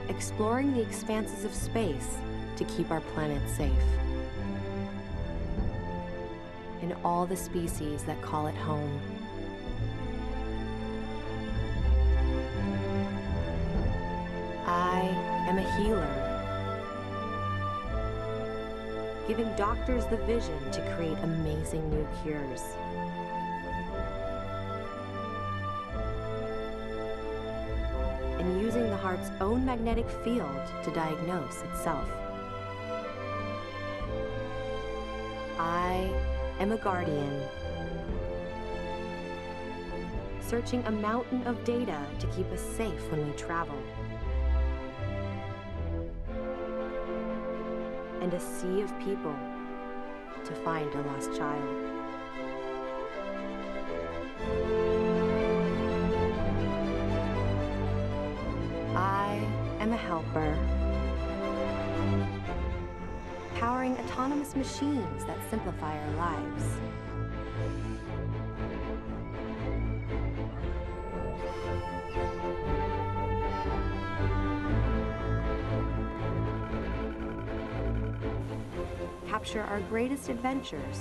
Exploring the expanses of space to keep our planet safe. And all the species that call it home. I am a healer, giving doctors the vision to create amazing new cures. And using the heart's own magnetic field to diagnose itself. I am a guardian, searching a mountain of data to keep us safe when we travel. And a sea of people to find a lost child. I am a helper, powering autonomous machines that simplify our lives. Capture our greatest adventures.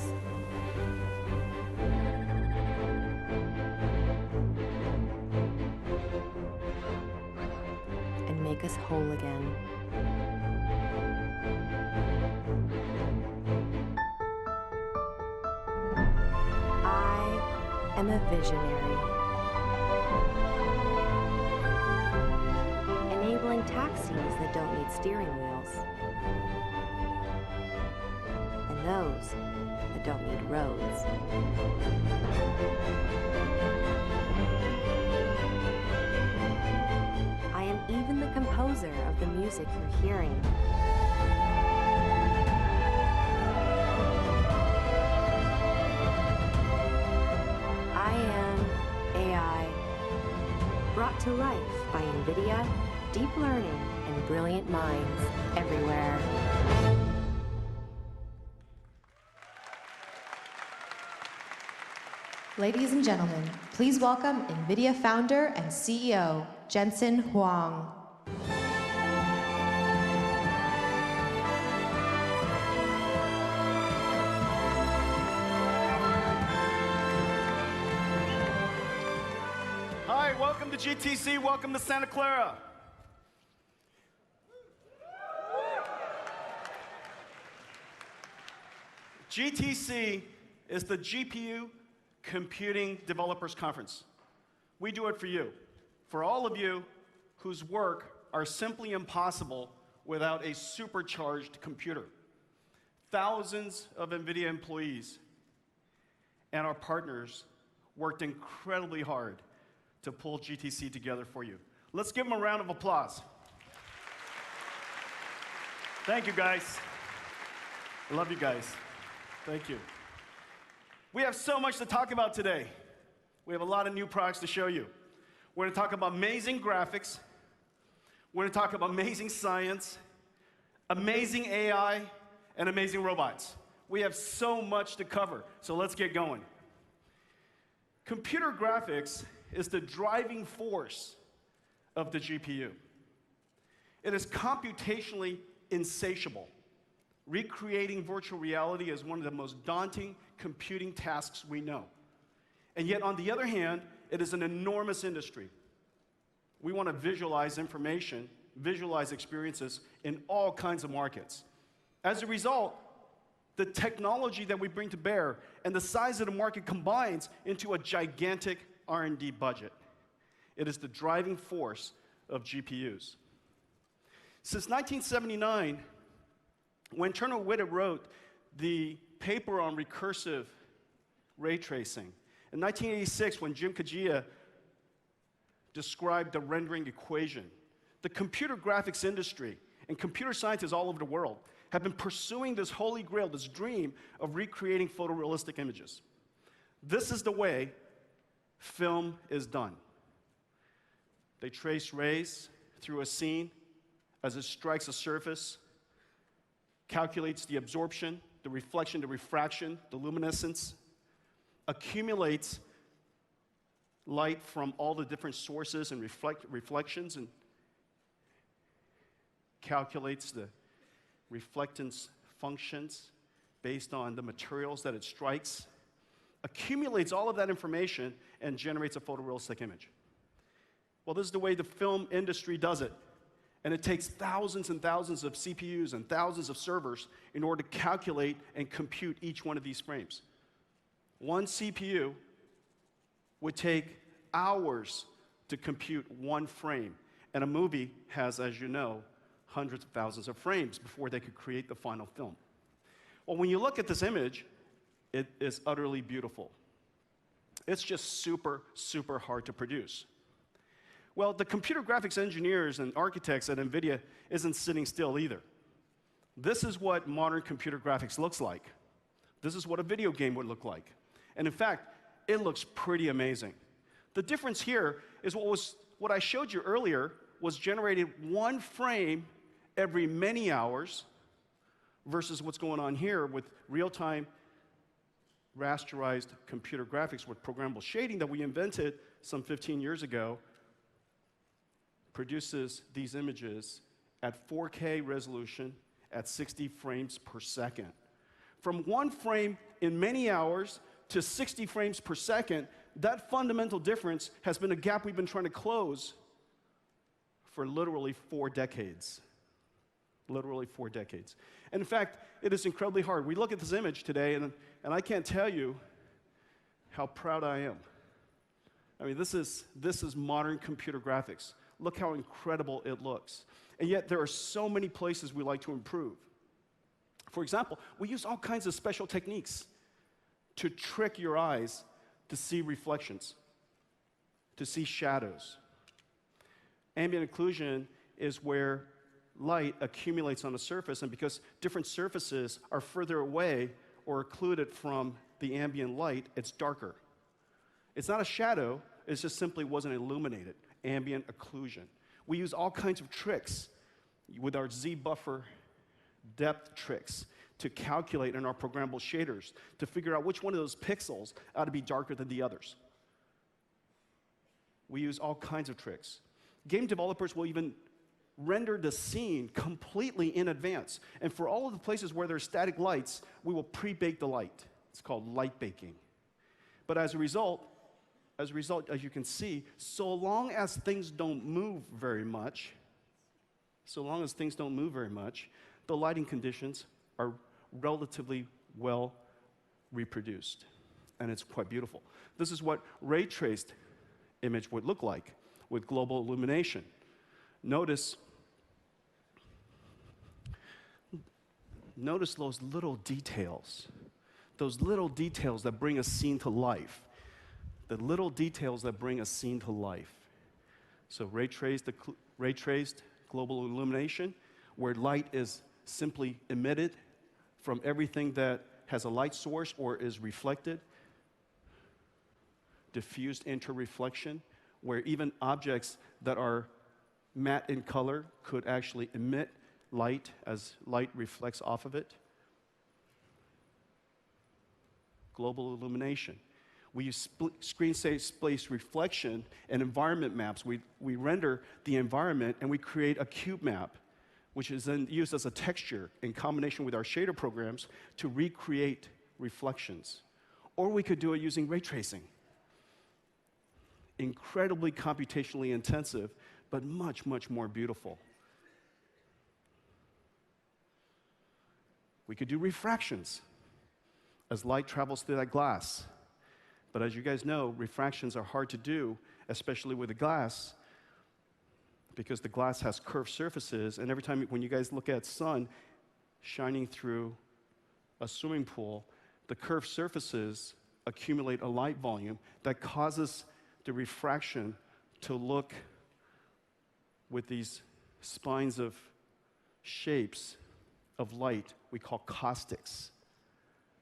And make us whole again. I am a visionary, enabling taxis that don't need steering wheels. Those that don't need roads. I am even the composer of the music you're hearing. I am AI, brought to life by NVIDIA, deep learning, and brilliant minds everywhere. Ladies and gentlemen, please welcome NVIDIA founder and CEO, Jensen Huang. Hi, welcome to GTC, welcome to Santa Clara. GTC is the GPU Computing Developers Conference. We do it for you, for all of you whose work are simply impossible without a supercharged computer. Thousands of NVIDIA employees and our partners worked incredibly hard to pull GTC together for you. Let's give them a round of applause. Thank you, guys. I love you guys. Thank you. We have so much to talk about today. We have a lot of new products to show you. We're going to talk about amazing graphics. We're going to talk about amazing science, amazing AI, and amazing robots. We have so much to cover, so let's get going. Computer graphics is the driving force of the GPU. It is computationally insatiable. Recreating virtual reality is one of the most daunting computing tasks we know. And yet, on the other hand, it is an enormous industry. We want to visualize information, visualize experiences in all kinds of markets. As a result, the technology that we bring to bear and the size of the market combines into a gigantic R&D budget. It is the driving force of GPUs. Since 1979, when Turner Whitted wrote the paper on recursive ray tracing, in 1986, when Jim Kajia described the rendering equation, the computer graphics industry and computer scientists all over the world have been pursuing this holy grail, this dream of recreating photorealistic images. This is the way film is done. They trace rays through a scene as it strikes a surface, calculates the absorption, the reflection, the refraction, the luminescence, accumulates light from all the different sources and reflections and calculates the reflectance functions based on the materials that it strikes, accumulates all of that information, and generates a photorealistic image. Well, this is the way the film industry does it. And it takes thousands and thousands of CPUs and thousands of servers in order to calculate and compute each one of these frames. One CPU would take hours to compute one frame. And a movie has, as you know, hundreds of thousands of frames before they could create the final film. Well, when you look at this image, it is utterly beautiful. It's just super, super hard to produce. Well, the computer graphics engineers and architects at NVIDIA isn't sitting still either. This is what modern computer graphics looks like. This is what a video game would look like. And in fact, it looks pretty amazing. The difference here is what I showed you earlier was generated one frame every many hours versus what's going on here with real-time rasterized computer graphics with programmable shading that we invented some 15 years ago, produces these images at 4K resolution at 60 frames per second. From one frame in many hours to 60 frames per second, that fundamental difference has been a gap we've been trying to close for literally 4 decades. Literally 4 decades. And in fact, it is incredibly hard. We look at this image today, and I can't tell you how proud I am. I mean, this is modern computer graphics. Look how incredible it looks. And yet, there are so many places we like to improve. For example, we use all kinds of special techniques to trick your eyes to see reflections, to see shadows. Ambient occlusion is where light accumulates on a surface, and because different surfaces are further away or occluded from the ambient light, it's darker. It's not a shadow, it just simply wasn't illuminated. Ambient occlusion. We use all kinds of tricks with our Z-buffer depth tricks to calculate in our programmable shaders to figure out which one of those pixels ought to be darker than the others. We use all kinds of tricks. Game developers will even render the scene completely in advance. And for all of the places where there are static lights, we will pre-bake the light. It's called light baking. But as a result, as you can see, so long as things don't move very much, the lighting conditions are relatively well reproduced. And it's quite beautiful. This is what ray-traced image would look like with global illumination. Notice those little details that bring a scene to life. The little details that bring a scene to life. So ray-traced global illumination, where light is simply emitted from everything that has a light source or is reflected. Diffused interreflection, where even objects that are matte in color could actually emit light as light reflects off of it. Global illumination. We use screen space reflection and environment maps. We render the environment and we create a cube map, which is then used as a texture in combination with our shader programs to recreate reflections. Or we could do it using ray tracing. Incredibly computationally intensive, but much, much more beautiful. We could do refractions as light travels through that glass. But as you guys know, refractions are hard to do, especially with the glass, because the glass has curved surfaces, and every time when you guys look at sun shining through a swimming pool, the curved surfaces accumulate a light volume that causes the refraction to look with these spines of shapes of light we call caustics.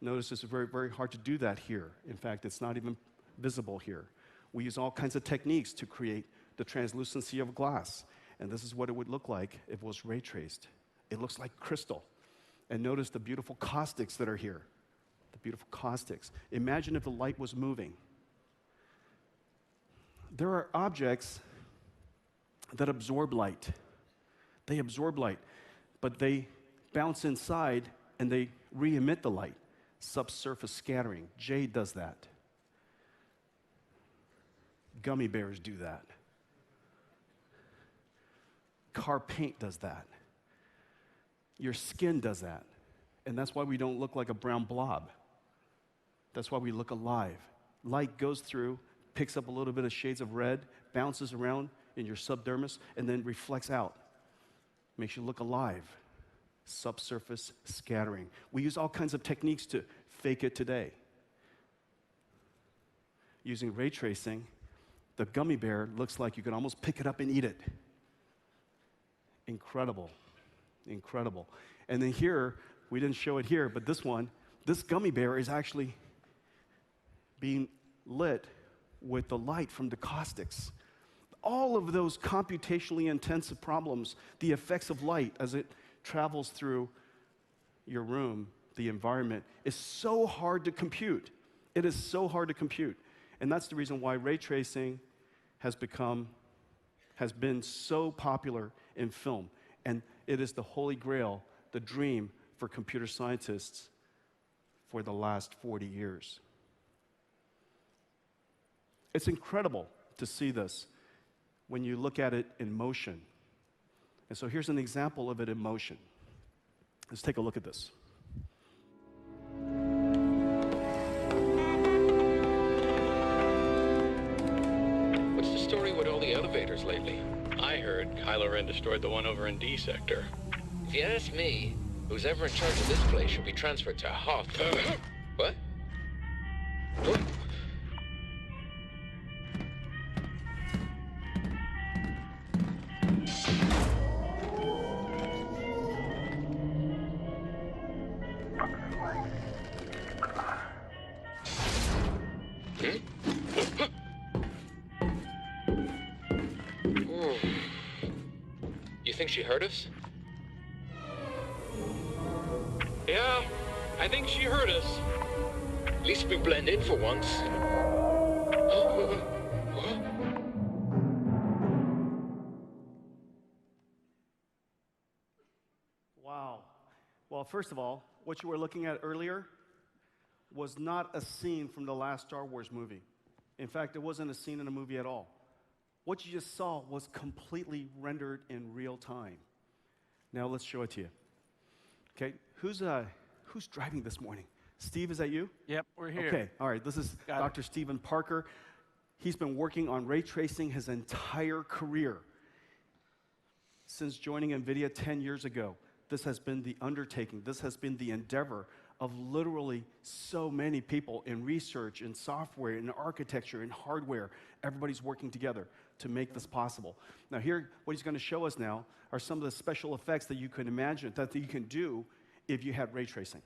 Notice it's very, very hard to do that here. In fact, it's not even visible here. We use all kinds of techniques to create the translucency of glass. And this is what it would look like if it was ray traced. It looks like crystal. And notice the beautiful caustics that are here. The beautiful caustics. Imagine if the light was moving. There are objects that absorb light. They absorb light, but they bounce inside and they re-emit the light. Subsurface scattering. Jade does that. Gummy bears do that. Car paint does that. Your skin does that. And that's why we don't look like a brown blob. That's why we look alive. Light goes through, picks up a little bit of shades of red, bounces around in your subdermis, and then reflects out. Makes you look alive. Subsurface scattering. We use all kinds of techniques to fake it today. Using ray tracing, the gummy bear looks like you can almost pick it up and eat it. Incredible. Incredible. And then here, we didn't show it here, but this gummy bear is actually being lit with the light from the caustics. All of those computationally intensive problems, the effects of light as it travels through your room, the environment, is so hard to compute. It is so hard to compute. And that's the reason why ray tracing has been so popular in film. And it is the holy grail, the dream for computer scientists for the last 40 years. It's incredible to see this when you look at it in motion. And so here's an example of it in motion. Let's take a look at this. What's the story with all the elevators lately? I heard Kylo Ren destroyed the one over in D sector. If you ask me, who's ever in charge of this place should be transferred to Hoth. What? What? You think she heard us? Yeah, I think she heard us. At least we blend in for once. Wow. Well, first of all, what you were looking at earlier was not a scene from the last Star Wars movie. In fact, it wasn't a scene in a movie at all. What you just saw was completely rendered in real time. Now let's show it to you. Okay, who's driving this morning? Steve, is that you? Yep, we're here. Okay, all right, this is Dr. Stephen Parker. He's been working on ray tracing his entire career. Since joining NVIDIA 10 years ago, this has been the undertaking, this has been the endeavor of literally so many people in research, in software, in architecture, in hardware. Everybody's working together to make this possible. Now here, what he's going to show us now are some of the special effects that you can imagine, that you can do if you had ray tracing.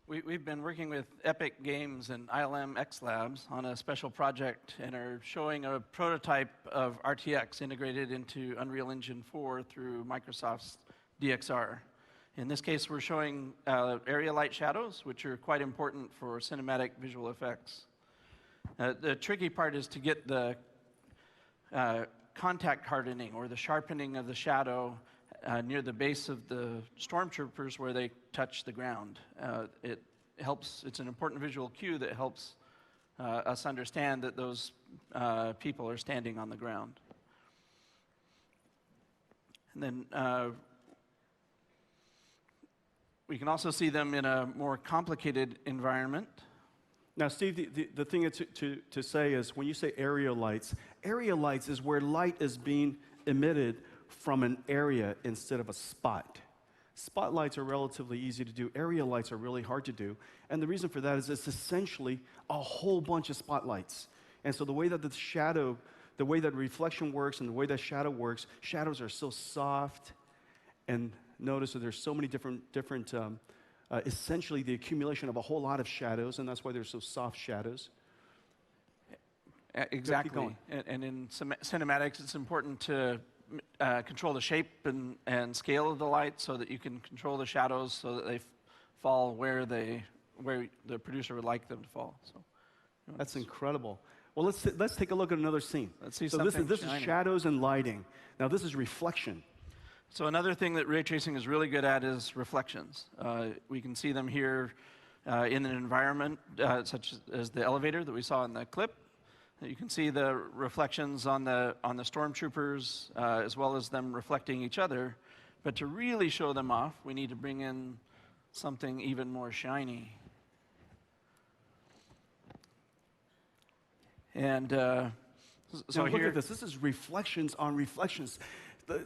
We've been working with Epic Games and ILM X Labs on a special project and are showing a prototype of RTX integrated into Unreal Engine 4 through Microsoft's DXR. In this case, we're showing area light shadows, which are quite important for cinematic visual effects. The tricky part is to get the contact hardening or the sharpening of the shadow near the base of the stormtroopers where they touch the ground. It's an important visual cue that helps us understand that those people are standing on the ground. And then we can also see them in a more complicated environment. Now, Steve, the thing to say is when you say area lights is where light is being emitted from an area instead of a spot. Spotlights are relatively easy to do. Area lights are really hard to do. And the reason for that is it's essentially a whole bunch of spotlights. And so the way that the way that reflection works and the way that shadow works, shadows are so soft. And notice that there's so many different essentially the accumulation of a whole lot of shadows, and that's why they're so soft shadows. Exactly. And in cinematics, it's important to control the shape and scale of the light so that you can control the shadows so that they fall where they where the producer would like them to fall. So, That's incredible. Well, let's take a look at another scene. Let's see so something this is shiny. shadows and lighting. Now this is reflection. So another thing that ray tracing is really good at is reflections. We can see them here in an environment such as the elevator that we saw in the clip. You can see the reflections on the stormtroopers as well as them reflecting each other. But to really show them off, we need to bring in something even more shiny. And so now here, look at this. This is reflections on reflections.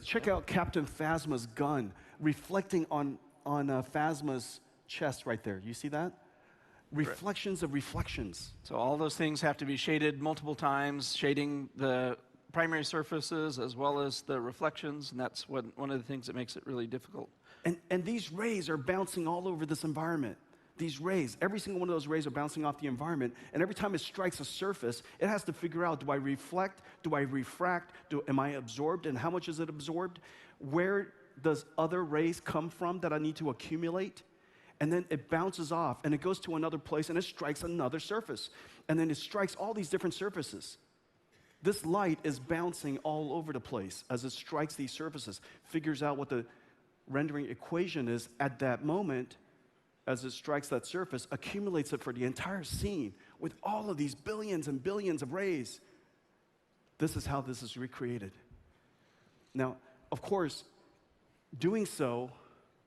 Check out Captain Phasma's gun reflecting on Phasma's chest right there. You see that? Reflections of reflections. so all those things have to be shaded multiple times, shading the primary surfaces as well as the reflections, and that's one of the things that makes it really difficult. And these rays are bouncing all over this environment. These rays, every single one of those rays are bouncing off the environment, and every time it strikes a surface, it has to figure out, do I reflect, do I refract, am I absorbed, and how much is it absorbed? Where does other rays come from that I need to accumulate? And then it bounces off, and it goes to another place, and it strikes another surface. And then it strikes all these different surfaces. This light is bouncing all over the place as it strikes these surfaces, figures out what the rendering equation is at that moment, as it strikes that surface, accumulates it for the entire scene with all of these billions and billions of rays. This is how this is recreated. Now, of course, doing so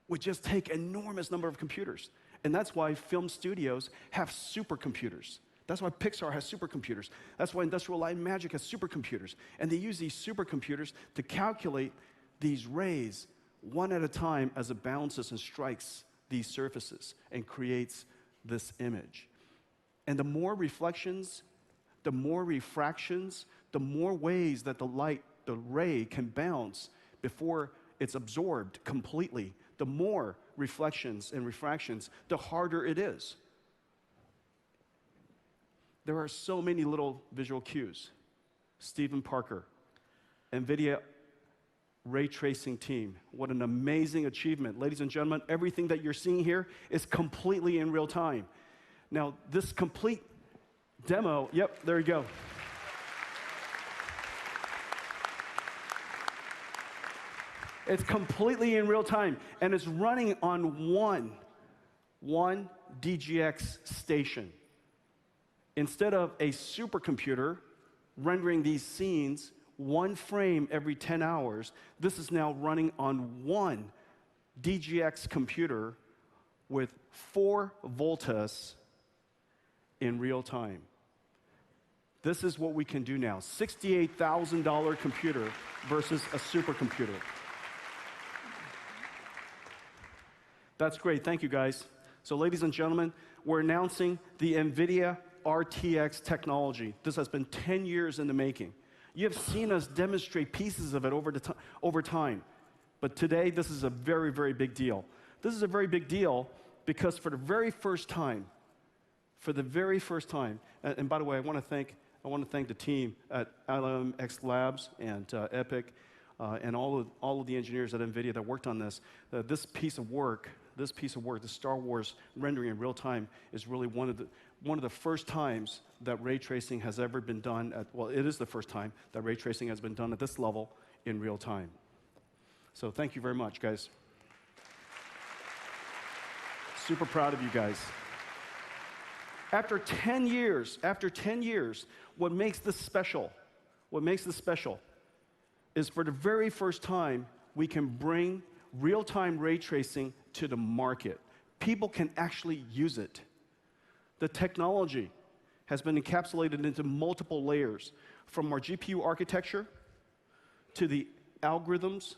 would just take an enormous number of computers. And that's why film studios have supercomputers. That's why Pixar has supercomputers. That's why Industrial Light and Magic has supercomputers. And they use these supercomputers to calculate these rays one at a time as it bounces and strikes these surfaces and creates this image. And the more reflections, the more refractions, the more ways that the ray can bounce before it's absorbed completely, the more reflections and refractions, the harder it is. There are so many little visual cues. Stephen Parker, NVIDIA Ray Tracing team. What an amazing achievement. Ladies and gentlemen, everything that you're seeing here is completely in real time. Now, this complete demo, yep, there you go. It's completely in real time, and it's running on one DGX station. Instead of a supercomputer rendering these scenes one frame every 10 hours, this is now running on one DGX computer with 4 voltas in real time. This is what we can do now. $68,000 computer versus a supercomputer. That's great. Thank you, guys. So, ladies and gentlemen, we're announcing the Nvidia Rtx technology. This has been 10 years in the making. You have seen us demonstrate pieces of it over time. But today, this is a very, very big deal. This is a very big deal because for the very first time, and by the way, I want to thank the team at LMX Labs and Epic and all of the engineers at NVIDIA that worked on this. This piece of work, the Star Wars rendering in real time, is really one of the first times that ray tracing has ever been done it is the first time that ray tracing has been done at this level in real time. So thank you very much, guys. Super proud of you guys. After 10 years, what makes this special is for the very first time, we can bring real-time ray tracing to the market. People can actually use it. The technology has been encapsulated into multiple layers, from our GPU architecture to the algorithms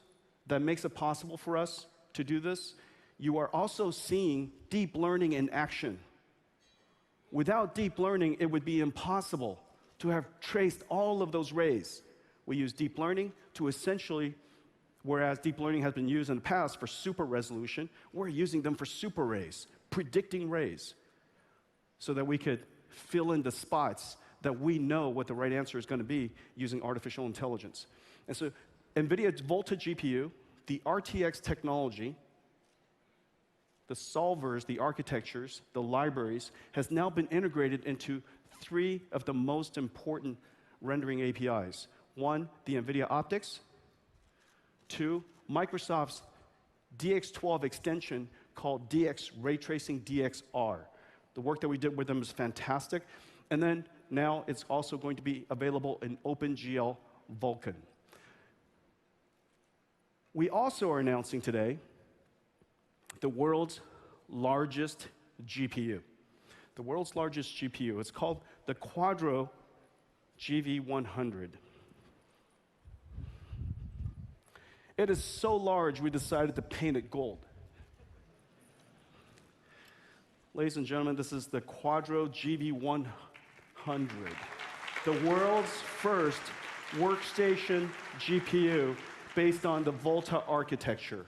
that makes it possible for us to do this. You are also seeing deep learning in action. Without deep learning, it would be impossible to have traced all of those rays. We use deep learning to essentially, whereas deep learning has been used in the past for super resolution, we're using them for super rays, predicting rays, so that we could fill in the spots that we know what the right answer is going to be using artificial intelligence. And so NVIDIA Volta GPU, the RTX technology, the solvers, the architectures, the libraries, has now been integrated into 3 of the most important rendering APIs. 1, the NVIDIA Optics. 2, Microsoft's DX12 extension called Ray-Tracing DXR. The work that we did with them is fantastic. And then now it's also going to be available in OpenGL Vulkan. We also are announcing today the world's largest GPU. The world's largest GPU. It's called the Quadro GV100. It is so large, we decided to paint it gold. Ladies and gentlemen, this is the Quadro GV100, the world's first workstation GPU based on the Volta architecture.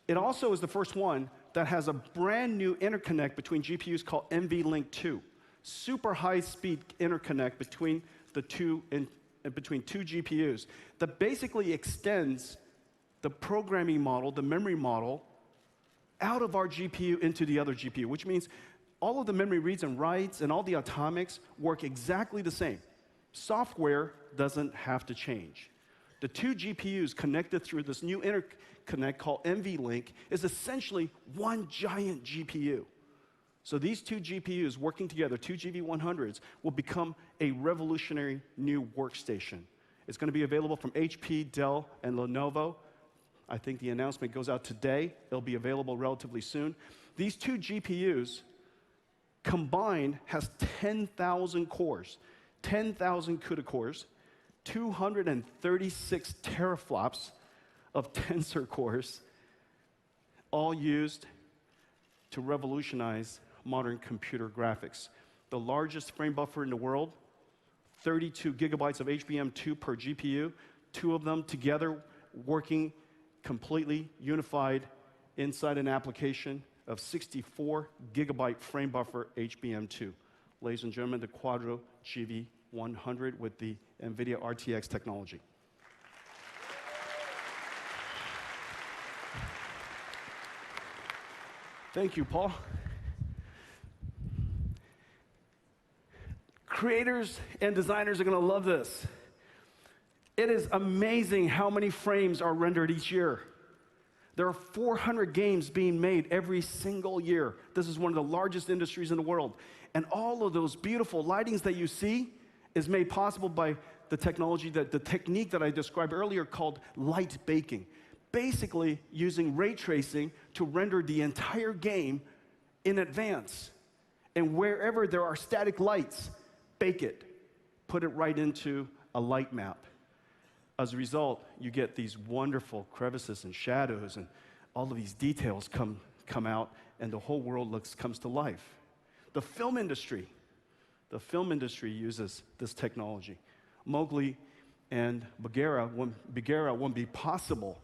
It also is the first one that has a brand new interconnect between GPUs called NVLink 2, super high-speed interconnect between two GPUs that basically extends the programming model, the memory model, out of our GPU into the other GPU, which means all of the memory reads and writes and all the atomics work exactly the same. Software doesn't have to change. The 2 GPUs connected through this new interconnect called NVLink is essentially one giant GPU. So these 2 GPUs working together, 2 GV100s, will become a revolutionary new workstation. It's going to be available from HP, Dell, and Lenovo. I think the announcement goes out today. It'll be available relatively soon. These 2 GPUs combined has 10,000 cores, 10,000 CUDA cores, 236 teraflops of tensor cores, all used to revolutionize modern computer graphics. The largest frame buffer in the world, 32 gigabytes of HBM2 per GPU, 2 of them together working completely unified inside an application of 64 gigabyte frame buffer HBM2. Ladies and gentlemen, the Quadro GV100 with the Nvidia Rtx technology. Thank you, Paul. Creators and designers are going to love this. It is amazing how many frames are rendered each year. There are 400 games being made every single year. This is one of the largest industries in the world. And all of those beautiful lightings that you see is made possible by the technology, the technique that I described earlier called light baking. Basically using ray tracing to render the entire game in advance. And wherever there are static lights, bake it. Put it right into a light map. As a result, you get these wonderful crevices and shadows, and all of these details come out, and the whole world comes to life. The film industry uses this technology. Mowgli and Bagheera wouldn't be possible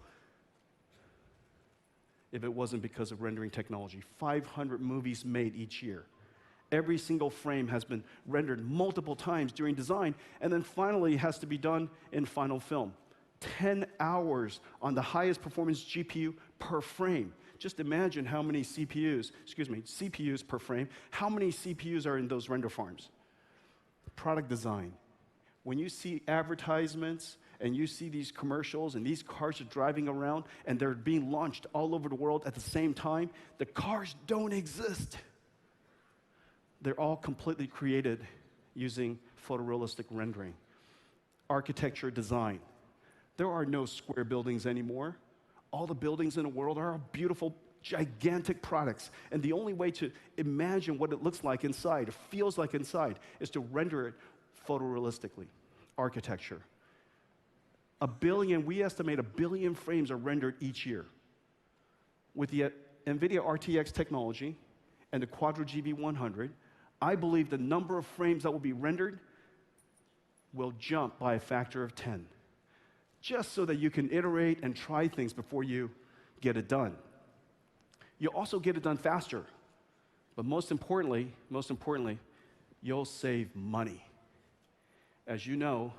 if it wasn't because of rendering technology. 500 movies made each year. Every single frame has been rendered multiple times during design, and then finally has to be done in final film. 10 hours on the highest performance GPU per frame. Just imagine how many CPUs per frame, how many CPUs are in those render farms. Product design. When you see advertisements and you see these commercials and these cars are driving around and they're being launched all over the world at the same time, the cars don't exist. They're all completely created using photorealistic rendering. Architecture design. There are no square buildings anymore. All the buildings in the world are beautiful, gigantic products. And the only way to imagine what it looks like inside, feels like inside, is to render it photorealistically. Architecture. We estimate 1 billion frames are rendered each year. With the NVIDIA RTX technology and the Quadro GV100, I believe the number of frames that will be rendered will jump by a factor of 10, just so that you can iterate and try things before you get it done. You'll also get it done faster, but most importantly, you'll save money. As you know,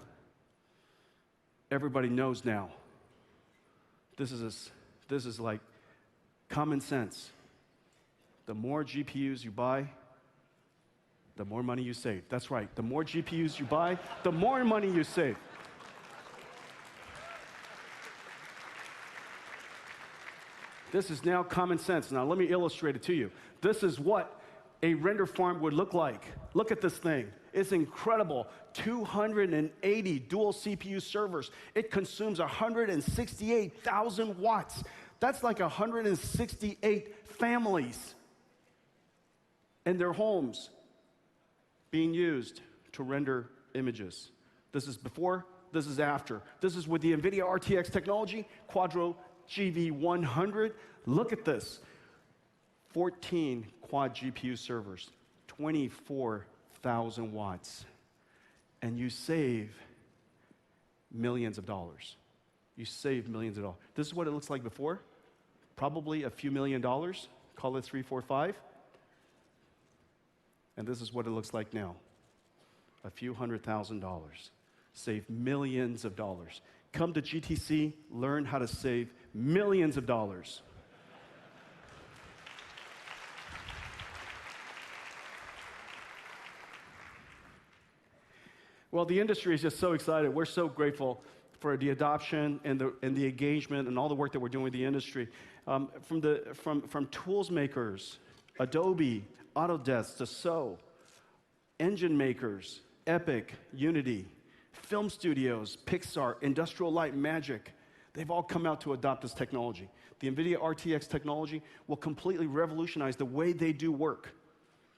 everybody knows now, this is like common sense. The more GPUs you buy, the more money you save. That's right. The more GPUs you buy, the more money you save. This is now common sense. Now, let me illustrate it to you. This is what a render farm would look like. Look at this thing. It's incredible. 280 dual CPU servers. It consumes 168,000 watts. That's like 168 families in their homes being used to render images. This is before, this is after. This is with the Nvidia Rtx technology, Quadro GV100. Look at this. 14 quad GPU servers, 24,000 watts. And you save millions of dollars. You save millions of dollars. This is what it looks like before. Probably a few $1,000,000. Call it 3, 4, 5. And this is what it looks like now. A few $100,000. Save millions of dollars. Come to GTC, learn how to save millions of dollars. Well, the industry is just so excited. We're so grateful for the adoption and the engagement and all the work that we're doing with the industry. From tools makers, Adobe, Autodesk, Dassault, engine makers, Epic, Unity, film studios, Pixar, Industrial Light, Magic, they've all come out to adopt this technology. The Nvidia Rtx technology will completely revolutionize the way they do work.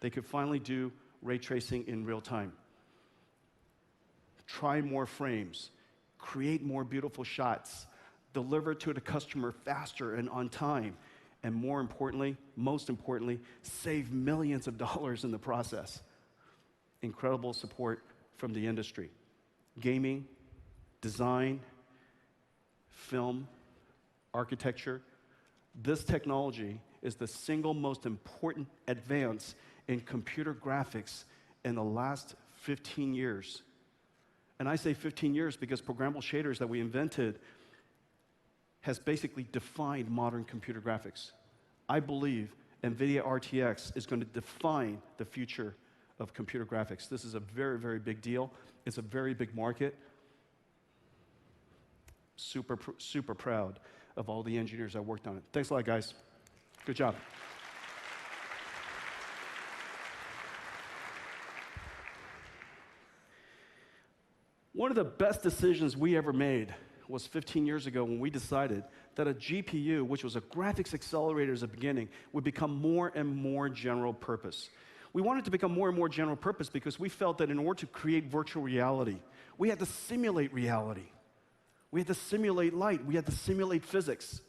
They could finally do ray tracing in real time. Try more frames, create more beautiful shots, deliver to the customer faster and on time, and more importantly, most importantly, save millions of dollars in the process. Incredible support from the industry. Gaming, design, film, architecture. This technology is the single most important advance in computer graphics in the last 15 years. And I say 15 years because programmable shaders that we invented has basically defined modern computer graphics. I believe NVIDIA RTX is going to define the future of computer graphics. This is a very, very big deal. It's a very big market. Super, super proud of all the engineers that worked on it. Thanks a lot, guys. Good job. One of the best decisions we ever made was 15 years ago when we decided that a GPU, which was a graphics accelerator at the beginning, would become more and more general purpose. We wanted to become more and more general purpose because we felt that in order to create virtual reality, we had to simulate reality. We had to simulate light. We had to simulate physics.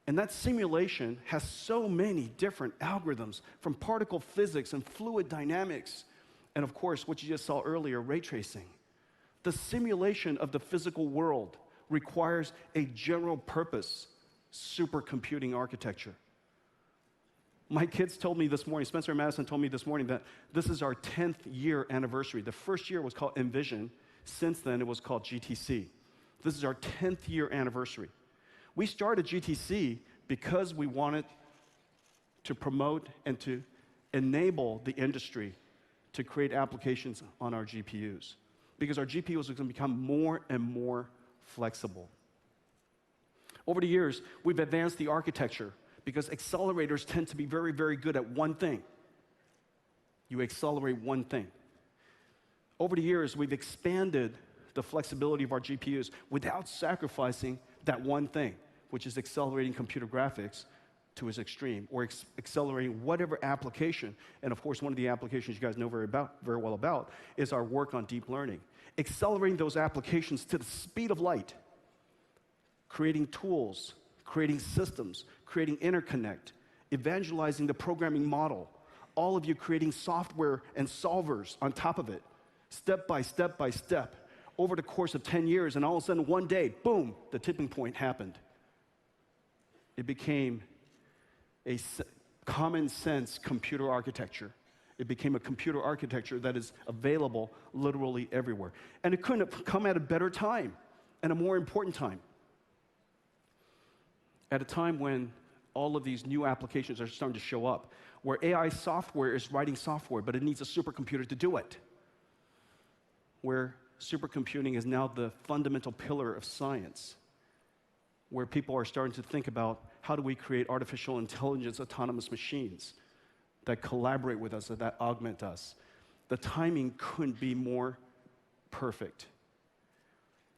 And that simulation has so many different algorithms, from particle physics and fluid dynamics, and of course, what you just saw earlier, ray tracing. The simulation of the physical world requires a general purpose supercomputing architecture. My kids told me this morning, Spencer and Madison told me this morning that this is our 10th year anniversary. The first year was called Envision. Since then, it was called GTC. This is our 10th year anniversary. We started GTC because we wanted to promote and to enable the industry to create applications on our GPUs, because our GPUs are going to become more and more flexible. Over the years, we've advanced the architecture because accelerators tend to be very, very good at one thing. You accelerate one thing. Over the years, we've expanded the flexibility of our GPUs without sacrificing that one thing, which is accelerating computer graphics to its extreme, or accelerating whatever application. And of course, one of the applications you guys know very well about is our work on deep learning. Accelerating those applications to the speed of light, creating tools, creating systems, creating interconnect, evangelizing the programming model, all of you creating software and solvers on top of it, step by step by step, over the course of 10 years, and all of a sudden, one day, boom, the tipping point happened. It became a common sense computer architecture. It became a computer architecture that is available literally everywhere. And it couldn't have come at a better time and a more important time. At a time when all of these new applications are starting to show up, where AI software is writing software, but it needs a supercomputer to do it. Where supercomputing is now the fundamental pillar of science, where people are starting to think about how do we create artificial intelligence autonomous machines that collaborate with us, that augment us. The timing couldn't be more perfect.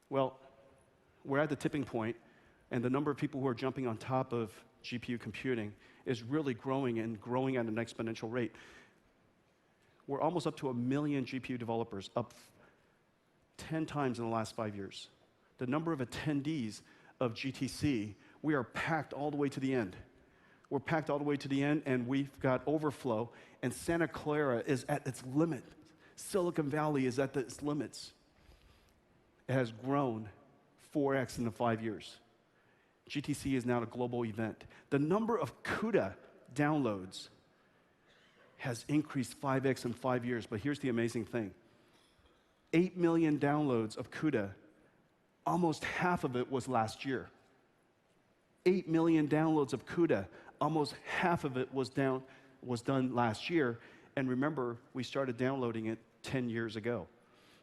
Well, we're at the tipping point, and the number of people who are jumping on top of GPU computing is really growing and growing at an exponential rate. We're almost up to 1 million GPU developers, up 10 times in the last 5 years. The number of attendees of GTC, we are packed all the way to the end. We're packed all the way to the end, and we've got overflow, and Santa Clara is at its limit. Silicon Valley is at its limits. It has grown 4x in the 5 years. GTC is now a global event. The number of CUDA downloads has increased 5x in 5 years, but here's the amazing thing. 8 million downloads of CUDA, almost half of it was last year. 8 million downloads of CUDA, almost half of it was done last year, and remember, we started downloading it 10 years ago.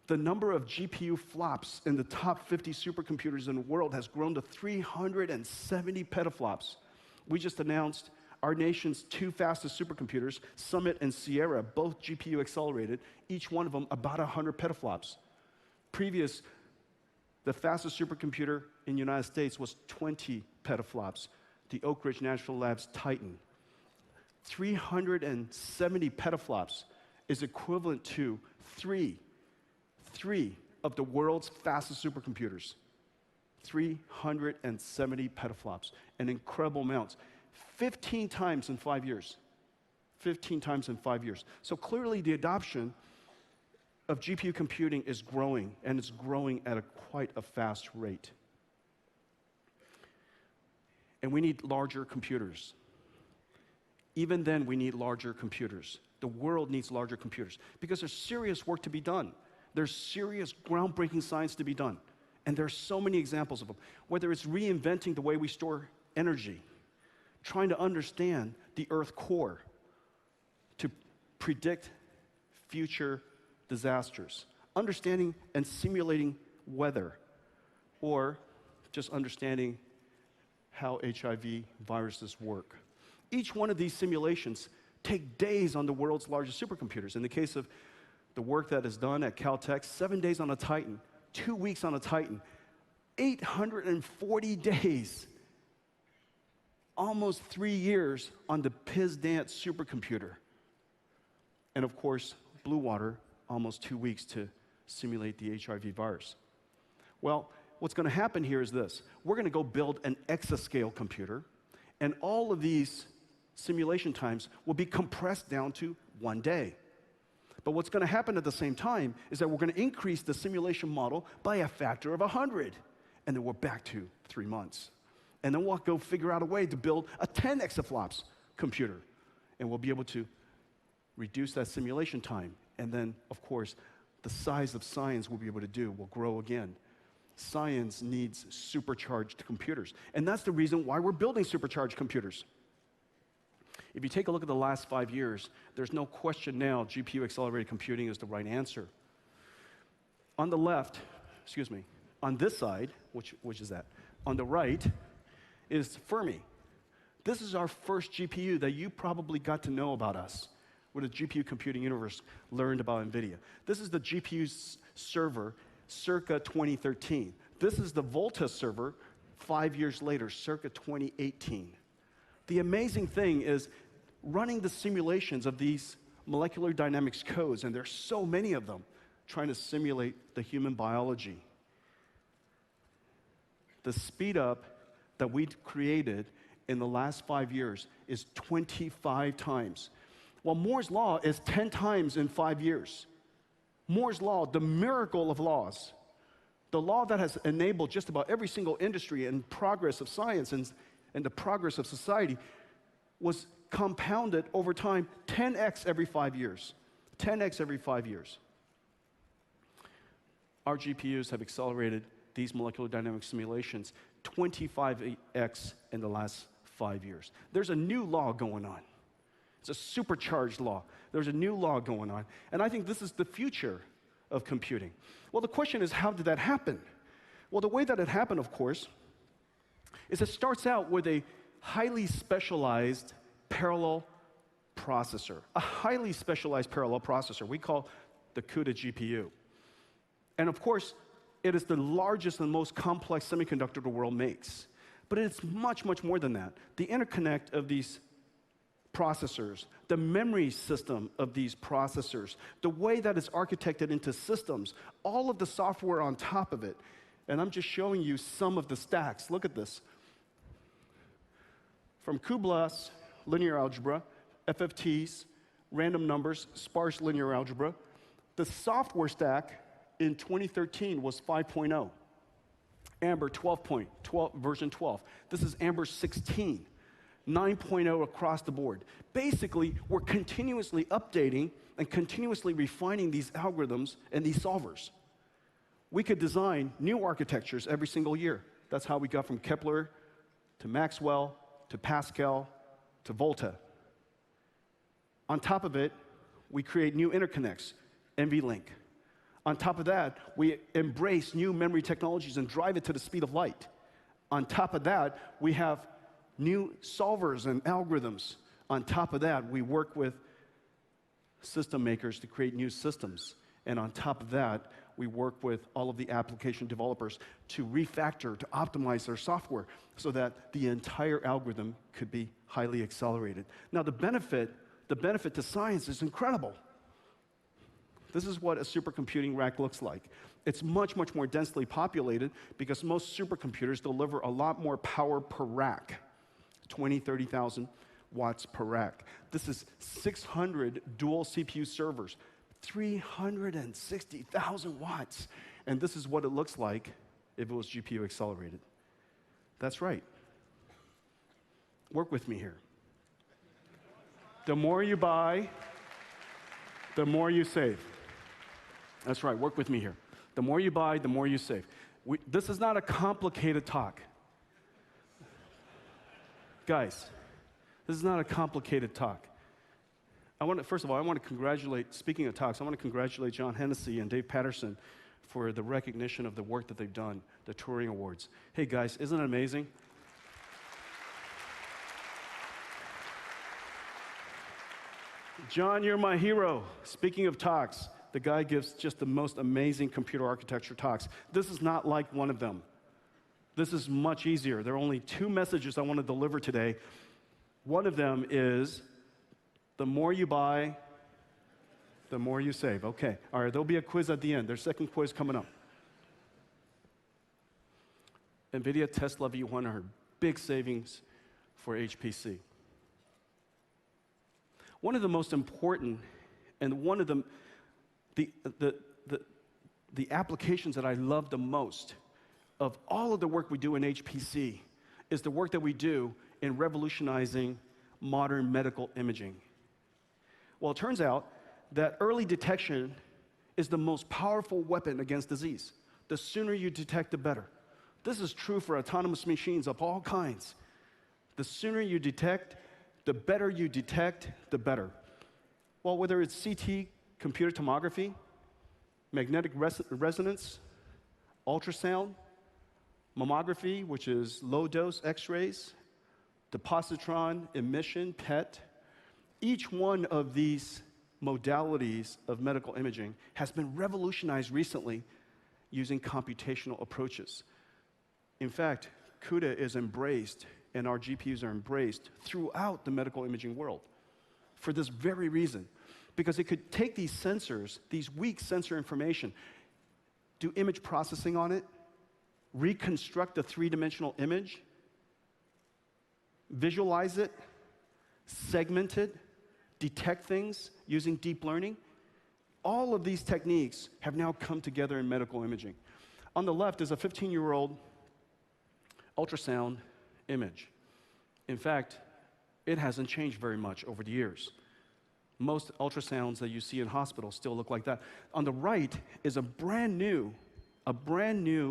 The number of GPU flops in the top 50 supercomputers in the world has grown to 370 petaflops. We just announced our nation's 2 fastest supercomputers, Summit and Sierra, both GPU accelerated, each one of them about 100 petaflops. The fastest supercomputer in the United States was 20 petaflops, the Oak Ridge National Labs Titan. 370 petaflops is equivalent to three of the world's fastest supercomputers. 370 petaflops, an incredible amount. 15 times in 5 years. 15 times in 5 years. So clearly the adoption of GPU computing is growing, and it's growing at quite a fast rate. And we need larger computers. Even then, we need larger computers. The world needs larger computers because there's serious work to be done. There's serious groundbreaking science to be done. And there's so many examples of them. Whether it's reinventing the way we store energy, trying to understand the Earth core to predict future disasters, understanding and simulating weather, or just understanding how HIV viruses work. Each one of these simulations take days on the world's largest supercomputers. In the case of the work that is done at Caltech, 7 days on a Titan, 2 weeks on a Titan, 840 days, almost 3 years on the PIZ-DANT supercomputer. And of course, Blue Water, almost 2 weeks to simulate the HIV virus. Well, what's going to happen here is this. We're going to go build an exascale computer, and all of these simulation times will be compressed down to 1 day. But what's going to happen at the same time is that we're going to increase the simulation model by a factor of 100, and then we're back to 3 months. And then we'll go figure out a way to build a 10 exaflops computer, and we'll be able to reduce that simulation time. And then, of course, the size of science we'll be able to do will grow again. Science needs supercharged computers, and that's the reason why we're building supercharged computers. If you take a look at the last 5 years, there's no question now GPU-accelerated computing is the right answer. On the left, on this side, which is that? On the right is Fermi. This is our first GPU that you probably got to know about us, where the GPU computing universe learned about NVIDIA. This is the GPU server circa 2013. This is the Volta server 5 years later, circa 2018. The amazing thing is running the simulations of these molecular dynamics codes, and there's so many of them, trying to simulate the human biology. The speed up that we created in the last 5 years is 25 times. Well, Moore's law is 10 times in 5 years. Moore's law, the miracle of laws, the law that has enabled just about every single industry and progress of science and the progress of society, was compounded over time 10x every 5 years. 10x every 5 years. Our GPUs have accelerated these molecular dynamic simulations 25x in the last 5 years. There's a new law going on. It's a supercharged law. There's a new law going on. And I think this is the future of computing. Well, the question is, how did that happen? Well, the way that it happened, of course, is it starts out with a highly specialized parallel processor. A highly specialized parallel processor we call the CUDA GPU. And of course, it is the largest and most complex semiconductor the world makes. But it's much, much more than that. The interconnect of these processors, the memory system of these processors, the way that it's architected into systems, all of the software on top of it. And I'm just showing you some of the stacks. Look at this. From cuBLAS, linear algebra, FFTs, random numbers, sparse linear algebra, the software stack in 2013 was 5.0. Amber 12.12, version 12. This is Amber 16. 9.0 across the board. Basically, we're continuously updating and continuously refining these algorithms and these solvers. We could design new architectures every single year. That's how we got from Kepler to Maxwell to Pascal to Volta. On top of it, we create new interconnects, NVLink. On top of that, we embrace new memory technologies and drive it to the speed of light. On top of that, we have new solvers and algorithms. On top of that, we work with system makers to create new systems. And on top of that, we work with all of the application developers to refactor, to optimize their software so that the entire algorithm could be highly accelerated. Now, the benefit to science is incredible. This is what a supercomputing rack looks like. It's much, much more densely populated because most supercomputers deliver a lot more power per rack. 20, 30,000 watts per rack. This is 600 dual CPU servers, 360,000 watts. And this is what it looks like if it was GPU accelerated. That's right. Work with me here. The more you buy, the more you save. That's right, work with me here. The more you buy, the more you save. This is not a complicated talk. Guys, this is not a complicated talk. First of all, I want to congratulate, speaking of talks, I want to congratulate John Hennessy and Dave Patterson for the recognition of the work that they've done, the Turing Awards. Hey guys, isn't it amazing? John, you're my hero. Speaking of talks, the guy gives just the most amazing computer architecture talks. This is not like one of them. This is much easier. There are only 2 messages I want to deliver today. One of them is, the more you buy, the more you save. Okay, all right, there'll be a quiz at the end. There's a second quiz coming up. NVIDIA Tesla V100, big savings for HPC. One of the most important and one of the applications that I love the most of all of the work we do in HPC is the work that we do in revolutionizing modern medical imaging. Well, it turns out that early detection is the most powerful weapon against disease. The sooner you detect, the better. This is true for autonomous machines of all kinds. The sooner you detect, the better you detect, the better. Well, whether it's CT, computer tomography, magnetic resonance, ultrasound, mammography, which is low-dose X-rays, the positron emission, PET, each one of these modalities of medical imaging has been revolutionized recently using computational approaches. In fact, CUDA is embraced, and our GPUs are embraced throughout the medical imaging world for this very reason. Because it could take these sensors, these weak sensor information, do image processing on it, reconstruct a 3-dimensional image, visualize it, segment it, detect things using deep learning. All of these techniques have now come together in medical imaging. On the left is a 15-year-old ultrasound image. In fact, it hasn't changed very much over the years. Most ultrasounds that you see in hospitals still look like that. On the right is a brand new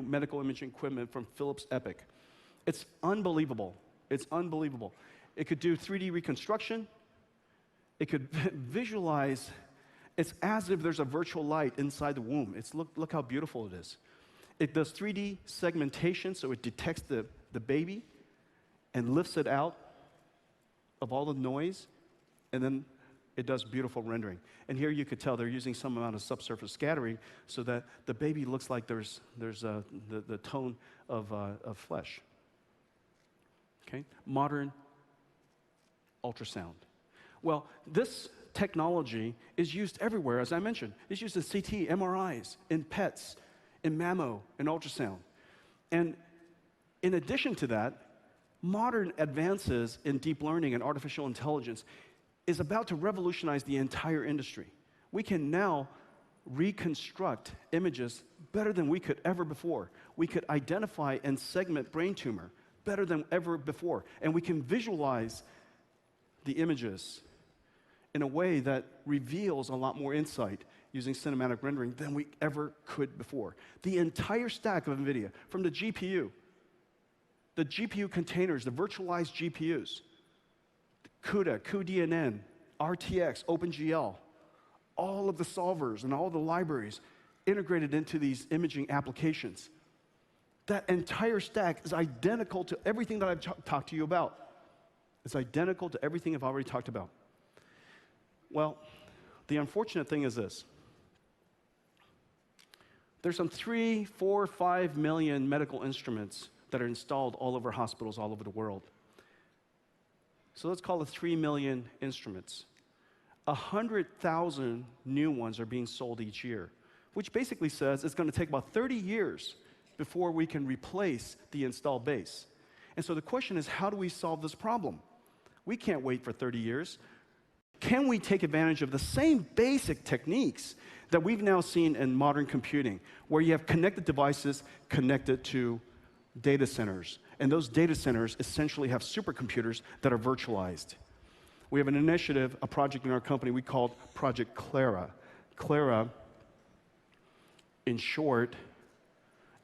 medical imaging equipment from Philips Epic. It's unbelievable. It's unbelievable. It could do 3D reconstruction. It could visualize. It's as if there's a virtual light inside the womb. Look how beautiful it is. It does 3D segmentation, so it detects the baby and lifts it out of all the noise, and then it does beautiful rendering. And here you could tell they're using some amount of subsurface scattering so that the baby looks like there's the tone of flesh. Okay? Modern ultrasound. Well, this technology is used everywhere, as I mentioned. It's used in CT, MRIs, in PETs, in mammo, in ultrasound. And in addition to that, modern advances in deep learning and artificial intelligence is about to revolutionize the entire industry. We can now reconstruct images better than we could ever before. We could identify and segment brain tumor better than ever before. And we can visualize the images in a way that reveals a lot more insight using cinematic rendering than we ever could before. The entire stack of NVIDIA, from the GPU containers, the virtualized GPUs, CUDA, cuDNN, RTX, OpenGL, all of the solvers and all the libraries integrated into these imaging applications. That entire stack is identical to everything that I've talked to you about. It's identical to everything I've already talked about. Well, the unfortunate thing is this. There's some 3, 4, 5 million medical instruments that are installed all over hospitals all over the world. So let's call it 3 million instruments. 100,000 new ones are being sold each year, which basically says it's going to take about 30 years before we can replace the installed base. And so the question is, how do we solve this problem? We can't wait for 30 years. Can we take advantage of the same basic techniques that we've now seen in modern computing, where you have connected devices connected to data centers, and those data centers essentially have supercomputers that are virtualized? We have an initiative, a project in our company we called Project Clara. Clara, in short,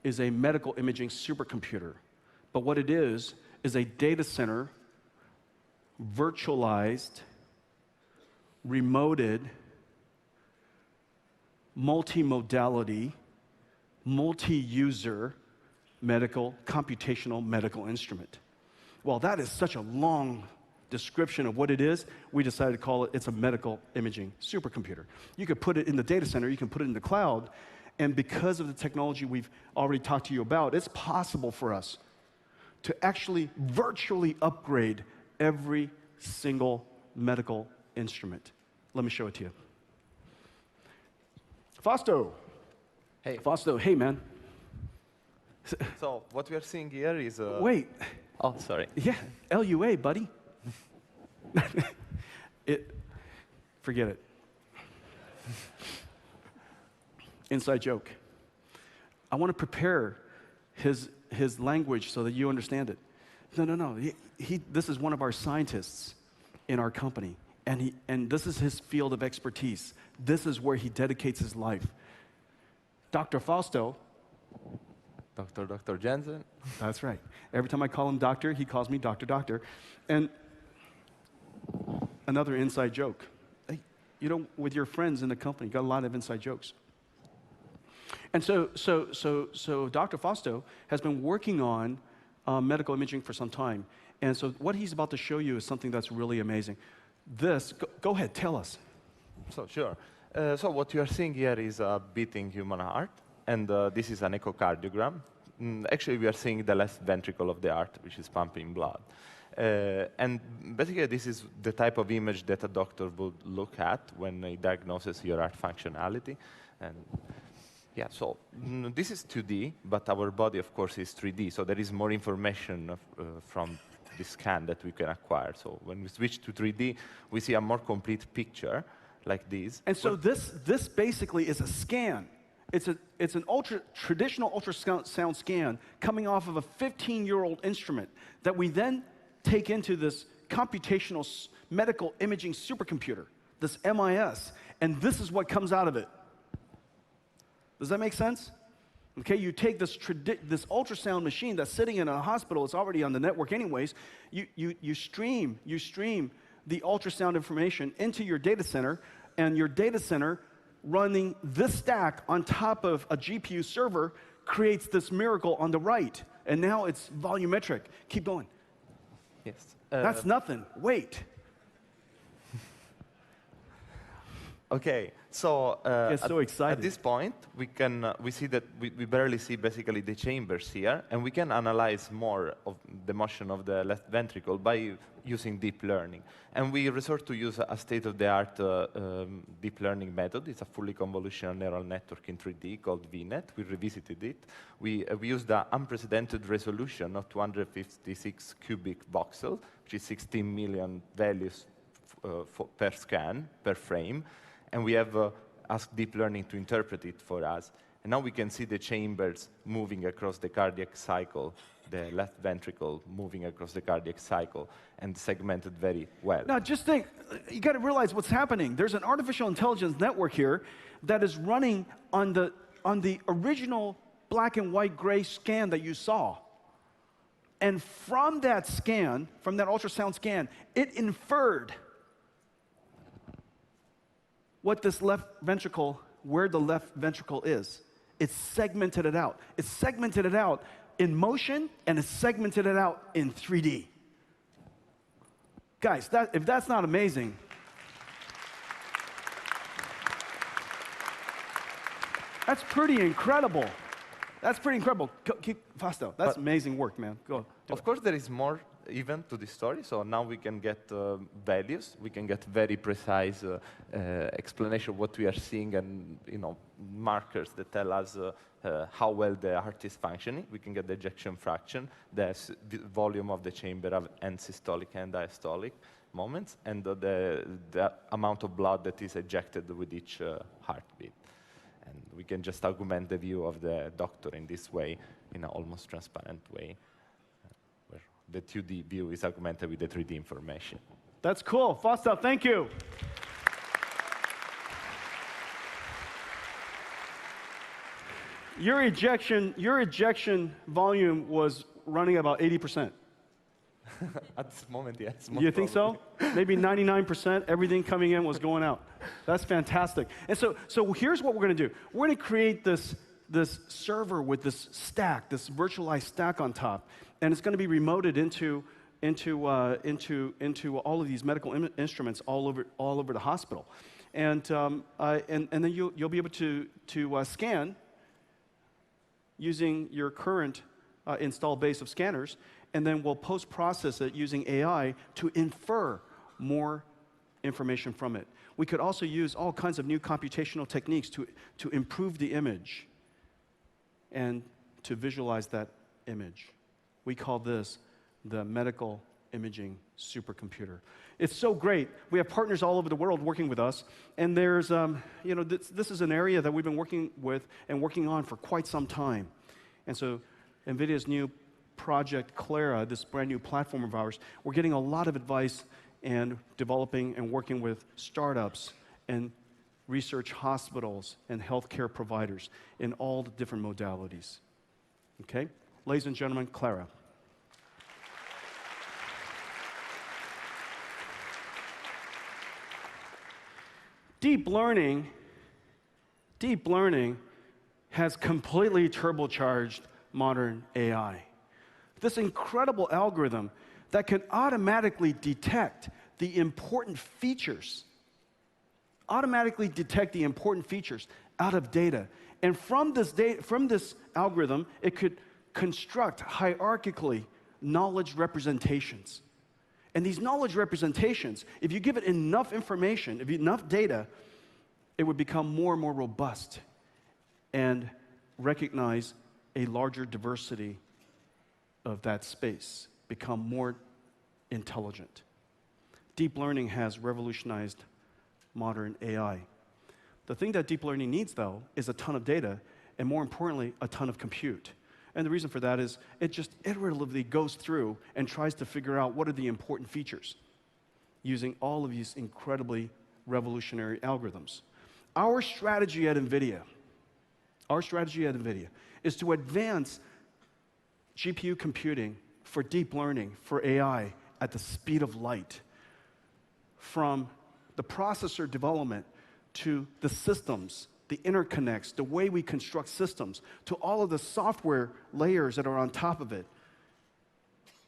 is a medical imaging supercomputer. But what it is a data center, virtualized, remoted, multimodality, multi-user computational medical instrument. Well, that is such a long description of what it is, we decided to call it's a medical imaging supercomputer. You could put it in the data center, you can put it in the cloud, and because of the technology we've already talked to you about, it's possible for us to actually virtually upgrade every single medical instrument. Let me show it to you. Fausto. Hey. Fausto, hey, man. So what we are seeing here is Wait. Oh, sorry. Yeah, LUA, buddy. Forget it. Inside joke. I want to prepare his language so that you understand it. No. This is one of our scientists in our company, and this is his field of expertise. This is where he dedicates his life. Dr. Fausto. Dr. Jensen. That's right. Every time I call him doctor, he calls me doctor. And another inside joke. Hey, with your friends in the company, you got a lot of inside jokes. And so Dr. Fausto has been working on medical imaging for some time. And so what he's about to show you is something that's really amazing. Go ahead, tell us. So sure. So what you are seeing here is a beating human heart, and this is an echocardiogram. Actually, we are seeing the left ventricle of the heart, which is pumping blood. And basically, this is the type of image that a doctor would look at when he diagnoses your heart functionality. And yeah, so this is 2D, but our body, of course, is 3D. So there is more information from the scan that we can acquire. So when we switch to 3D, we see a more complete picture like this. And so this basically is a scan. It's an traditional ultrasound scan coming off of a 15-year-old instrument that we then take into this computational medical imaging supercomputer, this MIS, and this is what comes out of it. Does that make sense? Okay, you take this ultrasound machine that's sitting in a hospital, it's already on the network anyways, you stream the ultrasound information into your data center, and your data center running this stack on top of a GPU server creates this miracle on the right. And now it's volumetric. Keep going. Yes. That's nothing. Wait. Okay, so, Get so excited. at this point, we see that we barely see basically the chambers here, and we can analyze more of the motion of the left ventricle by using deep learning. And we resort to use a state-of-the-art deep learning method. It's a fully convolutional neural network in 3D called VNet. We revisited it. We used an unprecedented resolution of 256 cubic voxel, which is 16 million values per scan, per frame. And we have asked deep learning to interpret it for us. And now we can see the chambers moving across the cardiac cycle, the left ventricle moving across the cardiac cycle, and segmented very well. Now, just think, you got to realize what's happening. There's an artificial intelligence network here that is running on the original black and white gray scan that you saw. And from that scan, from that ultrasound scan, it inferred what this left ventricle, where the left ventricle is. It segmented it out. It segmented it out in motion, and it segmented it out in 3D. Guys, if that's not amazing, that's pretty incredible. That's pretty incredible. Keep faster. That's amazing work, man. Go. Of course, there is more even to the story. So now we can get values. We can get very precise explanation of what we are seeing, and markers that tell us how well the heart is functioning. We can get the ejection fraction, the volume of the chamber of end systolic and diastolic moments, and the amount of blood that is ejected with each heartbeat. And we can just augment the view of the doctor in this way, in an almost transparent way, where the 2D view is augmented with the 3D information. That's cool. Fausto, thank you. Your ejection volume was running about 80%. At this moment, yes. You think so? Maybe 99%, everything coming in was going out. That's fantastic. And so here's what we're going to do. We're going to create this server with this stack, this virtualized stack on top, and it's going to be remoted into all of these medical instruments all over the hospital, and then you'll be able to scan using your current installed base of scanners, and then we'll post-process it using AI to infer more information from it. We could also use all kinds of new computational techniques to improve the image and to visualize that image. We call this the medical imaging supercomputer. It's so great. We have partners all over the world working with us, and there's, this is an area that we've been working with and working on for quite some time. And so NVIDIA's new project Clara, this brand new platform of ours, we're getting a lot of advice and developing and working with startups and research hospitals and healthcare providers in all the different modalities. Okay? Ladies and gentlemen, Clara. Deep learning has completely turbocharged modern AI. This incredible algorithm that can automatically detect the important features, out of data. And from this algorithm, it could construct hierarchically knowledge representations. And these knowledge representations, if you give it enough information, enough data, it would become more and more robust and recognize a larger diversity of that space, become more intelligent. Deep learning has revolutionized modern AI. The thing that deep learning needs, though, is a ton of data, and more importantly, a ton of compute. And the reason for that is it just iteratively goes through and tries to figure out what are the important features using all of these incredibly revolutionary algorithms. Our strategy at NVIDIA is to advance GPU computing for deep learning, for AI, at the speed of light. From the processor development to the systems, the interconnects, the way we construct systems, to all of the software layers that are on top of it,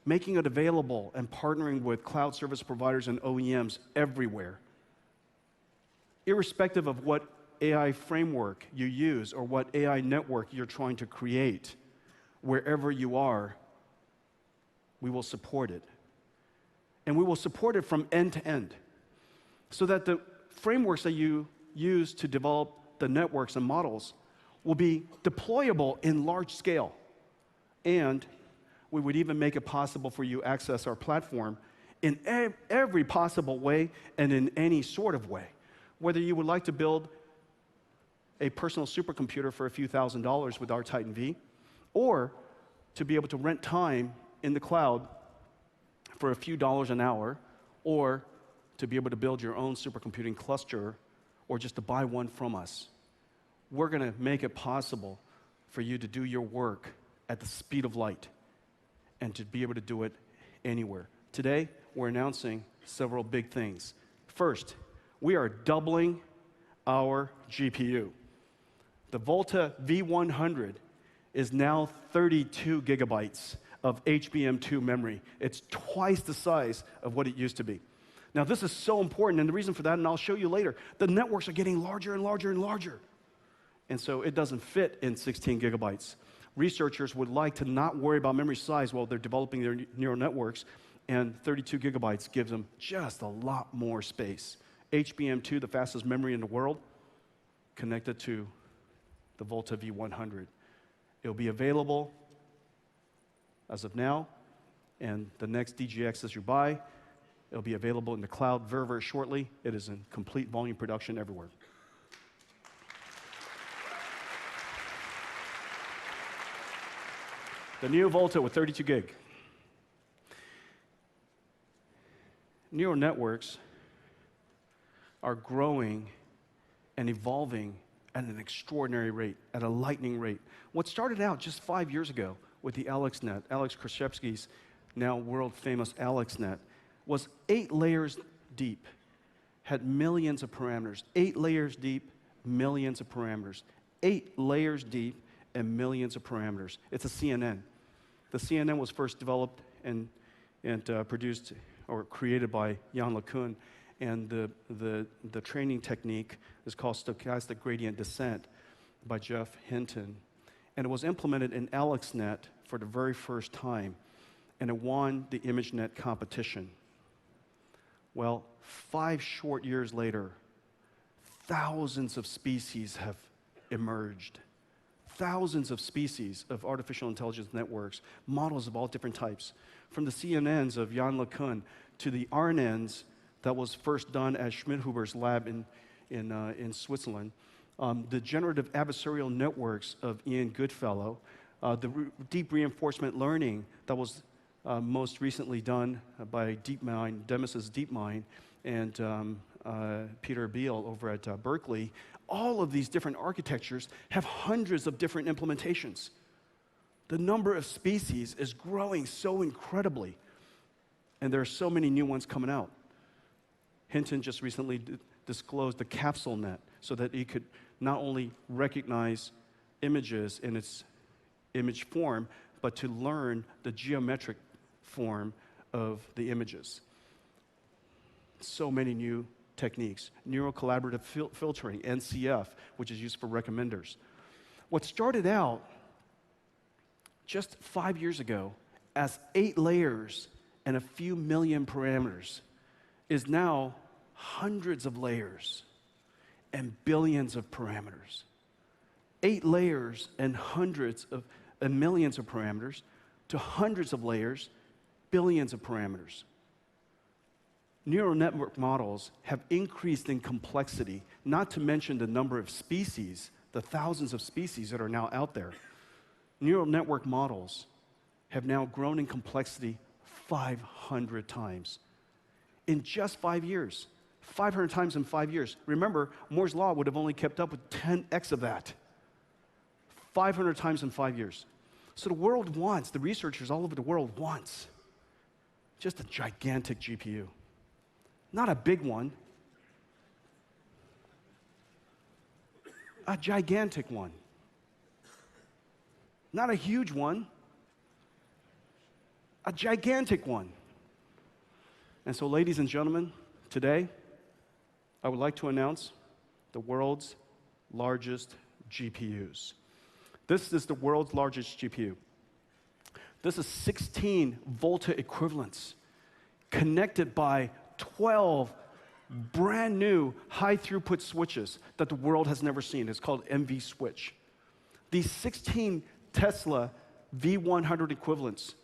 making it available and partnering with cloud service providers and OEMs everywhere. Irrespective of what AI framework you use or what AI network you're trying to create, wherever you are, we will support it. And we will support it from end to end, so that the frameworks that you use to develop the networks and models will be deployable in large scale. And we would even make it possible for you to access our platform in every possible way and in any sort of way. Whether you would like to build a personal supercomputer for a few $1,000s with our Titan V, or to be able to rent time in the cloud for a few dollars an hour, or to be able to build your own supercomputing cluster, or just to buy one from us. We're going to make it possible for you to do your work at the speed of light and to be able to do it anywhere. Today, we're announcing several big things. First, we are doubling our GPU. The Volta V100 is now 32 gigabytes of HBM2 memory. It's twice the size of what it used to be. Now, this is so important, and the reason for that, and I'll show you later, the networks are getting larger and larger and larger. And so it doesn't fit in 16 gigabytes. Researchers would like to not worry about memory size while they're developing their neural networks, and 32 gigabytes gives them just a lot more space. HBM2, the fastest memory in the world, connected to the Volta V100. It'll be available as of now, and the next DGXs you buy, it'll be available in the cloud very, very shortly. It is in complete volume production everywhere. The new Volta with 32 gig. Neural networks are growing and evolving at an extraordinary rate, at a lightning rate. What started out just 5 years ago with the AlexNet, Alex Krizhevsky's now world-famous AlexNet, was 8 layers deep, had millions of parameters. 8 layers deep, millions of parameters. 8 layers deep and millions of parameters. It's a CNN. The CNN was first developed and produced or created by Yann LeCun, and the training technique is called stochastic gradient descent by Jeff Hinton. And it was implemented in AlexNet for the very first time, and it won the ImageNet competition. Well, 5 short years later, thousands of species have emerged. Thousands of species of artificial intelligence networks, models of all different types, from the CNNs of Yann LeCun to the RNNs that was first done at Schmidhuber's lab in Switzerland, the generative adversarial networks of Ian Goodfellow, the deep reinforcement learning that was most recently done by DeepMind, Demis's DeepMind, and Peter Beal over at Berkeley. All of these different architectures have hundreds of different implementations. The number of species is growing so incredibly, and there are so many new ones coming out. Hinton just recently disclosed the capsule net so that it could not only recognize images in its image form, but to learn the geometric form of the images. So many new techniques. Neural collaborative filtering, NCF, which is used for recommenders. What started out just 5 years ago as 8 layers and a few million parameters is now hundreds of layers and billions of parameters. 8 layers and millions of parameters to hundreds of layers, billions of parameters. Neural network models have increased in complexity, not to mention the number of species, the thousands of species that are now out there. Neural network models have now grown in complexity 500 times. In just 5 years, 500 times in 5 years. Remember, Moore's Law would have only kept up with 10x of that. 500 times in 5 years. So the world wants, the researchers all over the world wants, just a gigantic GPU. Not a big one, a gigantic one. Not a huge one, a gigantic one. And so, ladies and gentlemen, today, I would like to announce the world's largest GPUs. This is the world's largest GPU. This is 16 volta equivalents connected by 12 brand new high throughput switches that the world has never seen. It's called NVSwitch. These 16 Tesla V100 equivalents,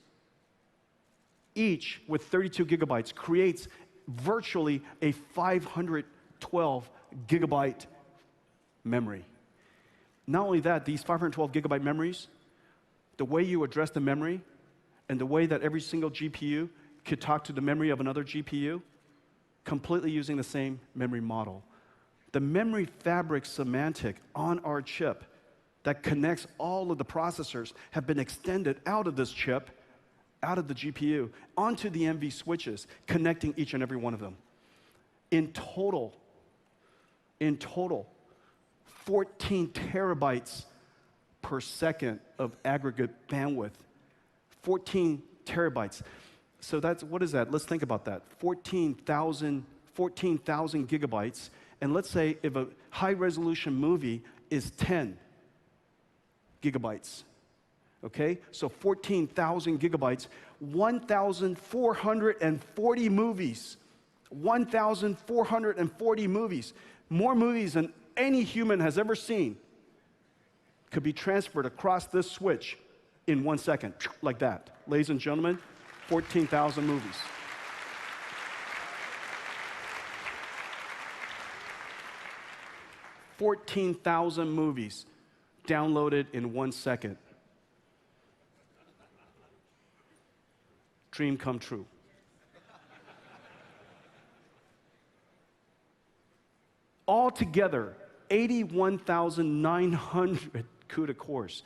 each with 32 gigabytes, creates virtually a 512 gigabyte memory. Not only that, these 512 gigabyte memories, the way you address the memory and the way that every single GPU could talk to the memory of another GPU, completely using the same memory model. The memory fabric semantic on our chip that connects all of the processors have been extended out of this chip, out of the GPU, onto the NV switches, connecting each and every one of them. In total, 14 terabytes per second of aggregate bandwidth. 14 terabytes. So that's, what is that? Let's think about that. 14,000 gigabytes. And let's say if a high-resolution movie is 10 gigabytes. Okay? So 14,000 gigabytes, 1,440 movies. 1,440 movies. More movies than any human has ever seen could be transferred across this switch in 1 second, like that. Ladies and gentlemen, 14,000 movies. $14,000 movies downloaded in 1 second. Dream come true. Altogether, 81,900 CUDA cores,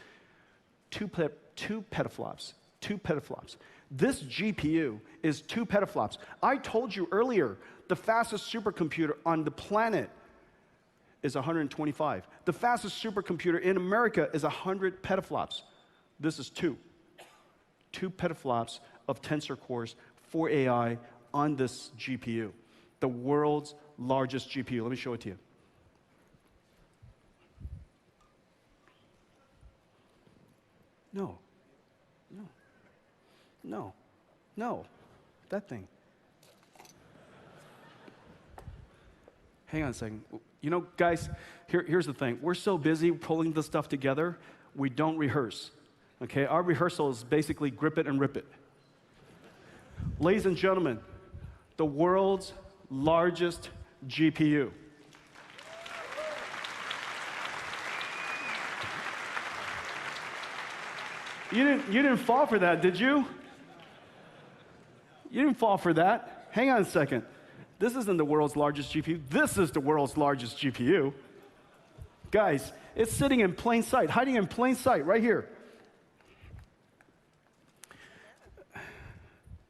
2 petaflops. This GPU is 2 petaflops. I told you earlier, the fastest supercomputer on the planet is 125. The fastest supercomputer in America is 100 petaflops. This is 2 petaflops of tensor cores for AI on this GPU, the world's largest GPU. Let me show it to you. No, that thing. Hang on a second. You know, guys, here's the thing. We're so busy pulling this stuff together, we don't rehearse. Okay, our rehearsal is basically grip it and rip it. Ladies and gentlemen, the world's largest GPU. You didn't fall for that, did you? You didn't fall for that. Hang on a second. This isn't the world's largest GPU. This is the world's largest GPU. Guys, it's sitting in plain sight, hiding in plain sight, right here.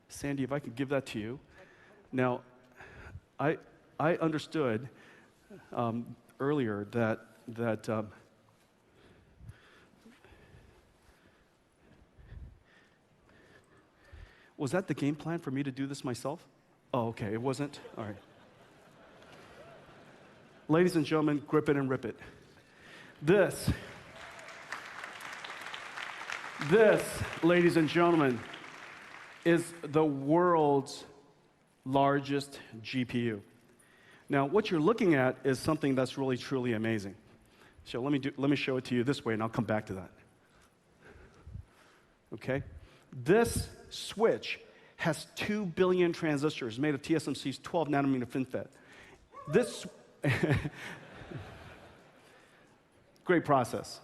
Sandy, if I could give that to you. Now, I understood earlier that was that the game plan for me to do this myself? Oh, okay, it wasn't? All right. Ladies and gentlemen, grip it and rip it. This, ladies and gentlemen, is the world's largest GPU. Now, what you're looking at is something that's really, truly amazing. So let me show it to you this way, and I'll come back to that. Okay? This switch has 2 billion transistors made of TSMC's 12 nanometer FinFET. This, great process.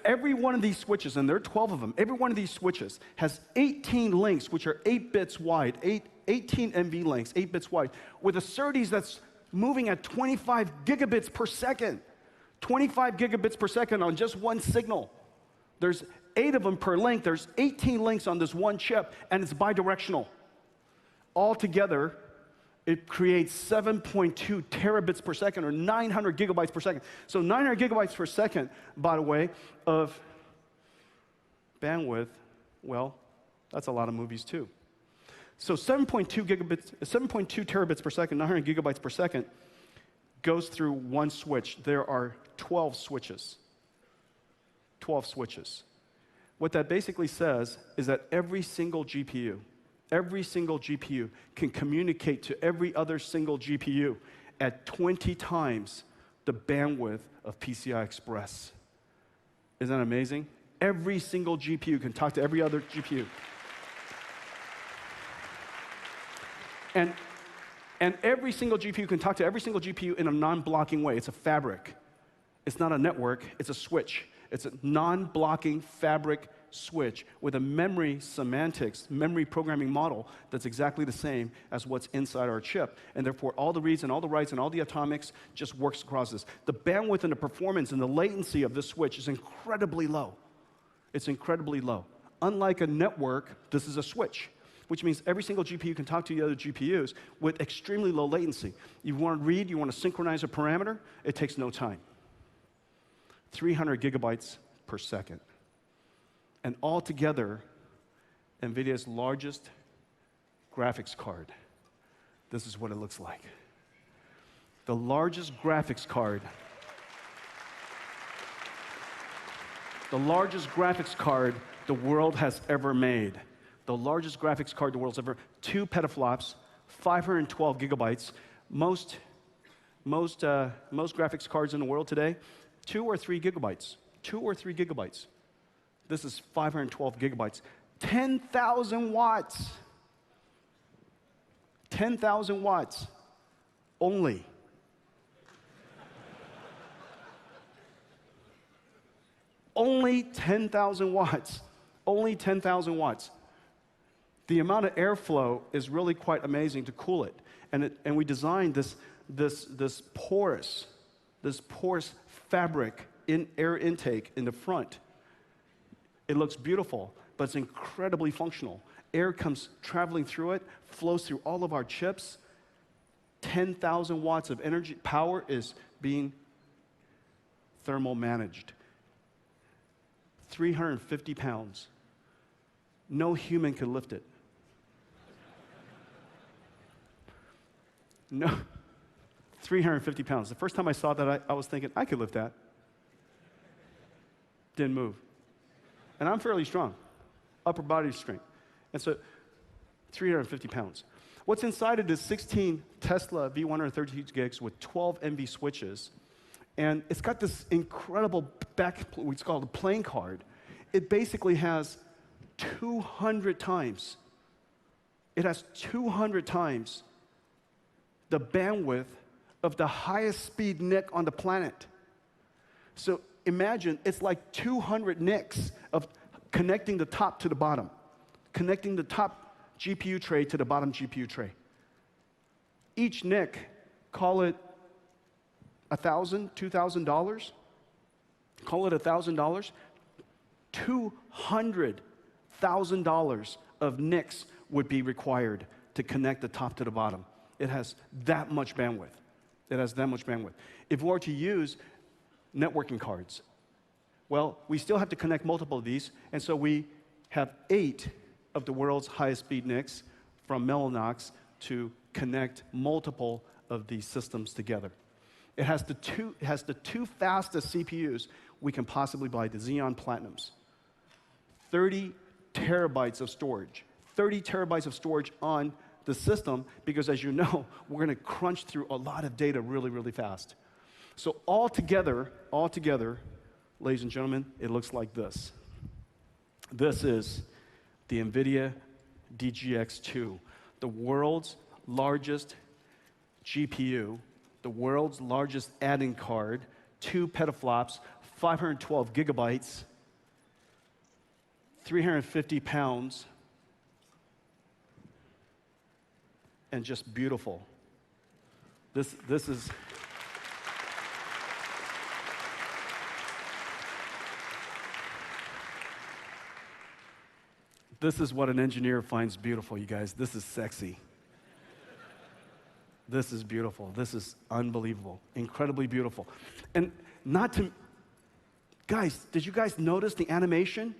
Every one of these switches, and there are 12 of them, every one of these switches has 18 links, which are 8 bits wide, 18 NVLinks, 8 bits wide, with a SerDes that's moving at 25 gigabits per second. 25 gigabits per second on just one signal. There's 8 of them per link. There's 18 links on this one chip, and it's bidirectional. Altogether, it creates 7.2 terabits per second, or 900 gigabytes per second. So 900 gigabytes per second, by the way, of bandwidth, well, that's a lot of movies too. So 7.2 terabits per second, 900 gigabytes per second, goes through one switch. There are 12 switches. 12 switches. What that basically says is that every single GPU can communicate to every other single GPU at 20 times the bandwidth of PCI Express. Isn't that amazing? Every single GPU can talk to every other GPU. And every single GPU can talk to every single GPU in a non-blocking way. It's a fabric. It's not a network, it's a switch. It's a non-blocking fabric switch with a memory semantics, memory programming model that's exactly the same as what's inside our chip. And therefore, all the reads and all the writes and all the atomics just works across this. The bandwidth and the performance and the latency of this switch is incredibly low. It's incredibly low. Unlike a network, this is a switch, which means every single GPU can talk to the other GPUs with extremely low latency. You want to read, you want to synchronize a parameter, it takes no time. 300 gigabytes per second. And altogether, NVIDIA's largest graphics card, this is what it looks like. The largest graphics card, the world has ever made. The largest graphics card the world's ever, 2 petaflops, 512 gigabytes. Most graphics cards in the world today, 2 or 3 gigabytes. 2 or 3 gigabytes. This is 512 gigabytes. 10,000 watts. 10,000 watts only. Only 10,000 watts. Only 10,000 watts. The amount of airflow is really quite amazing to cool it. And we designed this porous fabric in air intake in the front. It looks beautiful, but it's incredibly functional. Air comes traveling through it, flows through all of our chips. 10,000 watts of energy, power is being thermal managed. 350 pounds. No human can lift it. No, 350 pounds. The first time I saw that, I was thinking, I could lift that. Didn't move. And I'm fairly strong, upper body strength. And so, 350 pounds. What's inside it is 16 Tesla V132 gigs with 12 NVSwitches. And it's got this incredible what's called a playing card. It basically has 200 times. It has 200 times the bandwidth of the highest speed NIC on the planet. So imagine it's like 200 NICs of connecting the top to the bottom, connecting the top GPU tray to the bottom GPU tray. Each NIC, call it $1,000, $2,000. Call it $1,000. $200,000 of NICs would be required to connect the top to the bottom. It has that much bandwidth. It has that much bandwidth. If we were to use networking cards, well, we still have to connect multiple of these, and so we have 8 of the world's highest speed NICs from Mellanox to connect multiple of these systems together. It has the two fastest CPUs we can possibly buy, the Xeon Platinums. 30 terabytes of storage. 30 terabytes of storage on the system, because as you know, we're going to crunch through a lot of data really, really fast. So altogether, ladies and gentlemen, it looks like this. This is the NVIDIA DGX2, the world's largest GPU, the world's largest add-in card, 2 petaflops, 512 gigabytes, 350 pounds, and just beautiful. This is This is what an engineer finds beautiful, you guys. This is sexy. This is beautiful. This is unbelievable, incredibly beautiful. And not to, guys, did you guys notice the animation?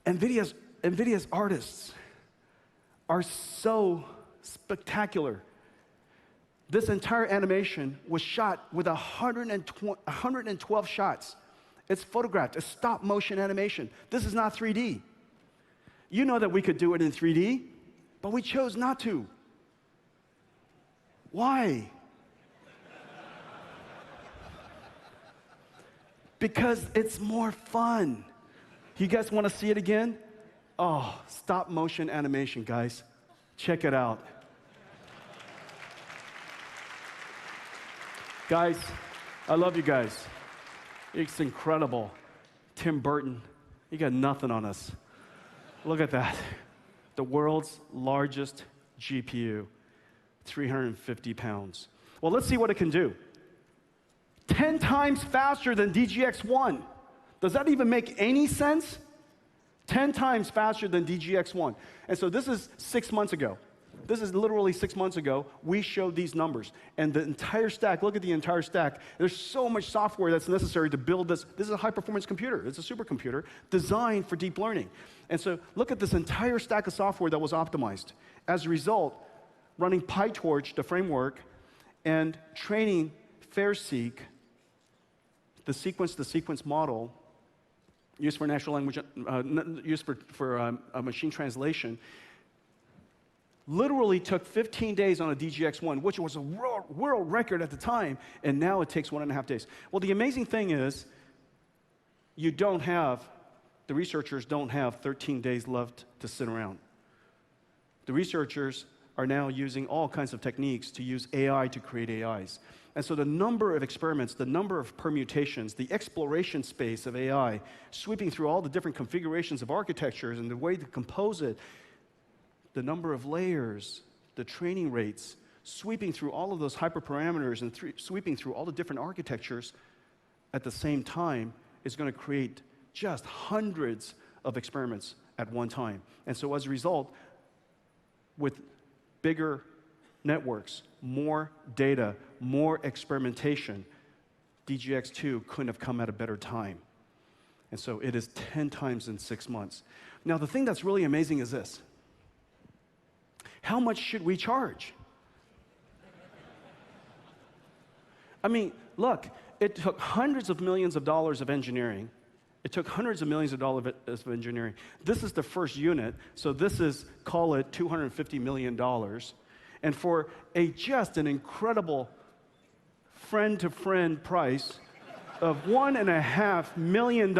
NVIDIA's artists are so spectacular. This entire animation was shot with 112 shots. It's photographed, it's stop motion animation. This is not 3D. You know that we could do it in 3D, but we chose not to. Why? Because it's more fun. You guys want to see it again? Oh, stop motion animation, guys. Check it out. Guys, I love you guys. It's incredible. Tim Burton, you got nothing on us. Look at that. The world's largest GPU, 350 pounds. Well, let's see what it can do. 10 times faster than DGX-1. Does that even make any sense? 10 times faster than DGX-1. And so this is 6 months ago. This is literally 6 months ago. We showed these numbers. And the entire stack, look at the entire stack. There's so much software that's necessary to build this. This is a high-performance computer. It's a supercomputer designed for deep learning. And so look at this entire stack of software that was optimized. As a result, running PyTorch, the framework, and training FairSeq, the sequence-to-sequence model used for natural language, used for machine translation, literally took 15 days on a DGX-1, which was a world record at the time, and now it takes 1.5 days. Well, the amazing thing is, the researchers don't have 13 days left to sit around. The researchers are now using all kinds of techniques to use AI to create AIs. And so the number of experiments, the number of permutations, the exploration space of AI, sweeping through all the different configurations of architectures and the way to compose it, the number of layers, the training rates, sweeping through all of those hyperparameters and sweeping through all the different architectures at the same time is going to create just hundreds of experiments at one time. And so as a result, with bigger networks, more data, more experimentation, DGX-2 couldn't have come at a better time. And so it is 10 times in 6 months. Now, the thing that's really amazing is this. How much should we charge? I mean, look, it took hundreds of millions of dollars of engineering. It took hundreds of millions of dollars of engineering. This is the first unit, so this is, call it $250 million. And for just an incredible friend-to-friend price of $1.5 million,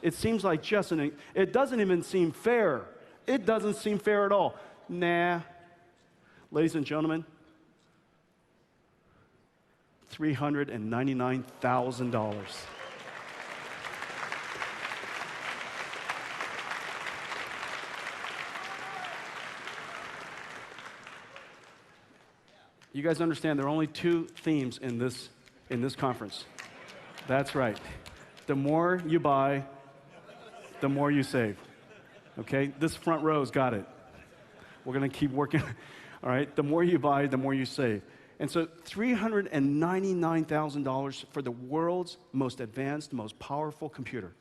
it seems like it doesn't even seem fair. It doesn't seem fair at all. Nah. Ladies and gentlemen, $399,000. You guys understand there are only 2 themes in this conference. That's right. The more you buy, the more you save. Okay? This front row's got it. We're going to keep working. All right? The more you buy, the more you save. And so $399,000 for the world's most advanced, most powerful computer.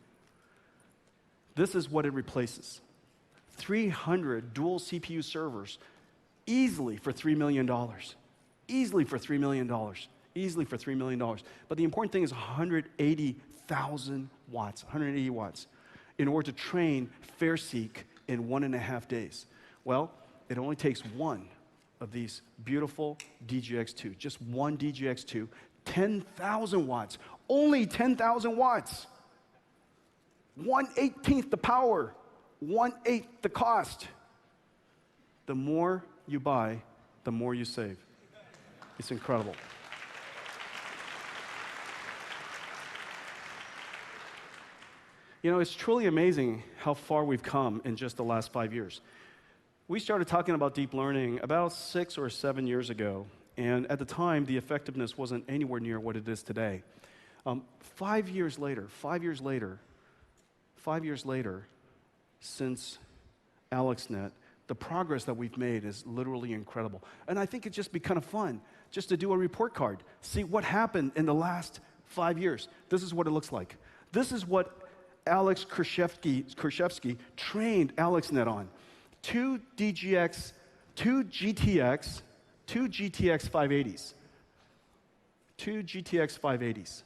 This is what it replaces. 300 dual CPU servers easily for $3 million. Easily for $3 million. Easily for $3 million. But the important thing is 180,000 watts, 180 watts, in order to train FairSeq in 1.5 days. Well, it only takes one of these beautiful DGX-2, just one DGX-2, 10,000 watts, only 10,000 watts. 1/18 the power, 1/8 the cost. The more you buy, the more you save. It's incredible. You know, it's truly amazing how far we've come in just the last 5 years. We started talking about deep learning about 6 or 7 years ago, and at the time, the effectiveness wasn't anywhere near what it is today. 5 years later, since AlexNet, the progress that we've made is literally incredible. And I think it'd just be kind of fun just to do a report card, see what happened in the last 5 years. This is what it looks like. This is what Alex Krizhevsky trained AlexNet on. Two GTX 580s. Two GTX 580s.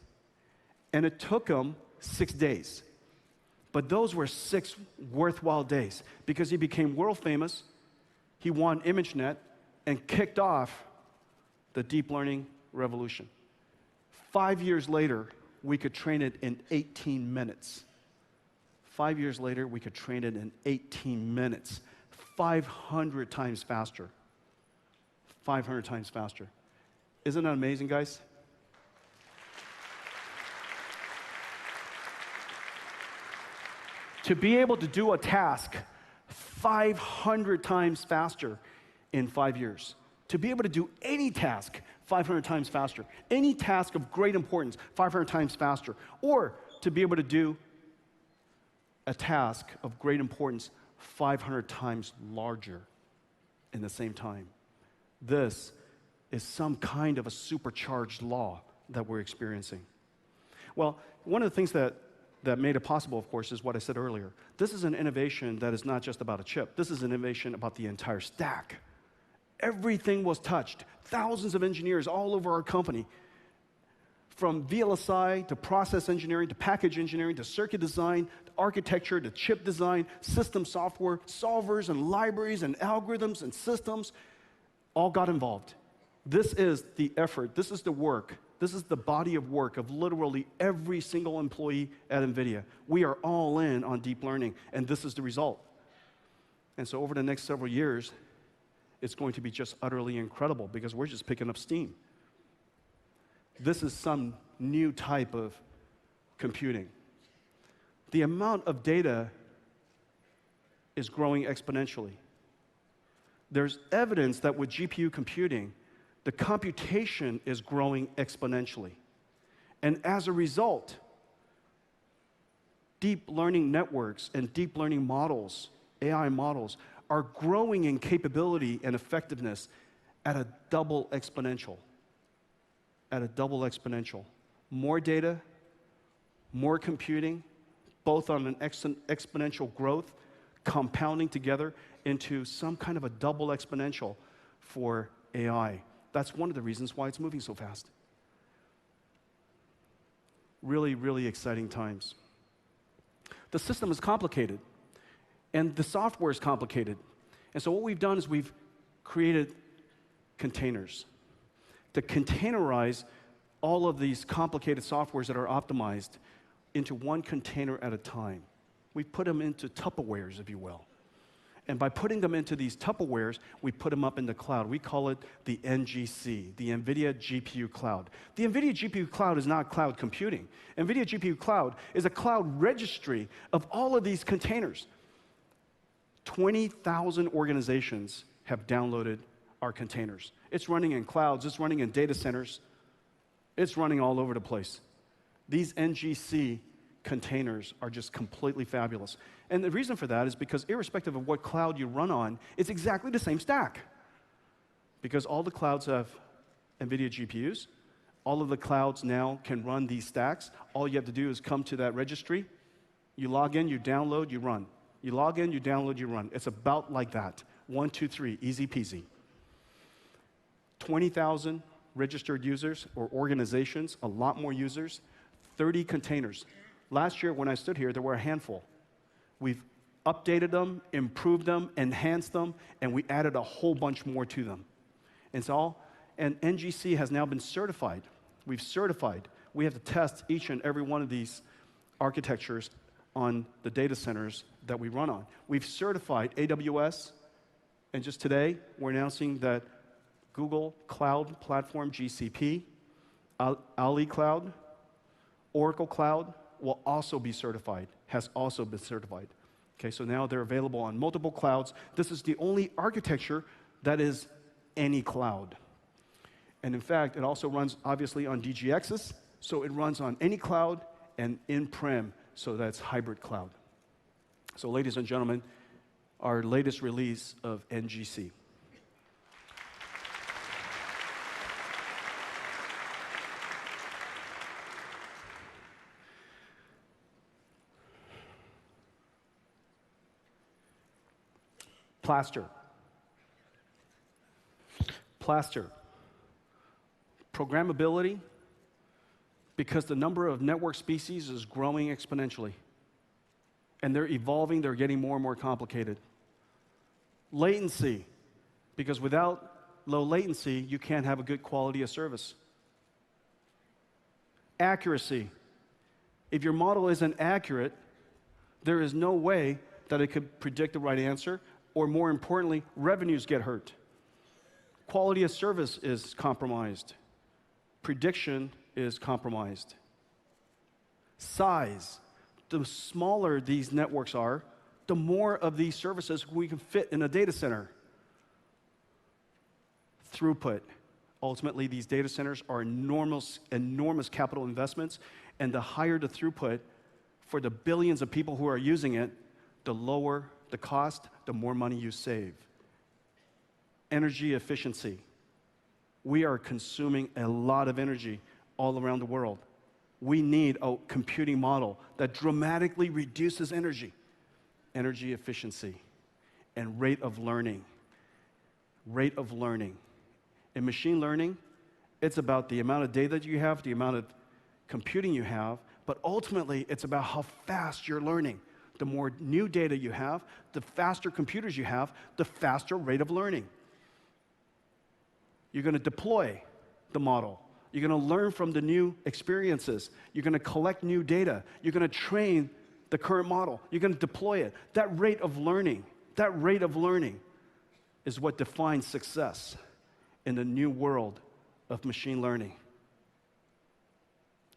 And it took him 6 days. But those were 6 worthwhile days because he became world famous, he won ImageNet, and kicked off the deep learning revolution. 5 years later, we could train it in 18 minutes. 5 years later, we could train it in 18 minutes. 500 times faster. 500 times faster. Isn't that amazing, guys? To be able to do a task 500 times faster in 5 years. To be able to do any task 500 times faster. Any task of great importance 500 times faster. Or to be able to do a task of great importance 500 times larger in the same time. This is some kind of a supercharged law that we're experiencing. Well, one of the things that made it possible, of course, is what I said earlier. This is an innovation that is not just about a chip. This is an innovation about the entire stack. Everything was touched. Thousands of engineers all over our company, from VLSI to process engineering to package engineering to circuit design, to architecture to chip design, system software, solvers and libraries and algorithms and systems, all got involved. This is the effort. This is the work. This is the body of work of literally every single employee at NVIDIA. We are all in on deep learning, and this is the result. And so over the next several years, it's going to be just utterly incredible because we're just picking up steam. This is some new type of computing. The amount of data is growing exponentially. There's evidence that with GPU computing, the computation is growing exponentially. And as a result, deep learning networks and deep learning models, AI models, are growing in capability and effectiveness at a double exponential. At a double exponential. More data, more computing, both on an exponential growth, compounding together into some kind of a double exponential for AI. That's one of the reasons why it's moving so fast. Really, really exciting times. The system is complicated, and the software is complicated. And so what we've done is we've created containers to containerize all of these complicated softwares that are optimized into one container at a time. We've put them into Tupperwares, if you will. And by putting them into these Tupperwares, we put them up in the cloud. We call it the NGC, the NVIDIA GPU Cloud. The NVIDIA GPU Cloud is not cloud computing. NVIDIA GPU Cloud is a cloud registry of all of these containers. 20,000 organizations have downloaded our containers. It's running in clouds. It's running in data centers. It's running all over the place. These NGC containers are just completely fabulous. And the reason for that is because irrespective of what cloud you run on, it's exactly the same stack. Because all the clouds have NVIDIA GPUs. All of the clouds now can run these stacks. All you have to do is come to that registry. You log in, you download, you run. You log in, you download, you run. It's about like that. 1, 2, 3, easy peasy. 20,000 registered users or organizations, a lot more users, 30 containers. Last year when I stood here, there were a handful. We've updated them, improved them, enhanced them, and we added a whole bunch more to them. And NGC has now been certified. We've certified. We have to test each and every one of these architectures on the data centers that we run on. We've certified AWS, and just today, we're announcing that Google Cloud Platform, GCP, Ali Cloud, Oracle Cloud will also be certified, has also been certified. Okay, so now they're available on multiple clouds. This is the only architecture that is any cloud. And in fact, it also runs obviously on DGXs, so it runs on any cloud and in-prem, so that's hybrid cloud. So ladies and gentlemen, our latest release of NGC. Plaster. Programmability, because the number of network species is growing exponentially. And they're evolving, they're getting more and more complicated. Latency, because without low latency, you can't have a good quality of service. Accuracy. If your model isn't accurate, there is no way that it could predict the right answer, or more importantly, revenues get hurt. Quality of service is compromised. Prediction is compromised. Size. The smaller these networks are, the more of these services we can fit in a data center. Throughput. Ultimately, these data centers are enormous capital investments, and the higher the throughput for the billions of people who are using it, the lower the cost, the more money you save. Energy efficiency. We are consuming a lot of energy all around the world. We need a computing model that dramatically reduces energy. Energy efficiency and rate of learning. Rate of learning. In machine learning, it's about the amount of data you have, the amount of computing you have, but ultimately it's about how fast you're learning. The more new data you have, the faster computers you have, the faster rate of learning. You're going to deploy the model. You're going to learn from the new experiences. You're going to collect new data. You're going to train the current model. You're going to deploy it. That rate of learning is what defines success in the new world of machine learning.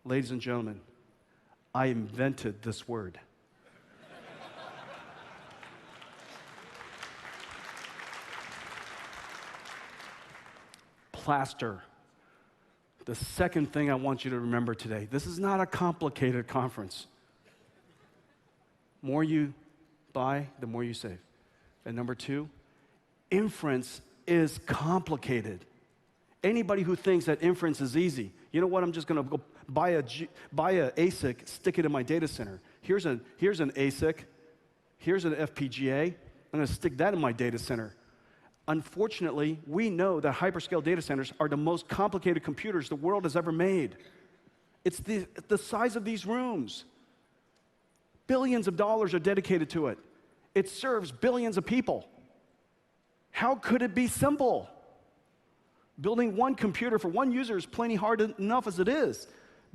Ladies and gentlemen, I invented this word. Plaster. The second thing I want you to remember today, this is not a complicated conference. More you buy, the more you save. And number two, inference is complicated. Anybody who thinks that inference is easy, you know what, I'm just going to go buy a ASIC, stick it in my data center. Here's an ASIC, here's an FPGA, I'm going to stick that in my data center. Unfortunately, we know that hyperscale data centers are the most complicated computers the world has ever made. It's the size of these rooms. Billions of dollars are dedicated to it. It serves billions of people. How could it be simple? Building one computer for one user is plenty hard enough as it is.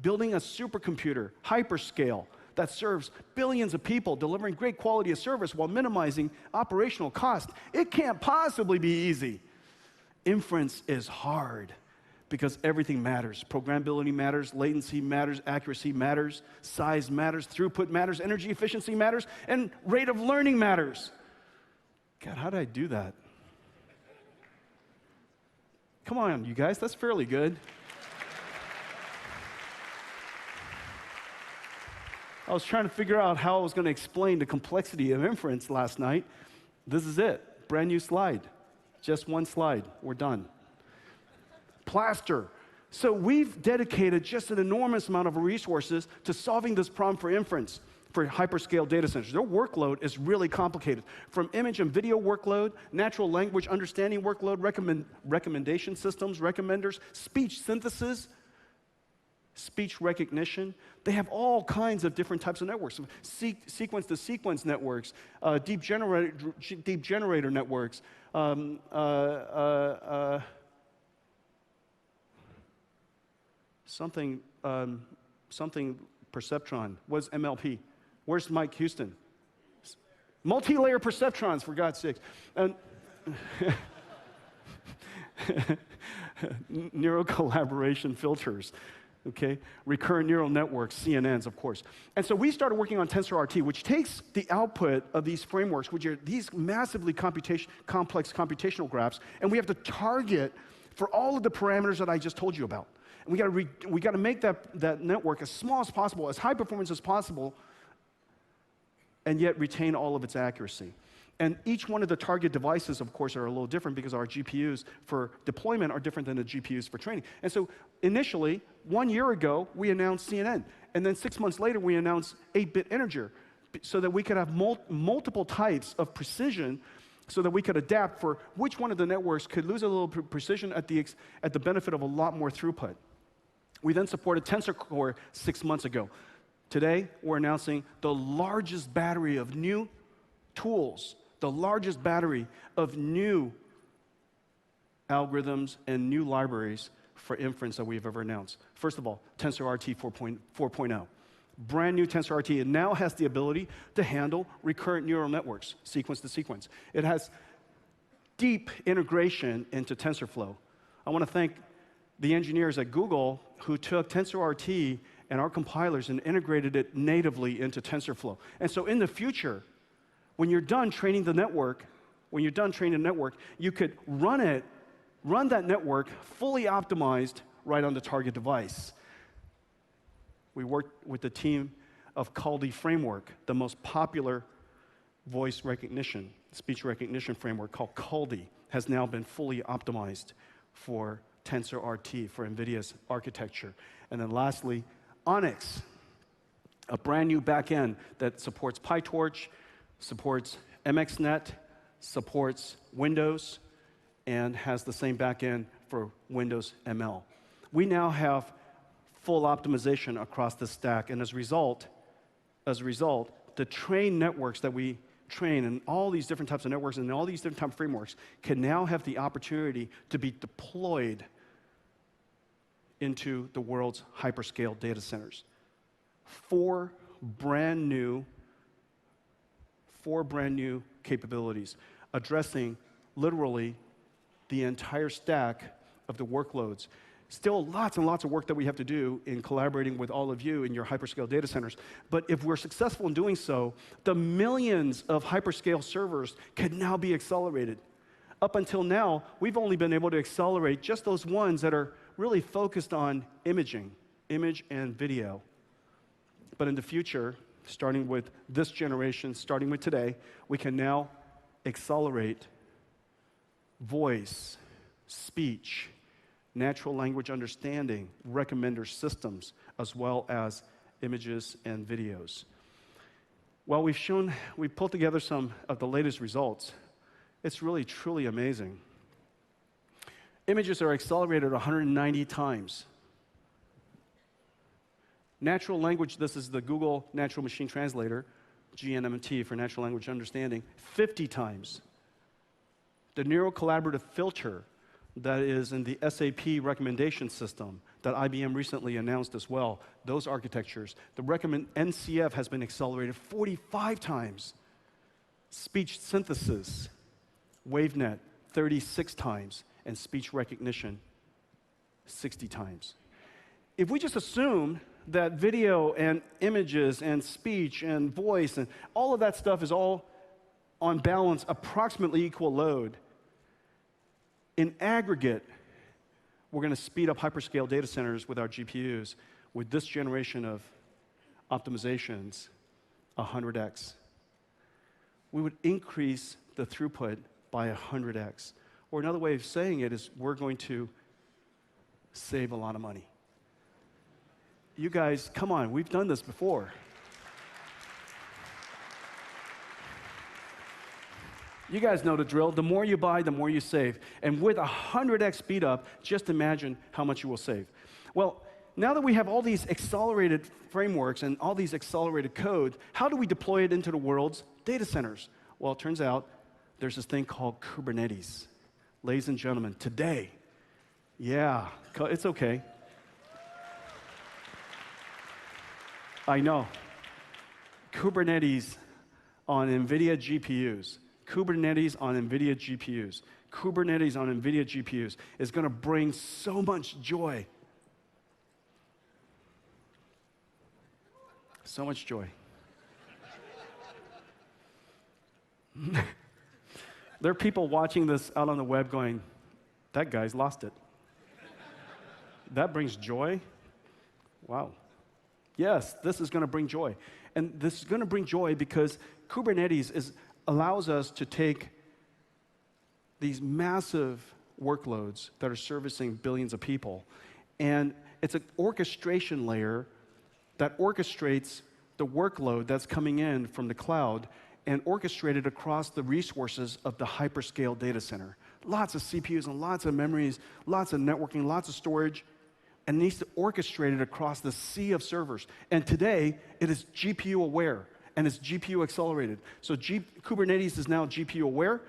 Building a supercomputer, hyperscale, that serves billions of people, delivering great quality of service while minimizing operational cost, it can't possibly be easy. Inference is hard because everything matters. Programmability matters, latency matters, accuracy matters, size matters, throughput matters, energy efficiency matters, and rate of learning matters. God, how did I do that? Come on, you guys, that's fairly good. I was trying to figure out how I was going to explain the complexity of inference last night. This is it. Brand new slide. Just one slide. We're done. Plaster. So we've dedicated just an enormous amount of resources to solving this problem for inference for hyperscale data centers. Their workload is really complicated. From image and video workload, natural language understanding workload, recommendation systems, recommenders, speech synthesis, speech recognition. They have all kinds of different types of networks. Sequence-to-sequence networks, deep generator networks, something perceptron. What's MLP? Where's Mike Houston? Multi-layer perceptrons, for God's sakes. Neural collaboration filters. Okay, recurrent neural networks, CNNs, of course. And so we started working on Tensor Rt, which takes the output of these frameworks, which are these massively complex computational graphs, and we have to target for all of the parameters that I just told you about. And we got to make that network as small as possible, as high performance as possible, and yet retain all of its accuracy. And each one of the target devices, of course, are a little different because our GPUs for deployment are different than the GPUs for training. And so initially, 1 year ago, we announced CNN. And then 6 months later, we announced 8-bit integer so that we could have multiple types of precision so that we could adapt for which one of the networks could lose a little precision at the benefit of a lot more throughput. We then supported Tensor Core 6 months ago. Today, we're announcing the largest battery of new tools, the largest battery of new algorithms and new libraries for inference that we've ever announced. First of all, Tensor Rt 4.0. Brand new Tensor Rt. It now has the ability to handle recurrent neural networks, sequence to sequence. It has deep integration into TensorFlow. I want to thank the engineers at Google who took Tensor Rt and our compilers and integrated it natively into TensorFlow. And so in the future, when you're done training the network, you could run that network fully optimized right on the target device. We worked with the team of Caldi Framework, the most popular voice recognition, speech recognition framework called Caldi, has now been fully optimized for Tensor Rt, for NVIDIA's architecture. And then lastly, Onyx, a brand new backend that supports PyTorch, supports MXNet, supports Windows, and has the same backend for Windows ML. We now have full optimization across the stack, and as a result, the trained networks that we train in all these different types of networks and all these different types of frameworks can now have the opportunity to be deployed into the world's hyperscale data centers. Four brand new capabilities addressing literally the entire stack of the workloads. Still lots and lots of work that we have to do in collaborating with all of you in your hyperscale data centers. But if we're successful in doing so, the millions of hyperscale servers can now be accelerated. Up until now, we've only been able to accelerate just those ones that are really focused on image and video. But in the future, starting with this generation, starting with today, we can now accelerate voice, speech, natural language understanding, recommender systems, as well as images and videos. Well, we've pulled together some of the latest results. It's really, truly amazing. Images are accelerated 190 times. Natural language, this is the Google Natural Machine Translator, GNMT for natural language understanding, 50 times. The neural collaborative filter that is in the SAP recommendation system that IBM recently announced as well, those architectures, NCF has been accelerated 45 times. Speech synthesis, WaveNet, 36 times, and speech recognition, 60 times. If we just assume that video and images and speech and voice and all of that stuff is all on balance approximately equal load, in aggregate, we're going to speed up hyperscale data centers with our GPUs with this generation of optimizations 100x. We would increase the throughput by 100x. Or another way of saying it is we're going to save a lot of money. You guys, come on, we've done this before. You guys know the drill. The more you buy, the more you save. And with 100x speed up, just imagine how much you will save. Well, now that we have all these accelerated frameworks and all these accelerated code, how do we deploy it into the world's data centers? Well, it turns out there's this thing called Kubernetes. Ladies and gentlemen, today, yeah, it's okay. I know. Kubernetes on NVIDIA GPUs. Kubernetes on NVIDIA GPUs. Kubernetes on NVIDIA GPUs is going to bring so much joy. So much joy. There are people watching this out on the web going, that guy's lost it. That brings joy? Wow. Yes, this is going to bring joy. And this is going to bring joy because Kubernetes allows us to take these massive workloads that are servicing billions of people, and it's an orchestration layer that orchestrates the workload that's coming in from the cloud and orchestrated across the resources of the hyperscale data center. Lots of CPUs and lots of memories, lots of networking, lots of storage, and it needs to orchestrate it across the sea of servers. And today, it is GPU aware, and it's GPU accelerated. So Kubernetes is now GPU aware.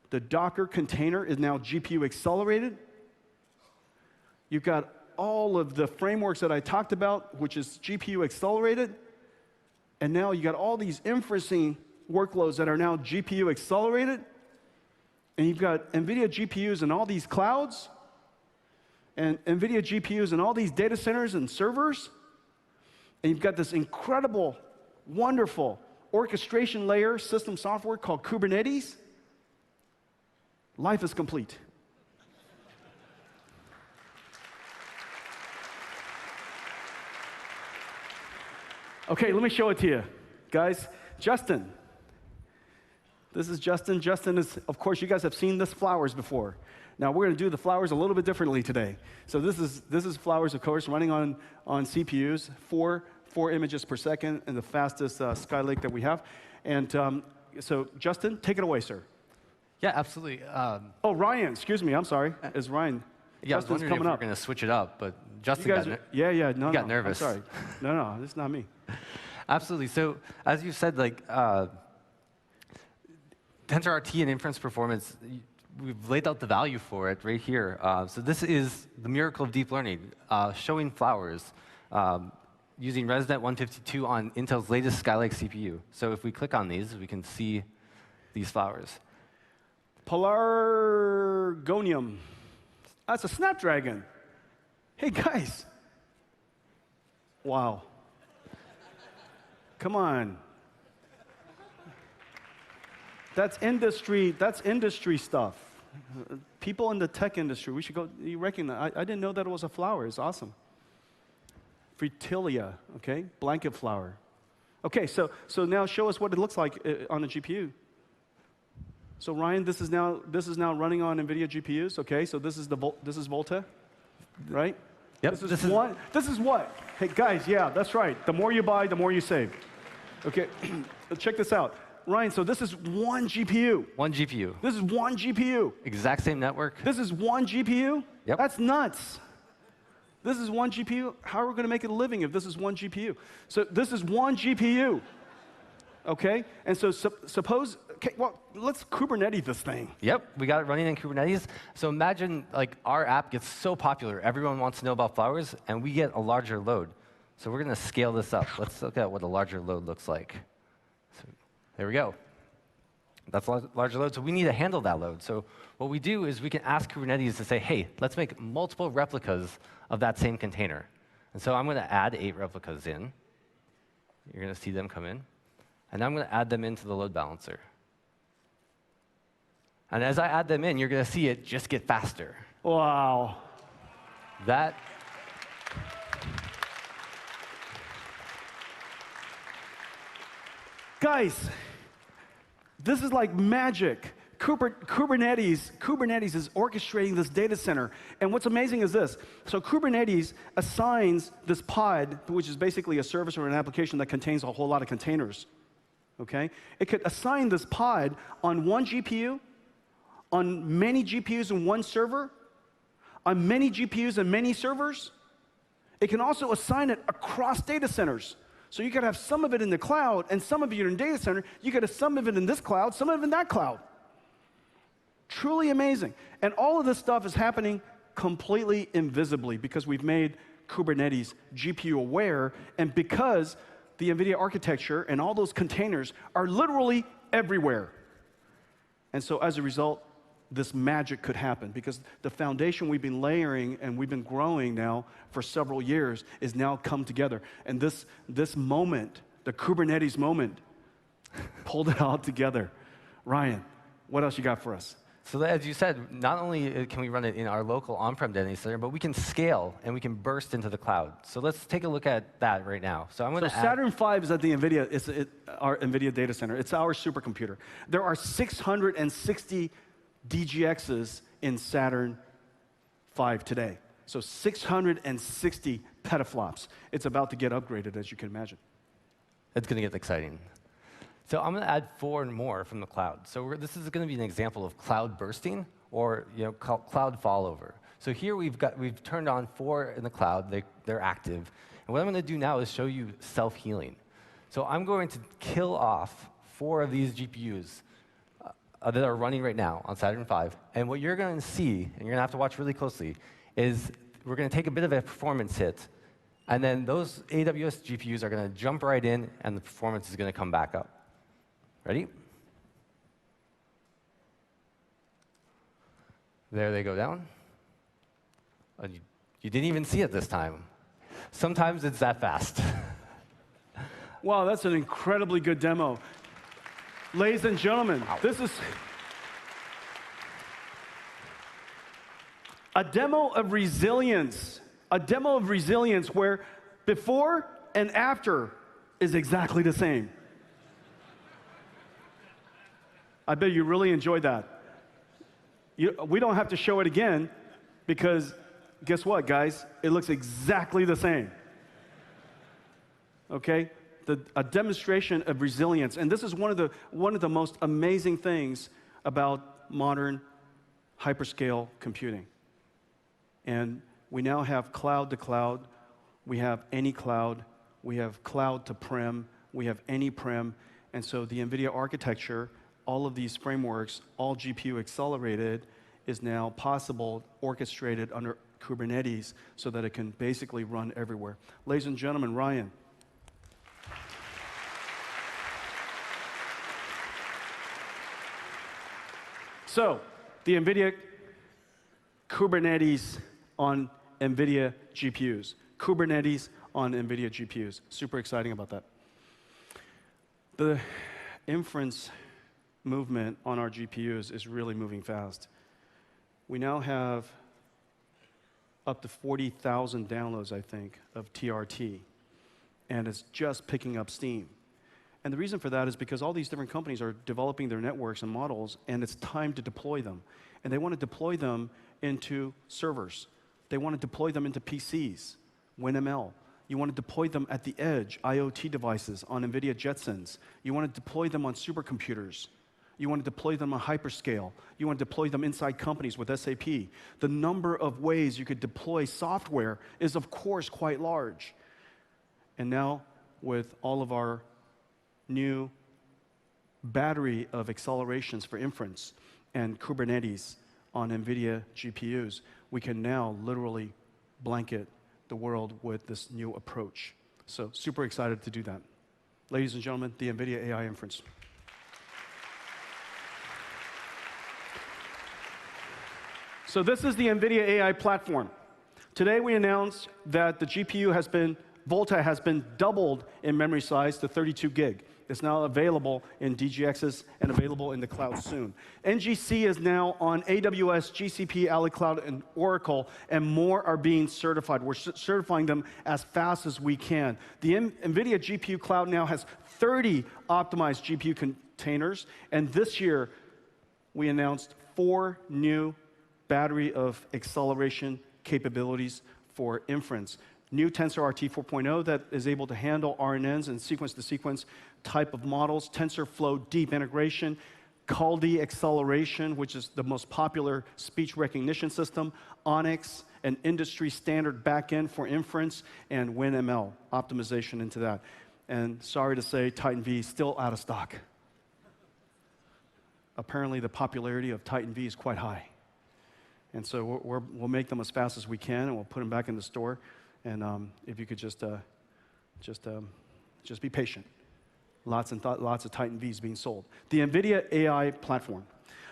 The Docker container is now GPU accelerated. You've got all of the frameworks that I talked about, which is GPU accelerated. And now you got all these inferencing workloads that are now GPU accelerated. And you've got NVIDIA GPUs in all these clouds, and NVIDIA GPUs in all these data centers and servers. And you've got this incredible, wonderful orchestration layer system software called Kubernetes. Life is complete. Okay, let me show it to you, guys. Justin. This is Justin. Justin is, of course, you guys have seen this flowers before. Now we're going to do the flowers a little bit differently today. So this is flowers, of course, running on CPUs, four images per second, and the fastest Skylake that we have. And so, Justin, take it away, sir. Yeah, absolutely. Oh, Ryan, excuse me. I'm sorry. It's Ryan. Yeah, Justin's I was wondering coming if up. we're going to switch it up, but Justin You guys got got nervous. I'm sorry. No, this is not me. Absolutely. So as you said, like Tensor Rt and inference performance, we've laid out the value for it right here. So this is the miracle of deep learning, showing flowers using ResNet 152 on Intel's latest Skylake CPU. So if we click on these, we can see these flowers. Pelargonium. That's a Snapdragon. Hey, guys. Wow. Come on. That's industry stuff. People in the tech industry, we should go, you recognize, I didn't know that it was a flower. It's awesome. Fritilia, okay? Blanket flower. Okay, so now show us what it looks like on the GPU. So Ryan, this is now running on NVIDIA GPUs. Okay, so this is Volta, right? Yep. This is what? Hey guys, yeah, that's right. The more you buy, the more you save. Okay, check this out, Ryan. So this is one GPU. One GPU. This is one GPU. Exact same network. This is one GPU. Yep. That's nuts. This is one GPU. How are we going to make it a living if this is one GPU? So this is one GPU. Okay, and so suppose, okay, well, let's Kubernetes this thing. Yep, we got it running in Kubernetes. So imagine like our app gets so popular, everyone wants to know about flowers, and we get a larger load. So we're going to scale this up. Let's look at what a larger load looks like. So there we go. That's a larger load, so we need to handle that load. So what we do is we can ask Kubernetes to say, hey, let's make multiple replicas of that same container. And so I'm going to add 8 replicas in. You're going to see them come in. And I'm going to add them into the load balancer. And as I add them in, you're going to see it just get faster. Wow. That. Guys, this is like magic. Kubernetes is orchestrating this data center. And what's amazing is this. So Kubernetes assigns this pod, which is basically a service or an application that contains a whole lot of containers. Okay? It could assign this pod on one GPU, on many GPUs in one server, on many GPUs and many servers. It can also assign it across data centers. So you could have some of it in the cloud and some of it in data center. You could have some of it in this cloud, some of it in that cloud. Truly amazing. And all of this stuff is happening completely invisibly because we've made Kubernetes GPU aware, and because the NVIDIA architecture and all those containers are literally everywhere. And so as a result, this magic could happen because the foundation we've been layering and we've been growing now for several years is now come together. And this moment, the Kubernetes moment, pulled it all together. Ryan, what else you got for us? So as you said, not only can we run it in our local on-prem data center, but we can scale and we can burst into the cloud. So let's take a look at that right now. So I'm going to Saturn V is at the NVIDIA, our NVIDIA data center. It's our supercomputer. There are 660 DGXs in Saturn V today. So 660 petaflops. It's about to get upgraded, as you can imagine. It's going to get exciting. So I'm going to add 4 more from the cloud. So this is going to be an example of cloud bursting or cloud fallover. So here we've turned on 4 in the cloud. They're active. And what I'm going to do now is show you self-healing. So I'm going to kill off 4 of these GPUs that are running right now on Saturn V. And what you're going to see, and you're going to have to watch really closely, is we're going to take a bit of a performance hit. And then those AWS GPUs are going to jump right in, and the performance is going to come back up. Ready? There they go down. You didn't even see it this time. Sometimes it's that fast. Wow, that's an incredibly good demo. Ladies and gentlemen, this is a demo of resilience. A demo of resilience where before and after is exactly the same. I bet you really enjoyed that. We don't have to show it again because guess what, guys? It looks exactly the same. Okay? A demonstration of resilience. And this is one of the most amazing things about modern hyperscale computing. And we now have cloud to cloud. We have any cloud. We have cloud to prem. We have any prem. And so the NVIDIA architecture, all of these frameworks, all GPU accelerated, is now possible, orchestrated under Kubernetes so that it can basically run everywhere. Ladies and gentlemen, Ryan. So, the NVIDIA Kubernetes on NVIDIA GPUs. Kubernetes on NVIDIA GPUs. Super exciting about that. The inference movement on our GPUs is really moving fast. We now have up to 40,000 downloads, I think, of TRT, and it's just picking up steam. And the reason for that is because all these different companies are developing their networks and models, and it's time to deploy them. And they want to deploy them into servers. They want to deploy them into PCs, WinML. You want to deploy them at the edge, IoT devices, on NVIDIA Jetsons. You want to deploy them on supercomputers. You want to deploy them on hyperscale. You want to deploy them inside companies with SAP. The number of ways you could deploy software is, of course, quite large. And now, with all of our new battery of accelerations for inference and Kubernetes on NVIDIA GPUs, we can now literally blanket the world with this new approach. So super excited to do that. Ladies and gentlemen, the NVIDIA AI Inference. So this is the NVIDIA AI platform. Today we announced that the GPU has been, Volta has been doubled in memory size to 32 gig. It's now available in DGXs and available in the cloud soon. NGC is now on AWS, GCP, AliCloud, and Oracle, and more are being certified. We're certifying them as fast as we can. The NVIDIA GPU cloud now has 30 optimized GPU containers, and this year we announced 4 new battery of acceleration capabilities for inference. New Tensor Rt 4.0 that is able to handle RNNs and sequence-to-sequence type of models, TensorFlow deep integration, Caldi acceleration, which is the most popular speech recognition system, Onyx, an industry standard backend for inference, and WinML optimization into that. And sorry to say, Titan V is still out of stock. Apparently, the popularity of Titan V is quite high. And so we'll make them as fast as we can, and we'll put them back in the store. And if you could just be patient. Lots of Titan Vs being sold. The NVIDIA AI platform.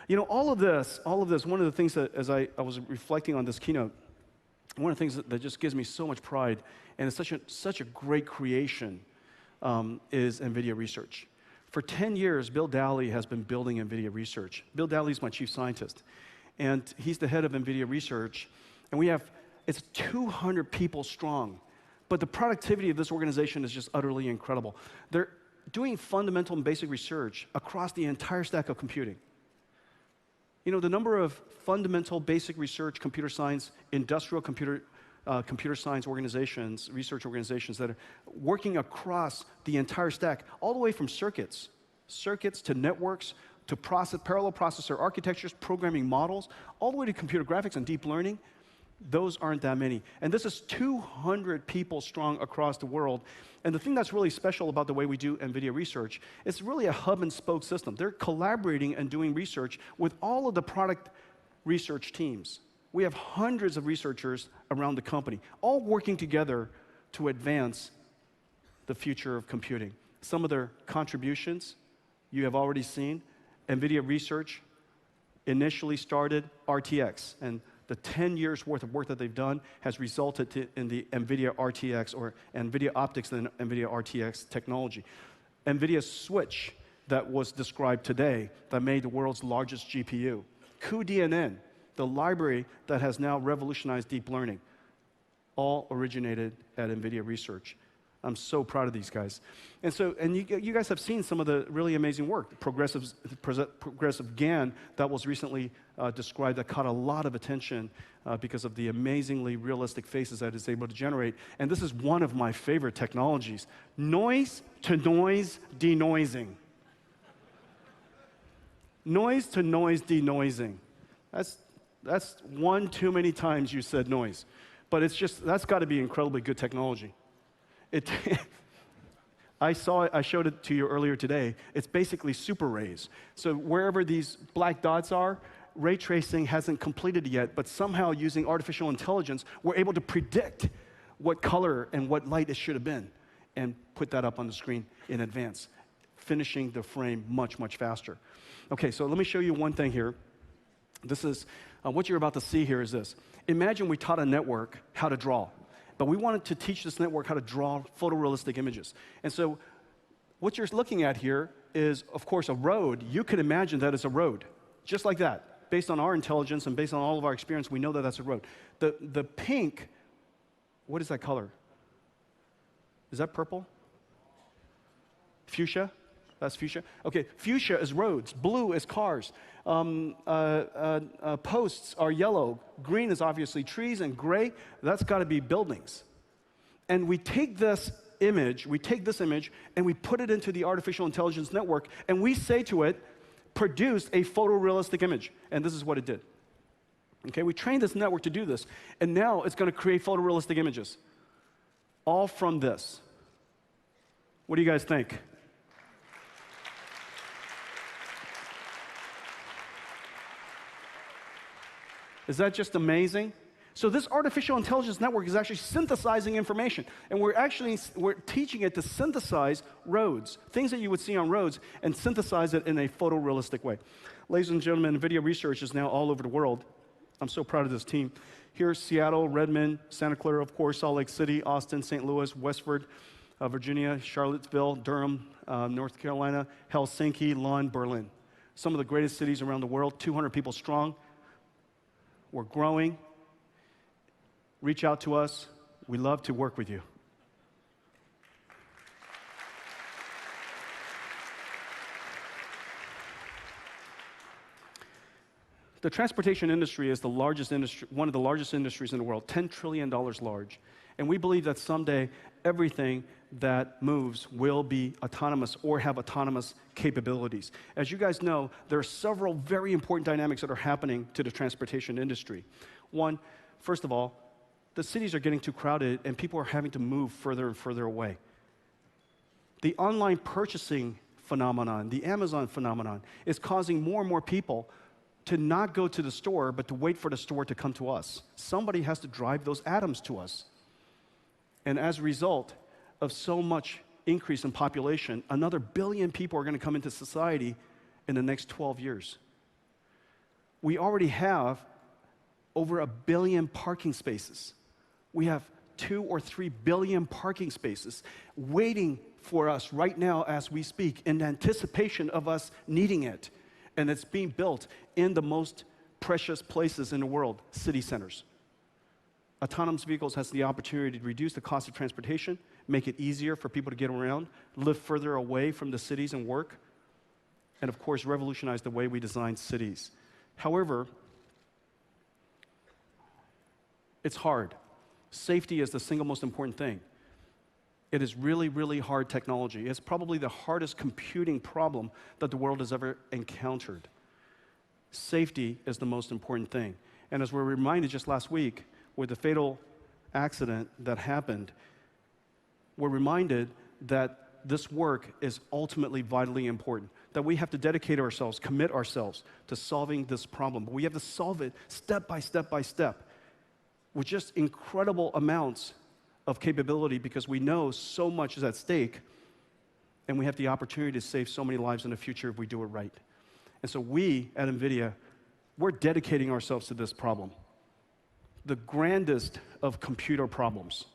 You know, all of this, one of the things that, as I was reflecting on this keynote, one of the things that just gives me so much pride, and it's such a great creation, is NVIDIA research. For 10 years, Bill Dally has been building NVIDIA Research. Bill Dally is my chief scientist, and he's the head of NVIDIA Research. And it's 200 people strong, but the productivity of this organization is just utterly incredible. They're doing fundamental and basic research across the entire stack of computing. You know, the number of fundamental basic research, computer science, industrial computer science organizations, research organizations that are working across the entire stack, all the way from circuits to networks, to parallel processor architectures, programming models, all the way to computer graphics and deep learning. Those aren't that many. And this is 200 people strong across the world. And the thing that's really special about the way we do NVIDIA Research, it's really a hub and spoke system. They're collaborating and doing research with all of the product research teams. We have hundreds of researchers around the company, all working together to advance the future of computing. Some of their contributions you have already seen. NVIDIA Research initially started RTX, and the 10 years worth of work that they've done has resulted in the NVIDIA Rtx, or NVIDIA Optics and NVIDIA Rtx technology. NVSwitch that was described today that made the world's largest GPU. cuDNN, the library that has now revolutionized deep learning, all originated at NVIDIA Research. I'm so proud of these guys. And you guys have seen some of the really amazing work. Progressive GAN that was recently described that caught a lot of attention because of the amazingly realistic faces that it's able to generate. And this is one of my favorite technologies, noise-to-noise denoising. Noise-to-noise denoising. That's one too many times you said noise. But that's got to be incredibly good technology. I showed it to you earlier today. It's basically super rays. So wherever these black dots are, ray tracing hasn't completed yet, but somehow using artificial intelligence, we're able to predict what color and what light it should have been and put that up on the screen in advance, finishing the frame much, much faster. Okay, so let me show you one thing here. This is, what you're about to see here is this. Imagine we taught a network how to draw. But we wanted to teach this network how to draw photorealistic images. And so what you're looking at here is, of course, a road. You could imagine that as a road, just like that. Based on our intelligence and based on all of our experience, we know that that's a road. The pink, what is that color? Is that purple? Fuchsia? That's fuchsia? Okay, fuchsia is roads. Blue is cars. Posts are yellow. Green is obviously trees, and gray, that's got to be buildings. And we take this image, and we put it into the artificial intelligence network, and we say to it, produce a photorealistic image. And this is what it did. Okay, we trained this network to do this, and now it's going to create photorealistic images. All from this. What do you guys think? Is that just amazing? So this artificial intelligence network is actually synthesizing information, and we're teaching it to synthesize roads, things that you would see on roads, and synthesize it in a photorealistic way. Ladies and gentlemen, NVIDIA Research is now all over the world. I'm so proud of this team. Here's Seattle, Redmond, Santa Clara, of course, Salt Lake City, Austin, St. Louis, Westford, Virginia, Charlottesville, Durham, North Carolina, Helsinki, Lund, Berlin. Some of the greatest cities around the world, 200 people strong. We're growing. Reach out to us. We love to work with you. The transportation industry is the largest industry, one of the largest industries in the world, $10 trillion large. And we believe that someday everything that moves will be autonomous or have autonomous capabilities. As you guys know, there are several very important dynamics that are happening to the transportation industry. One, first of all, the cities are getting too crowded and people are having to move further and further away. The online purchasing phenomenon, the Amazon phenomenon, is causing more and more people to not go to the store, but to wait for the store to come to us. Somebody has to drive those atoms to us. And as a result of so much increase in population, another billion people are going to come into society in the next 12 years. We already have over 1 billion parking spaces. We have 2 or 3 billion parking spaces waiting for us right now as we speak in anticipation of us needing it. And it's being built in the most precious places in the world, city centers. Autonomous vehicles has the opportunity to reduce the cost of transportation, make it easier for people to get around, live further away from the cities and work, and of course, revolutionize the way we design cities. However, it's hard. Safety is the single most important thing. It is really, really hard technology. It's probably the hardest computing problem that the world has ever encountered. Safety is the most important thing. And as we're reminded just last week, with the fatal accident that happened, we're reminded that this work is ultimately vitally important, that we have to dedicate ourselves, commit ourselves to solving this problem. But we have to solve it step by step by step with just incredible amounts of capability because we know so much is at stake and we have the opportunity to save so many lives in the future if we do it right. And so we at NVIDIA, we're dedicating ourselves to this problem, the grandest of computer problems.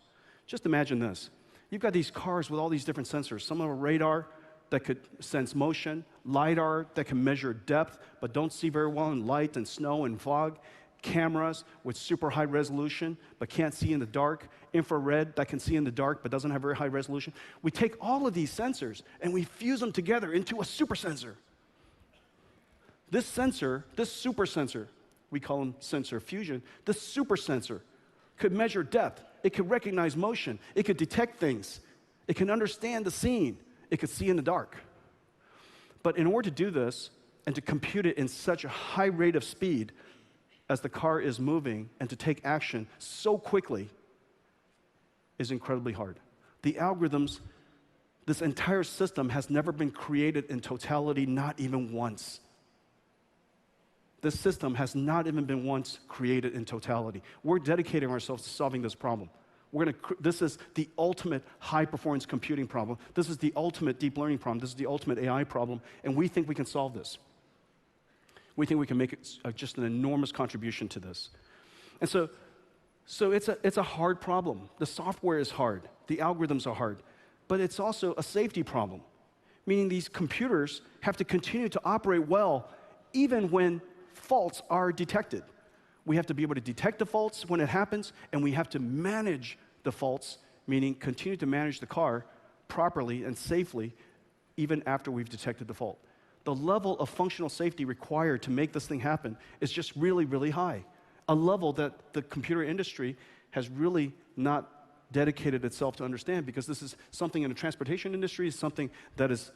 Just imagine this. You've got these cars with all these different sensors. Some of them are radar that could sense motion, LiDAR that can measure depth but don't see very well in light and snow and fog, cameras with super high resolution but can't see in the dark, infrared that can see in the dark but doesn't have very high resolution. We take all of these sensors and we fuse them together into a super sensor. This sensor, this super sensor, we call them sensor fusion, this super sensor could measure depth, it could recognize motion, it could detect things, it can understand the scene, it could see in the dark. But in order to do this and to compute it in such a high rate of speed as the car is moving and to take action so quickly is incredibly hard. The algorithms, this entire system has never been created in totality, not even once. This system has not even been once created in totality. We're dedicating ourselves to solving this problem. This is the ultimate high-performance computing problem. This is the ultimate deep learning problem. This is the ultimate AI problem, and we think we can solve this. We think we can make it just an enormous contribution to this. And so it's a hard problem. The software is hard. The algorithms are hard. But it's also a safety problem, meaning these computers have to continue to operate well even when faults are detected. We have to be able to detect the faults when it happens, and we have to manage the faults, meaning continue to manage the car properly and safely even after we've detected the fault. The level of functional safety required to make this thing happen is just really, really high, a level that the computer industry has really not dedicated itself to understand, because this is something in the transportation industry, is something that is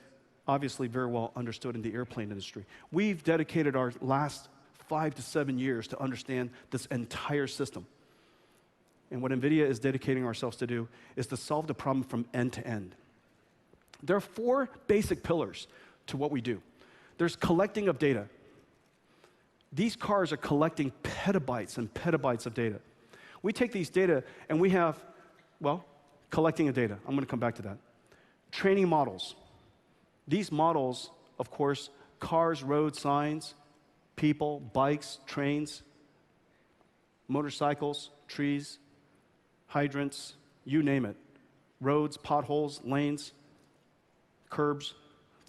obviously very well understood in the airplane industry. We've dedicated our last 5 to 7 years to understand this entire system. And what NVIDIA is dedicating ourselves to do is to solve the problem from end to end. There are 4 basic pillars to what we do. There's collecting of data. These cars are collecting petabytes and petabytes of data. We take these data and we have, well, collecting of data. I'm going to come back to that. Training models. These models, of course, cars, road signs, people, bikes, trains, motorcycles, trees, hydrants, you name it. Roads, potholes, lanes, curbs.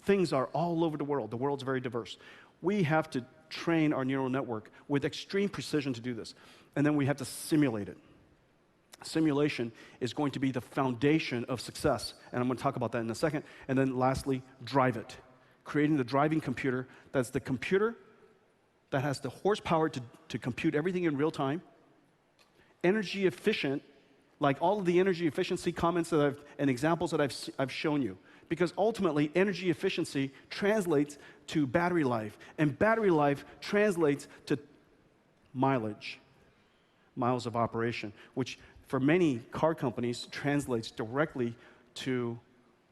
Things are all over the world. The world's very diverse. We have to train our neural network with extreme precision to do this. And then we have to simulate it. Simulation is going to be the foundation of success, and I'm going to talk about that in a second. And then lastly, drive it. Creating the driving computer, that's the computer that has the horsepower to compute everything in real time, energy efficient, like all of the energy efficiency comments and examples that I've shown you. Because ultimately, energy efficiency translates to battery life, and battery life translates to mileage, miles of operation, which for many car companies translates directly to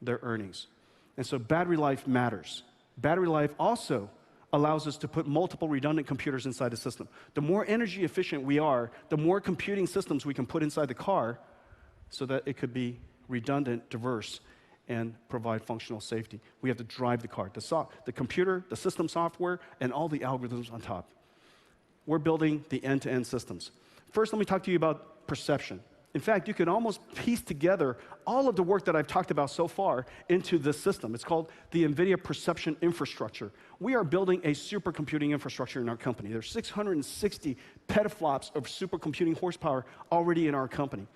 their earnings. And so battery life matters. Battery life also allows us to put multiple redundant computers inside the system. The more energy efficient we are, the more computing systems we can put inside the car so that it could be redundant, diverse, and provide functional safety. We have to drive the car, the computer, the system software, and all the algorithms on top. We're building the end-to-end systems. First, let me talk to you about perception. In fact, you can almost piece together all of the work that I've talked about so far into this system. It's called the NVIDIA Perception Infrastructure. We are building a supercomputing infrastructure in our company. There's 660 petaflops of supercomputing horsepower already in our company.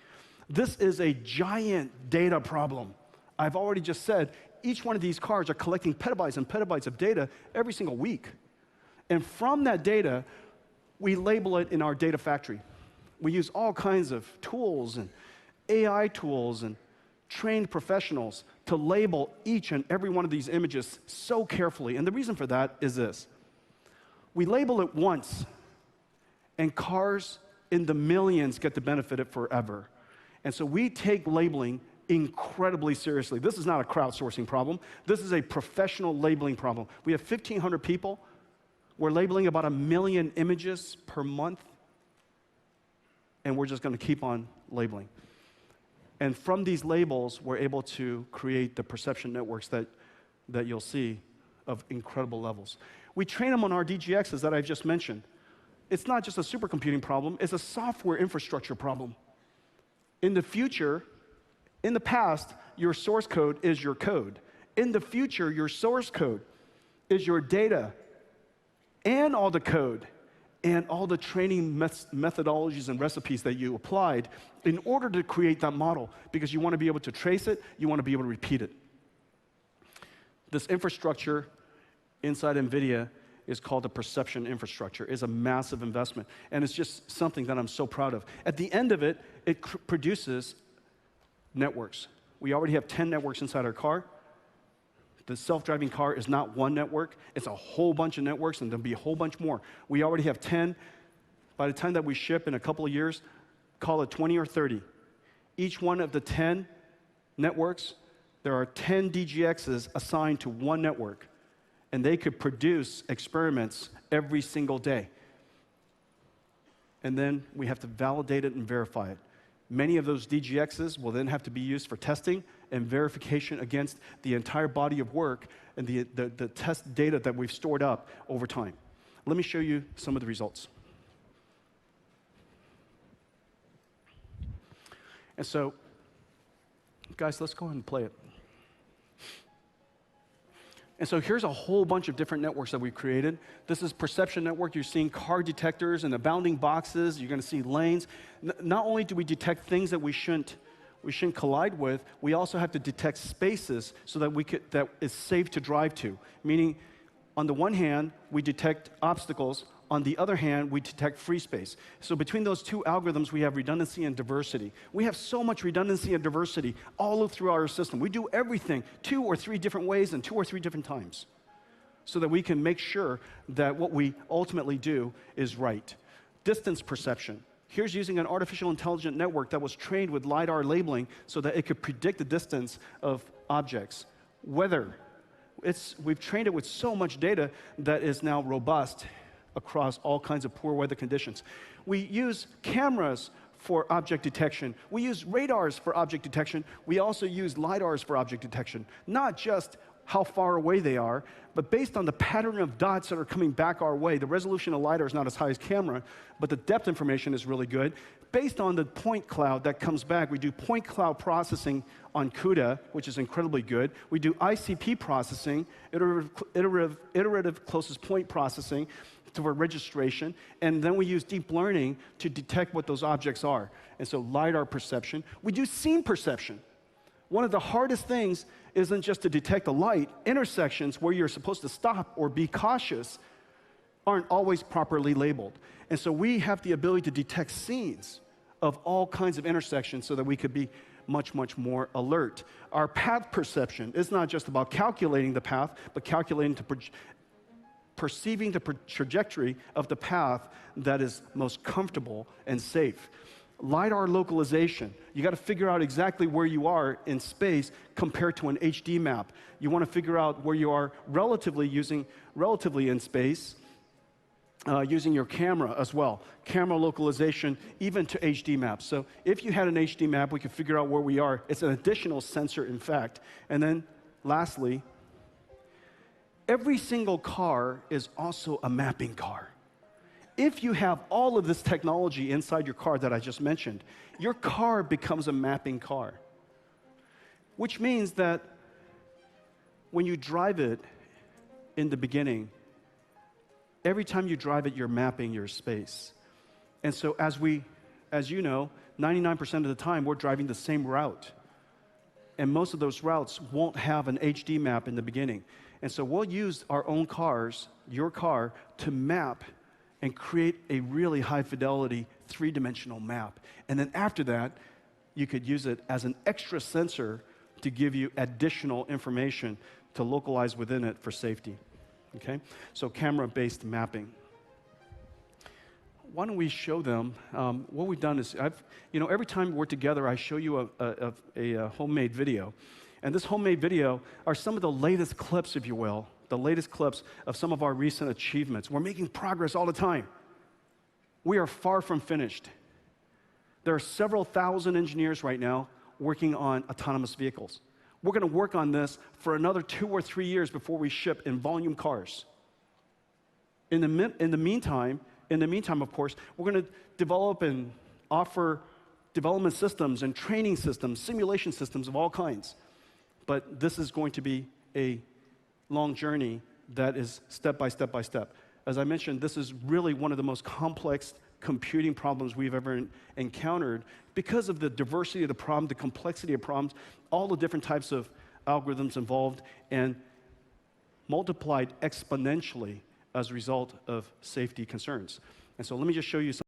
This is a giant data problem. I've already just said each one of these cards are collecting petabytes and petabytes of data every single week. And from that data, we label it in our data factory. We use all kinds of tools and AI tools and trained professionals to label each and every one of these images so carefully. And the reason for that is this. We label it once, and cars in the millions get to benefit it forever. And so we take labeling incredibly seriously. This is not a crowdsourcing problem. This is a professional labeling problem. We have 1,500 people. We're labeling about 1 million images per month. And we're just going to keep on labeling. And from these labels, we're able to create the perception networks that you'll see of incredible levels. We train them on our DGXs that I've just mentioned. It's not just a supercomputing problem, it's a software infrastructure problem. In the future, in the past, your source code is your code. In the future, your source code is your data and all the code and all the training methodologies and recipes that you applied in order to create that model, because you want to be able to trace it, you want to be able to repeat it. This infrastructure inside NVIDIA is called the perception infrastructure. It's a massive investment, and it's just something that I'm so proud of. At the end of it, it produces networks. We already have 10 networks inside our car. The self-driving car is not one network. It's a whole bunch of networks, and there'll be a whole bunch more. We already have 10. By the time that we ship in a couple of years, call it 20 or 30. Each one of the 10 networks, there are 10 DGXs assigned to one network, and they could produce experiments every single day. And then we have to validate it and verify it. Many of those DGXs will then have to be used for testing and verification against the entire body of work and the test data that we've stored up over time. Let me show you some of the results. And so, guys, let's go ahead and play it. And so here's a whole bunch of different networks that we've created. This is perception network. You're seeing car detectors and the bounding boxes. You're going to see lanes. Not only do we detect things that we shouldn't collide with, we also have to detect spaces so that that is safe to drive to. Meaning, on the one hand, we detect obstacles. On the other hand, we detect free space. So between those two algorithms, we have redundancy and diversity. We have so much redundancy and diversity all through our system. We do everything 2 or 3 different ways and 2 or 3 different times so that we can make sure that what we ultimately do is right. Distance perception. Here's using an artificial intelligent network that was trained with LiDAR labeling so that it could predict the distance of objects. Weather. We've trained it with so much data that is now robust across all kinds of poor weather conditions. We use cameras for object detection. We use radars for object detection. We also use LiDARs for object detection. Not just how far away they are, but based on the pattern of dots that are coming back our way. The resolution of LiDAR is not as high as camera, but the depth information is really good. Based on the point cloud that comes back, we do point cloud processing on CUDA, which is incredibly good. We do ICP processing, iterative closest point processing, for registration, and then we use deep learning to detect what those objects are. And so LiDAR perception. We do scene perception. One of the hardest things isn't just to detect a light. Intersections where you're supposed to stop or be cautious aren't always properly labeled. And so we have the ability to detect scenes of all kinds of intersections so that we could be much, much more alert. Our path perception is not just about calculating the path, but calculating perceiving the trajectory of the path that is most comfortable and safe. LiDAR localization. You got to figure out exactly where you are in space compared to an HD map. You want to figure out where you are relatively in space using your camera as well. Camera localization, even to HD maps. So if you had an HD map, we could figure out where we are. It's an additional sensor, in fact. And then lastly, every single car is also a mapping car. If you have all of this technology inside your car that I just mentioned, your car becomes a mapping car. Which means that when you drive it in the beginning, every time you drive it, you're mapping your space. And so as you know, 99% of the time, we're driving the same route. And most of those routes won't have an HD map in the beginning. And so we'll use our own cars, your car, to map and create a really high-fidelity, three-dimensional map. And then after that, you could use it as an extra sensor to give you additional information to localize within it for safety. Okay? So camera-based mapping. Why don't we show them? What we've done is, every time we're together, I show you a homemade video. And this homemade video are some of the latest clips, if you will, the latest clips of some of our recent achievements. We're making progress all the time. We are far from finished. There are several thousand engineers right now working on autonomous vehicles. We're going to work on this for another 2 or 3 years before we ship in volume cars. In the meantime, of course, we're going to develop and offer development systems and training systems, simulation systems of all kinds. But this is going to be a long journey that is step by step by step. As I mentioned, this is really one of the most complex computing problems we've ever encountered because of the diversity of the problem, the complexity of problems, all the different types of algorithms involved, and multiplied exponentially as a result of safety concerns. And so let me just show you some.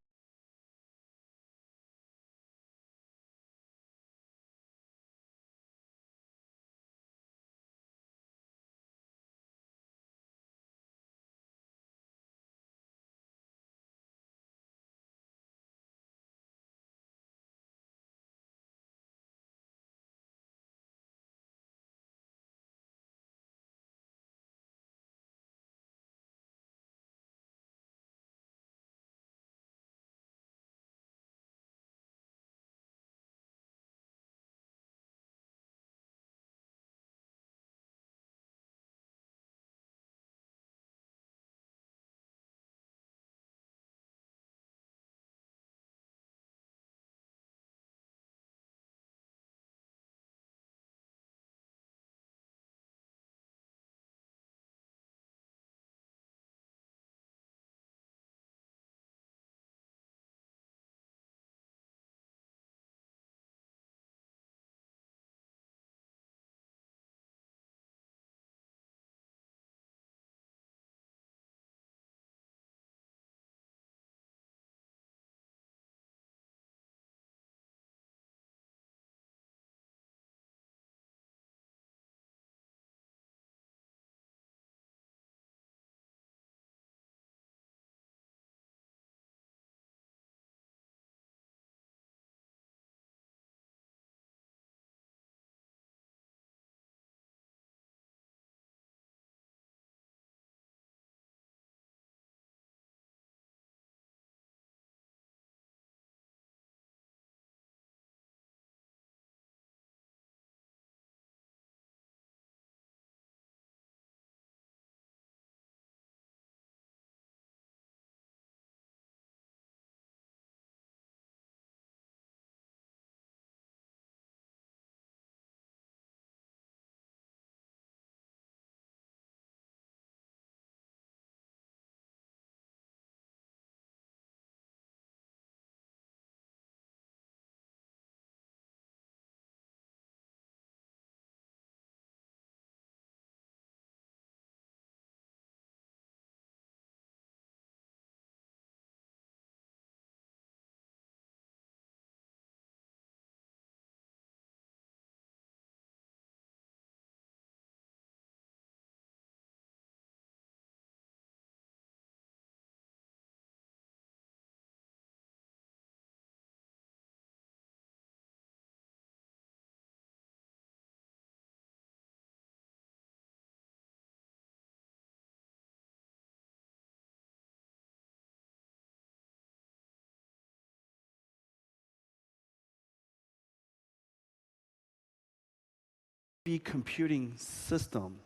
Computing system.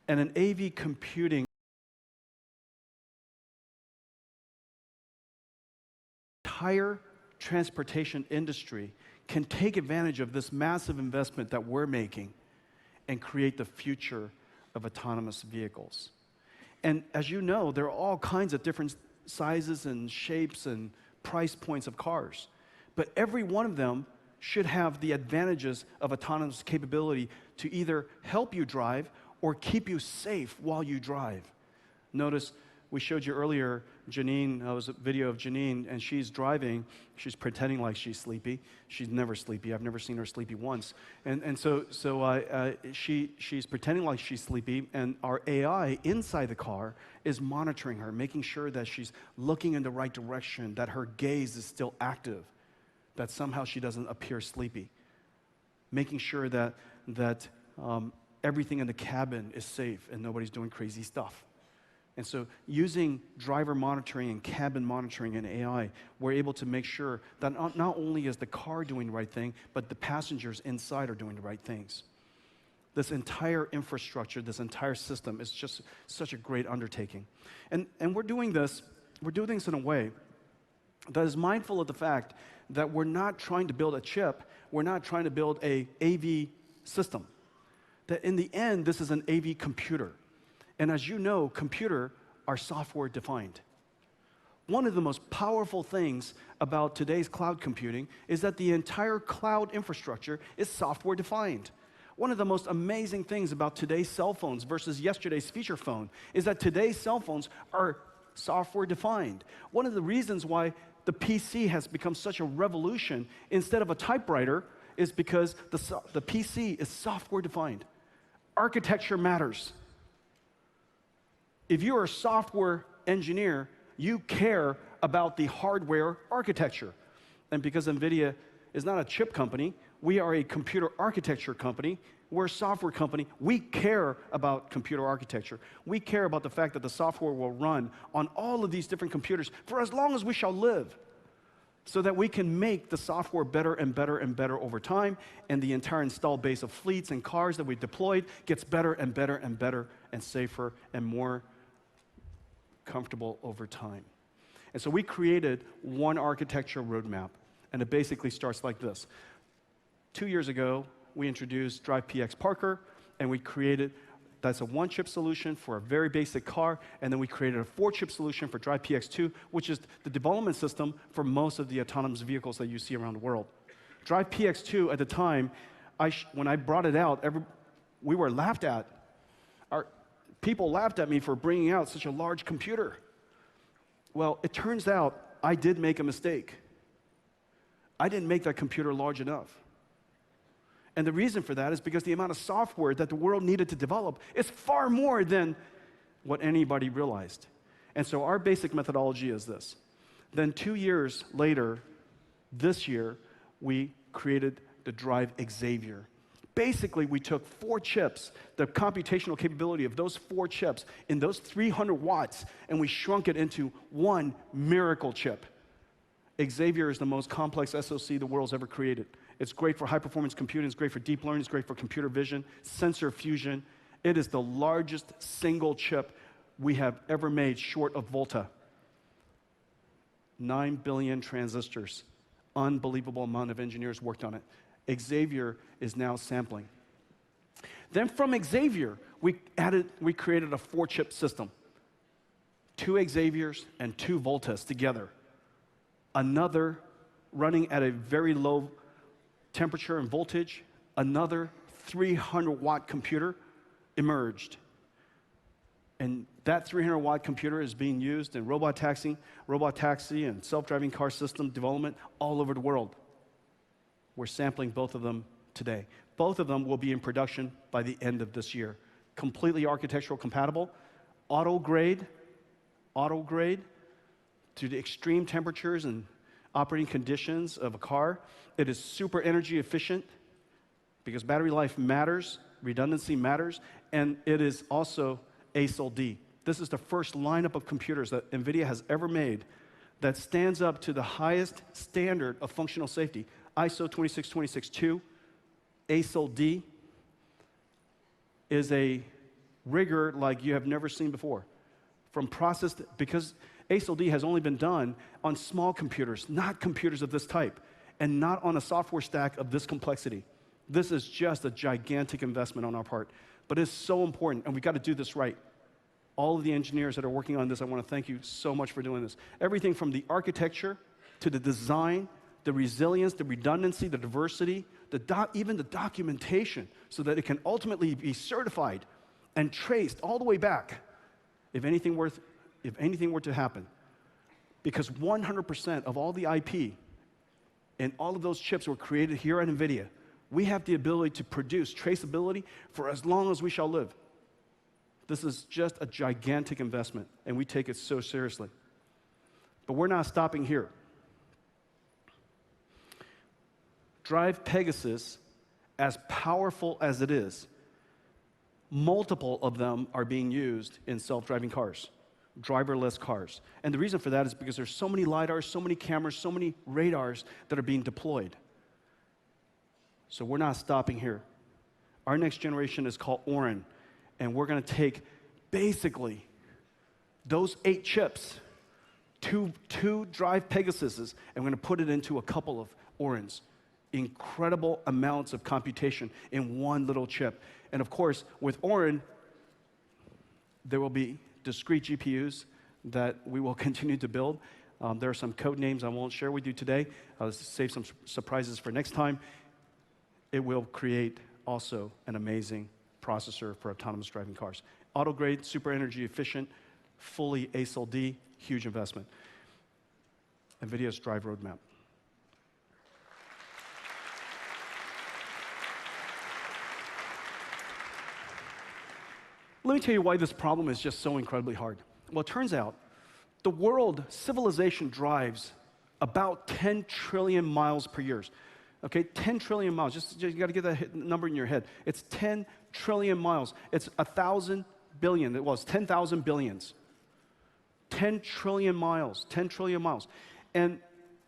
And an AV computing entire transportation industry can take advantage of this massive investment that we're making and create the future of autonomous vehicles. And as you know, there are all kinds of different sizes and shapes and price points of cars. But every one of them should have the advantages of autonomous capability to either help you drive or keep you safe while you drive. Notice we showed you earlier Janine, it was a video of Janine, and she's driving. She's pretending like she's sleepy. She's never sleepy. I've never seen her sleepy once. She's pretending like she's sleepy, and our AI inside the car is monitoring her, making sure that she's looking in the right direction, that her gaze is still active, that somehow she doesn't appear sleepy, making sure that everything in the cabin is safe and nobody's doing crazy stuff. And so using driver monitoring and cabin monitoring and AI, we're able to make sure that not only is the car doing the right thing, but the passengers inside are doing the right things. This entire infrastructure, this entire system is just such a great undertaking. And we're doing things in a way that is mindful of the fact that we're not trying to build a chip, we're not trying to build a AV system. That in the end, this is an AV computer. And as you know, computers are software defined. One of the most powerful things about today's cloud computing is that the entire cloud infrastructure is software defined. One of the most amazing things about today's cell phones versus yesterday's feature phone is that today's cell phones are software defined. One of the reasons why the PC has become such a revolution instead of a typewriter is because the PC is software defined. Architecture matters. If you're a software engineer, you care about the hardware architecture. And because NVIDIA is not a chip company, we are a computer architecture company. We're a software company. We care about computer architecture. We care about the fact that the software will run on all of these different computers for as long as we shall live, so that we can make the software better and better and better over time, and the entire installed base of fleets and cars that we deployed gets better and better and better and safer and more comfortable over time. And so we created one architecture roadmap, and it basically starts like this. 2 years ago, we introduced Drive PX Parker, and we created, that's a one-chip solution for a very basic car, and then we created a 4-chip solution for Drive PX2, which is the development system for most of the autonomous vehicles that you see around the world. Drive PX2 at the time, when I brought it out, we were laughed at. People laughed at me for bringing out such a large computer. Well, it turns out I did make a mistake. I didn't make that computer large enough. And the reason for that is because the amount of software that the world needed to develop is far more than what anybody realized. And so our basic methodology is this. Then 2 years later, this year, we created the Drive Xavier. Basically, we took 4 chips, the computational capability of those 4 chips in those 300 watts, and we shrunk it into one miracle chip. Xavier is the most complex SoC the world's ever created. It's great for high-performance computing, it's great for deep learning, it's great for computer vision, sensor fusion. It is the largest single chip we have ever made short of Volta. 9 billion transistors. Unbelievable amount of engineers worked on it. Xavier is now sampling. Then from Xavier, we created a 4-chip system. 2 Xaviers and 2 Voltas together. Another running at a very low temperature and voltage, another 300-watt computer emerged. And that 300-watt computer is being used in robot taxi and self-driving car system development all over the world. We're sampling both of them today. Both of them will be in production by the end of this year. Completely architectural compatible, auto grade to the extreme temperatures and operating conditions of a car. It is super energy efficient because battery life matters, redundancy matters, and it is also ASIL D. This is the first lineup of computers that NVIDIA has ever made that stands up to the highest standard of functional safety. ISO 26262, ASIL D is a rigor like you have never seen before. From process, because ASIL-D has only been done on small computers, not computers of this type, and not on a software stack of this complexity. This is just a gigantic investment on our part, but it's so important, and we've got to do this right. All of the engineers that are working on this, I want to thank you so much for doing this. Everything from the architecture to the design, the resilience, the redundancy, the diversity, even the documentation, so that it can ultimately be certified and traced all the way back if anything were to happen. Because 100% of all the IP and all of those chips were created here at NVIDIA. We have the ability to produce traceability for as long as we shall live. This is just a gigantic investment, and we take it so seriously. But we're not stopping here. Drive Pegasus, as powerful as it is, multiple of them are being used in self-driving cars, driverless cars. And the reason for that is because there's so many LiDARs, so many cameras, so many radars that are being deployed. So we're not stopping here. Our next generation is called Orin, and we're going to take basically those 8 chips, two Drive Pegasuses, and we're going to put it into a couple of Orins. Incredible amounts of computation in one little chip. And of course, with Orin, there will be discrete GPUs that we will continue to build. There are some code names I won't share with you today. I'll save some surprises for next time. It will create also an amazing processor for autonomous driving cars. Auto-grade, super energy efficient, fully ASIL-D, huge investment. NVIDIA's Drive roadmap. Let me tell you why this problem is just so incredibly hard. Well, it turns out the world civilization drives about 10 trillion miles per year. Okay, 10 trillion miles. Just you got to get that number in your head. It's 10 trillion miles. It's 1,000 billion. It was 10,000 billions. 10 trillion miles. 10 trillion miles. And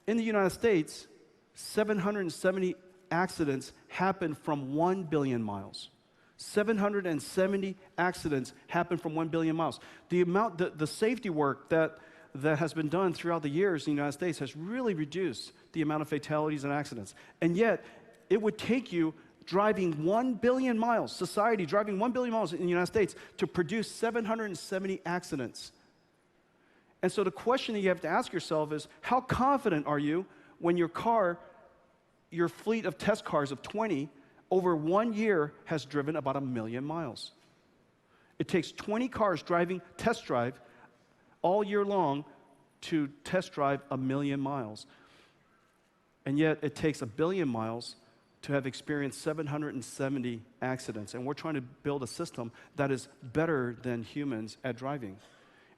in the United States, 770 accidents happen from 1 billion miles. 770 accidents happen from 1 billion miles. The safety work that has been done throughout the years in the United States has really reduced the amount of fatalities and accidents. And yet, it would take you driving 1 billion miles, society driving 1 billion miles in the United States to produce 770 accidents. And so the question that you have to ask yourself is, how confident are you when your fleet of test cars of 20 over 1 year has driven about 1 million miles? It takes 20 cars driving test drive all year long to test drive 1 million miles. And yet it takes 1 billion miles to have experienced 770 accidents. And we're trying to build a system that is better than humans at driving.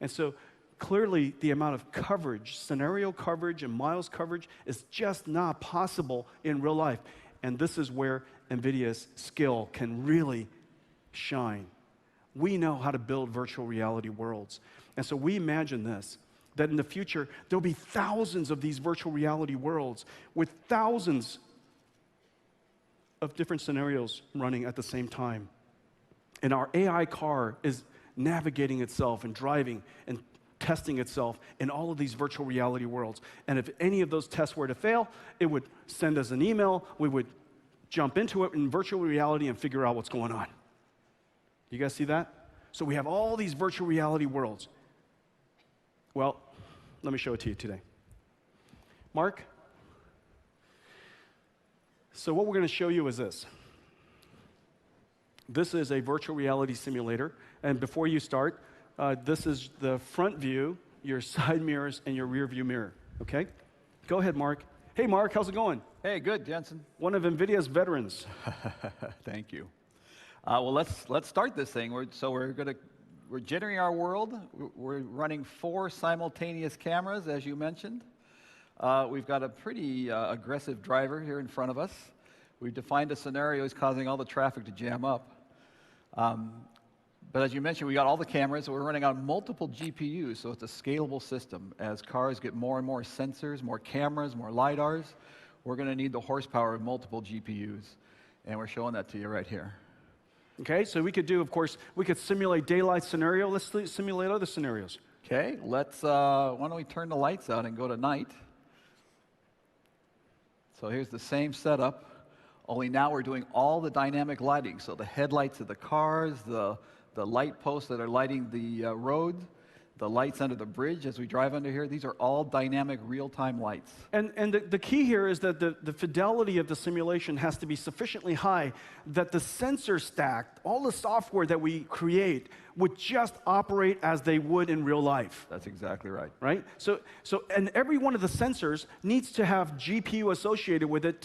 And so clearly the amount of coverage, scenario coverage and miles coverage, is just not possible in real life. And this is where NVIDIA's skill can really shine. We know how to build virtual reality worlds. And so we imagine this, that in the future, there'll be thousands of these virtual reality worlds with thousands of different scenarios running at the same time. And our AI car is navigating itself and driving and testing itself in all of these virtual reality worlds. And if any of those tests were to fail, it would send us an email. We would jump into it in virtual reality and figure out what's going on. You guys see that? So we have all these virtual reality worlds. Well, let me show it to you today. Mark? So what we're going to show you is this. This is a virtual reality simulator. And before you start, this is the front view, your side mirrors, and your rear view mirror. Okay? Go ahead, Mark. Hey, Mark, how's it going? Hey, good, Jensen. One of NVIDIA's veterans. Thank you. Well, let's start this thing. We're generating our world. We're running 4 simultaneous cameras, as you mentioned. We've got a pretty aggressive driver here in front of us. We've defined a scenario that's causing all the traffic to jam up. But as you mentioned, we got all the cameras. We're running on multiple GPUs, so it's a scalable system. As cars get more and more sensors, more cameras, more LiDARs, we're going to need the horsepower of multiple GPUs. And we're showing that to you right here. Okay, so we could do, of course, we could simulate daylight scenario. Let's simulate other scenarios. Okay, let's, why don't we turn the lights out and go to night. So here's the same setup, only now we're doing all the dynamic lighting. So the headlights of the cars, the light posts that are lighting the road, the lights under the bridge as we drive under here, these are all dynamic real-time lights. And the key here is that the fidelity of the simulation has to be sufficiently high that the sensor stack, all the software that we create, would just operate as they would in real life. That's exactly right. Right? And every one of the sensors needs to have GPU associated with it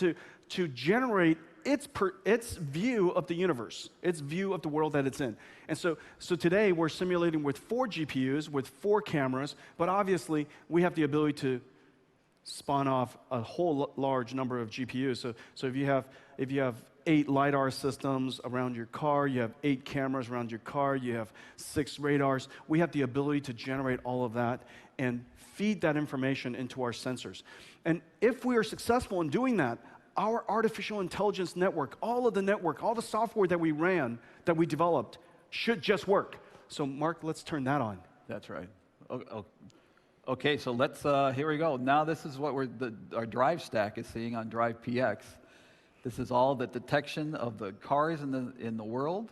to generate its view of the universe, its view of the world that it's in. And so today we're simulating with 4 GPUs, with 4 cameras, but obviously we have the ability to spawn off a whole large number of GPUs. So if you have 8 LiDAR systems around your car, you have 8 cameras around your car, you have 6 radars, we have the ability to generate all of that and feed that information into our sensors. And if we are successful in doing that, our artificial intelligence network, all the software that we ran, that we developed, should just work. So Mark, let's turn that on. That's right. Okay, so let's, here we go. Now this is what our drive stack is seeing on Drive PX. This is all the detection of the cars in the world,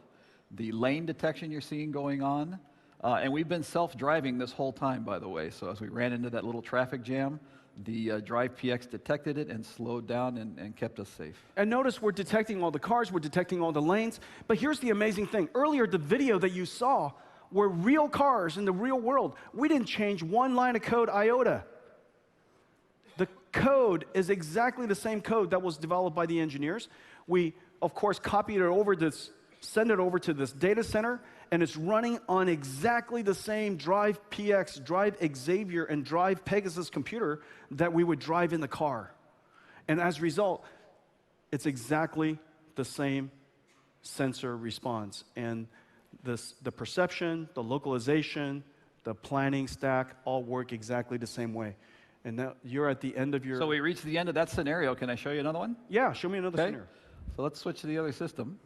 the lane detection you're seeing going on. And we've been self-driving this whole time, by the way. So as we ran into that little traffic jam, the Drive PX detected it and slowed down and kept us safe. And notice we're detecting all the cars, we're detecting all the lanes. But here's the amazing thing. Earlier, the video that you saw were real cars in the real world. We didn't change one line of code iota. The code is exactly the same code that was developed by the engineers. We, of course, copied it over send it over to this data center, and it's running on exactly the same Drive PX, Drive Xavier, and Drive Pegasus computer that we would drive in the car. And as a result, it's exactly the same sensor response. And the perception, the localization, the planning stack all work exactly the same way. And now you're at the end of your... So we reached the end of that scenario. Can I show you another one? Yeah, show me another scenario. So let's switch to the other system.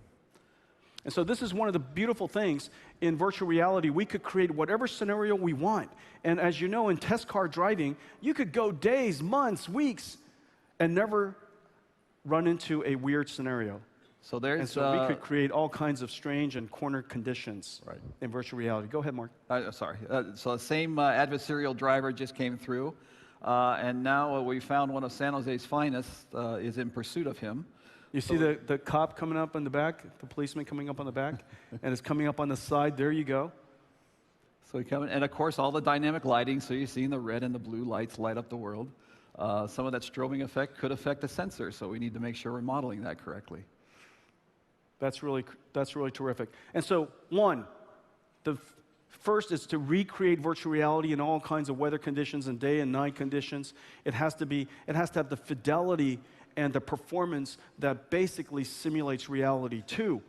And so this is one of the beautiful things in virtual reality. We could create whatever scenario we want. And as you know, in test car driving, you could go days, months, weeks, and never run into a weird scenario. So there's... And so we could create all kinds of strange and corner conditions in virtual reality. Go ahead, Mark. Sorry. So the same adversarial driver just came through. And now we found one of San Jose's finest is in pursuit of him. You see the cop coming up on the back, the policeman coming up on the back, and it's coming up on the side. There you go. So we come in, and of course all the dynamic lighting, so you're seeing the red and the blue lights light up the world. Some of that strobing effect could affect the sensor, so we need to make sure we're modeling that correctly. That's really terrific. And so, the first is to recreate virtual reality in all kinds of weather conditions and day and night conditions. It has to have the fidelity and the performance that basically simulates reality. 2,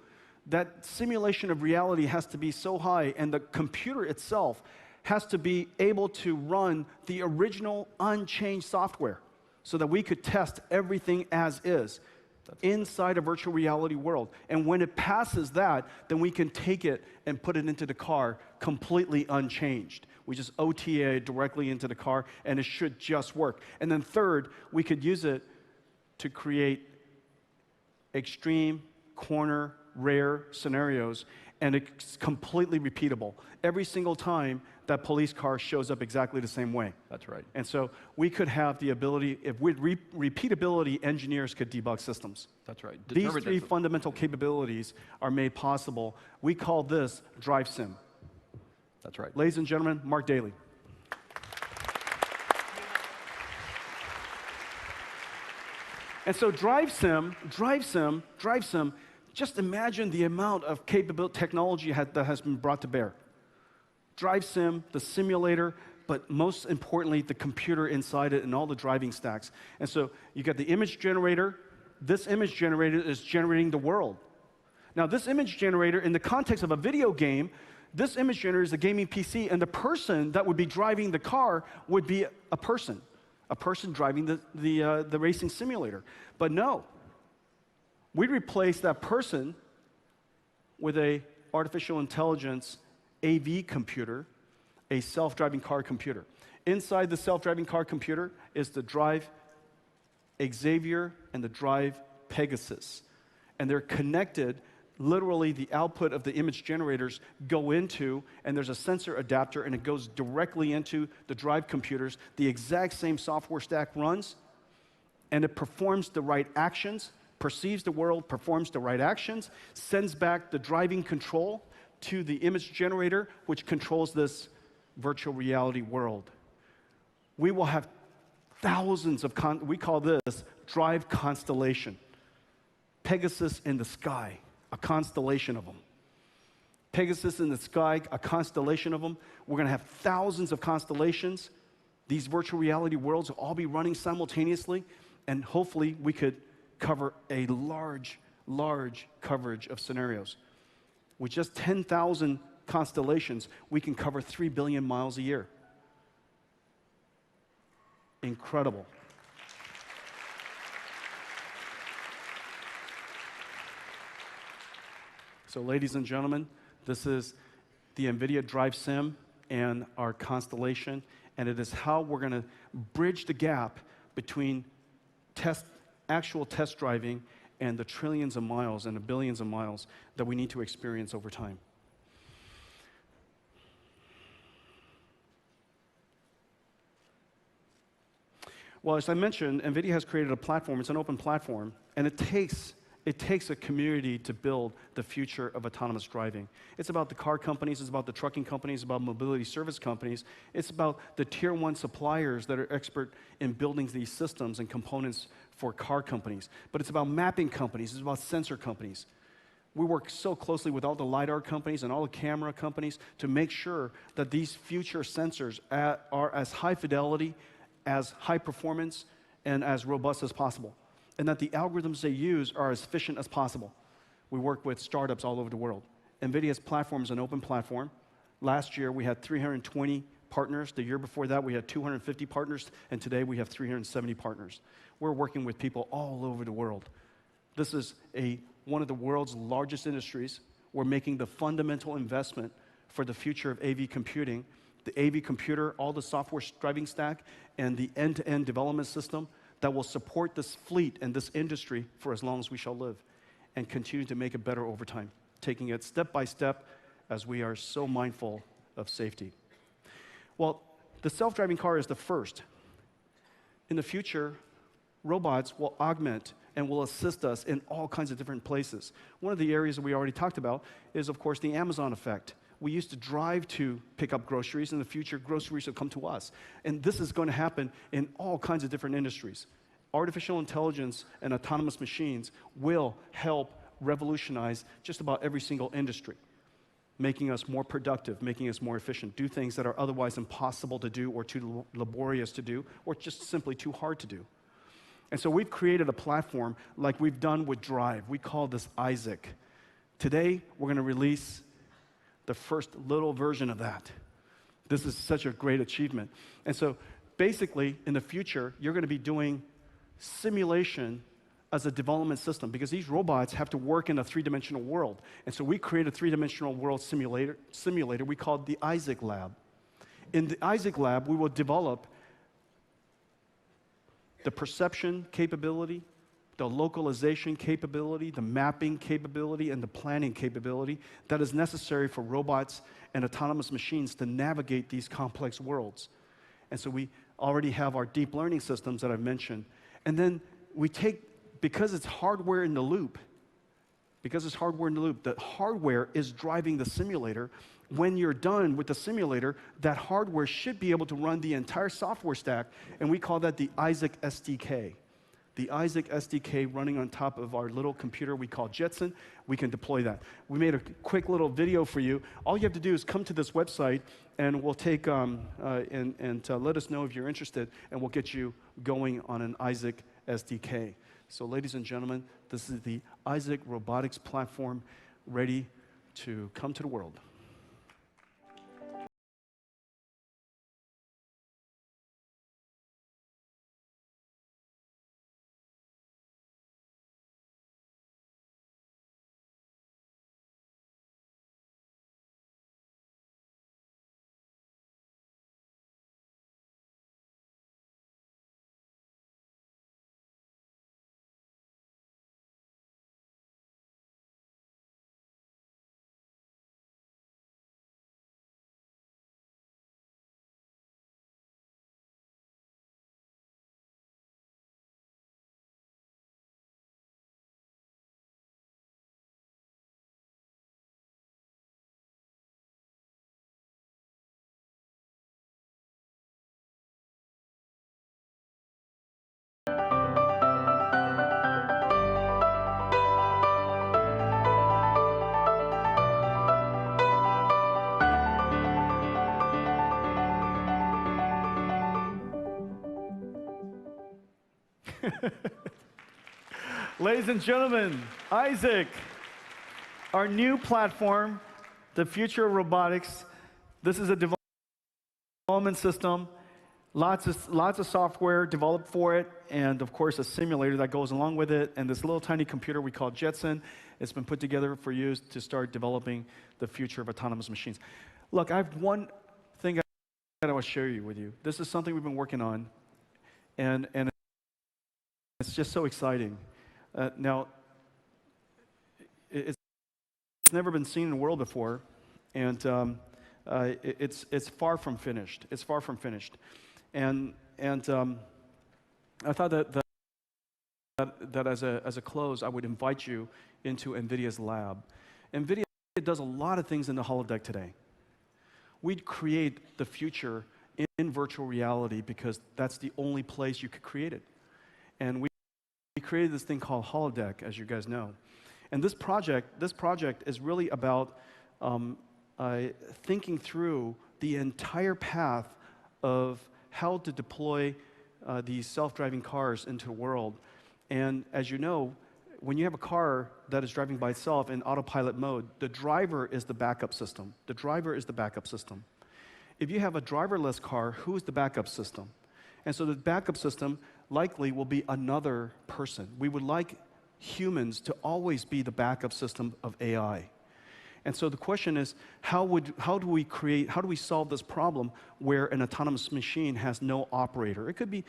that simulation of reality has to be so high, and the computer itself has to be able to run the original unchanged software so that we could test everything as is inside a virtual reality world. And when it passes that, then we can take it and put it into the car completely unchanged. We just OTA directly into the car, and it should just work. And then 3rd, we could use it to create extreme, corner, rare scenarios, and it's completely repeatable. Every single time that police car shows up exactly the same way. That's right. And so we could have the ability, if with repeatability, engineers could debug systems. That's right. These 3 fundamental capabilities are made possible. We call this Drive Sim. That's right. Ladies and gentlemen, Mark Daly. And so Drive Sim, just imagine the amount of technology that has been brought to bear. Drive Sim, the simulator, but most importantly, the computer inside it and all the driving stacks. And so you got the image generator. This image generator is generating the world. Now, this image generator, in the context of a video game, this image generator is a gaming PC, and the person that would be driving the car would be a person driving the racing simulator. But no, we replace that person with a artificial intelligence AV computer a self-driving car computer. Inside the self-driving car computer is the drive Xavier and the drive Pegasus. And they're connected. Literally, the output of the image generators go into, and there's a sensor adapter, and it goes directly into the drive computers. The exact same software stack runs, and it performs the right actions, perceives the world, performs the right actions, sends back the driving control to the image generator, which controls this virtual reality world. We will have thousands of, we call this drive constellation. Pegasus in the sky, a constellation of them. Pegasus in the sky, a constellation of them. We're going to have thousands of constellations. These virtual reality worlds will all be running simultaneously, and hopefully we could cover a large coverage of scenarios. With just 10,000 constellations, we can cover 3 billion miles a year. Incredible. So, ladies and gentlemen, this is the NVIDIA Drive Sim and our constellation, and it is how we're going to bridge the gap between actual test driving and the trillions of miles and the billions of miles that we need to experience over time. Well, as I mentioned, NVIDIA has created a platform. It's an open platform, and it takes a community to build the future of autonomous driving. It's about the car companies, it's about the trucking companies, it's about mobility service companies. It's about the tier 1 suppliers that are expert in building these systems and components for car companies. But it's about mapping companies, it's about sensor companies. We work so closely with all the LiDAR companies and all the camera companies to make sure that these future sensors are as high fidelity, as high performance, and as robust as possible, and that the algorithms they use are as efficient as possible. We work with startups all over the world. NVIDIA's platform is an open platform. Last year, we had 320 partners. The year before that, we had 250 partners, and today we have 370 partners. We're working with people all over the world. This is one of the world's largest industries. We're making the fundamental investment for the future of AV computing. The AV computer, all the software driving stack, and the end-to-end development system that will support this fleet and this industry for as long as we shall live, and continue to make it better over time, taking it step by step as we are so mindful of safety. Well, the self-driving car is the first. In the future, robots will augment and will assist us in all kinds of different places. One of the areas that we already talked about is, of course, the Amazon effect. We used to drive to pick up groceries. In the future, groceries will come to us. And this is going to happen in all kinds of different industries. Artificial intelligence and autonomous machines will help revolutionize just about every single industry, making us more productive, making us more efficient, do things that are otherwise impossible to do or too laborious to do or just simply too hard to do. And so we've created a platform like we've done with Drive. We call this Isaac. Today, we're going to release the first little version of that. This is such a great achievement. And so basically, in the future, you're going to be doing simulation as a development system because these robots have to work in a three-dimensional world. And so we created a three-dimensional world simulator we called the Isaac Lab. In the Isaac Lab, we will develop the perception capability, the localization capability, the mapping capability, and the planning capability that is necessary for robots and autonomous machines to navigate these complex worlds. And so we already have our deep learning systems that I've mentioned. And then we take, because it's hardware in the loop, the hardware is driving the simulator. When you're done with the simulator, that hardware should be able to run the entire software stack, and we call that the Isaac SDK. The Isaac SDK running on top of our little computer we call Jetson, we can deploy that. We made a quick little video for you. All you have to do is come to this website, and we'll take and let us know if you're interested, and we'll get you going on an Isaac SDK. So, ladies and gentlemen, this is the Isaac Robotics platform ready to come to the world. Ladies and gentlemen, Isaac, our new platform, the future of robotics. This is a development system, lots of software developed for it, and of course a simulator that goes along with it, and this little tiny computer we call Jetson. It's been put together for you to start developing the future of autonomous machines. Look, I have one thing that I want to share with you. This is something we've been working on, and it's just so exciting. Now, it's never been seen in the world before, and it's far from finished. It's far from finished, and I thought that as a close, I would invite you into NVIDIA's lab. NVIDIA does a lot of things in the holodeck today. We'd create the future in virtual reality because that's the only place you could create it, and we created this thing called Holodeck, as you guys know. And this project is really about thinking through the entire path of how to deploy these self-driving cars into the world. And as you know, when you have a car that is driving by itself in autopilot mode, the driver is the backup system. The driver is the backup system. If you have a driverless car, who is the backup system? And so the backup system likely will be another person. We would like humans to always be the backup system of AI. And so the question is, how do we solve this problem where an autonomous machine has no operator? It could be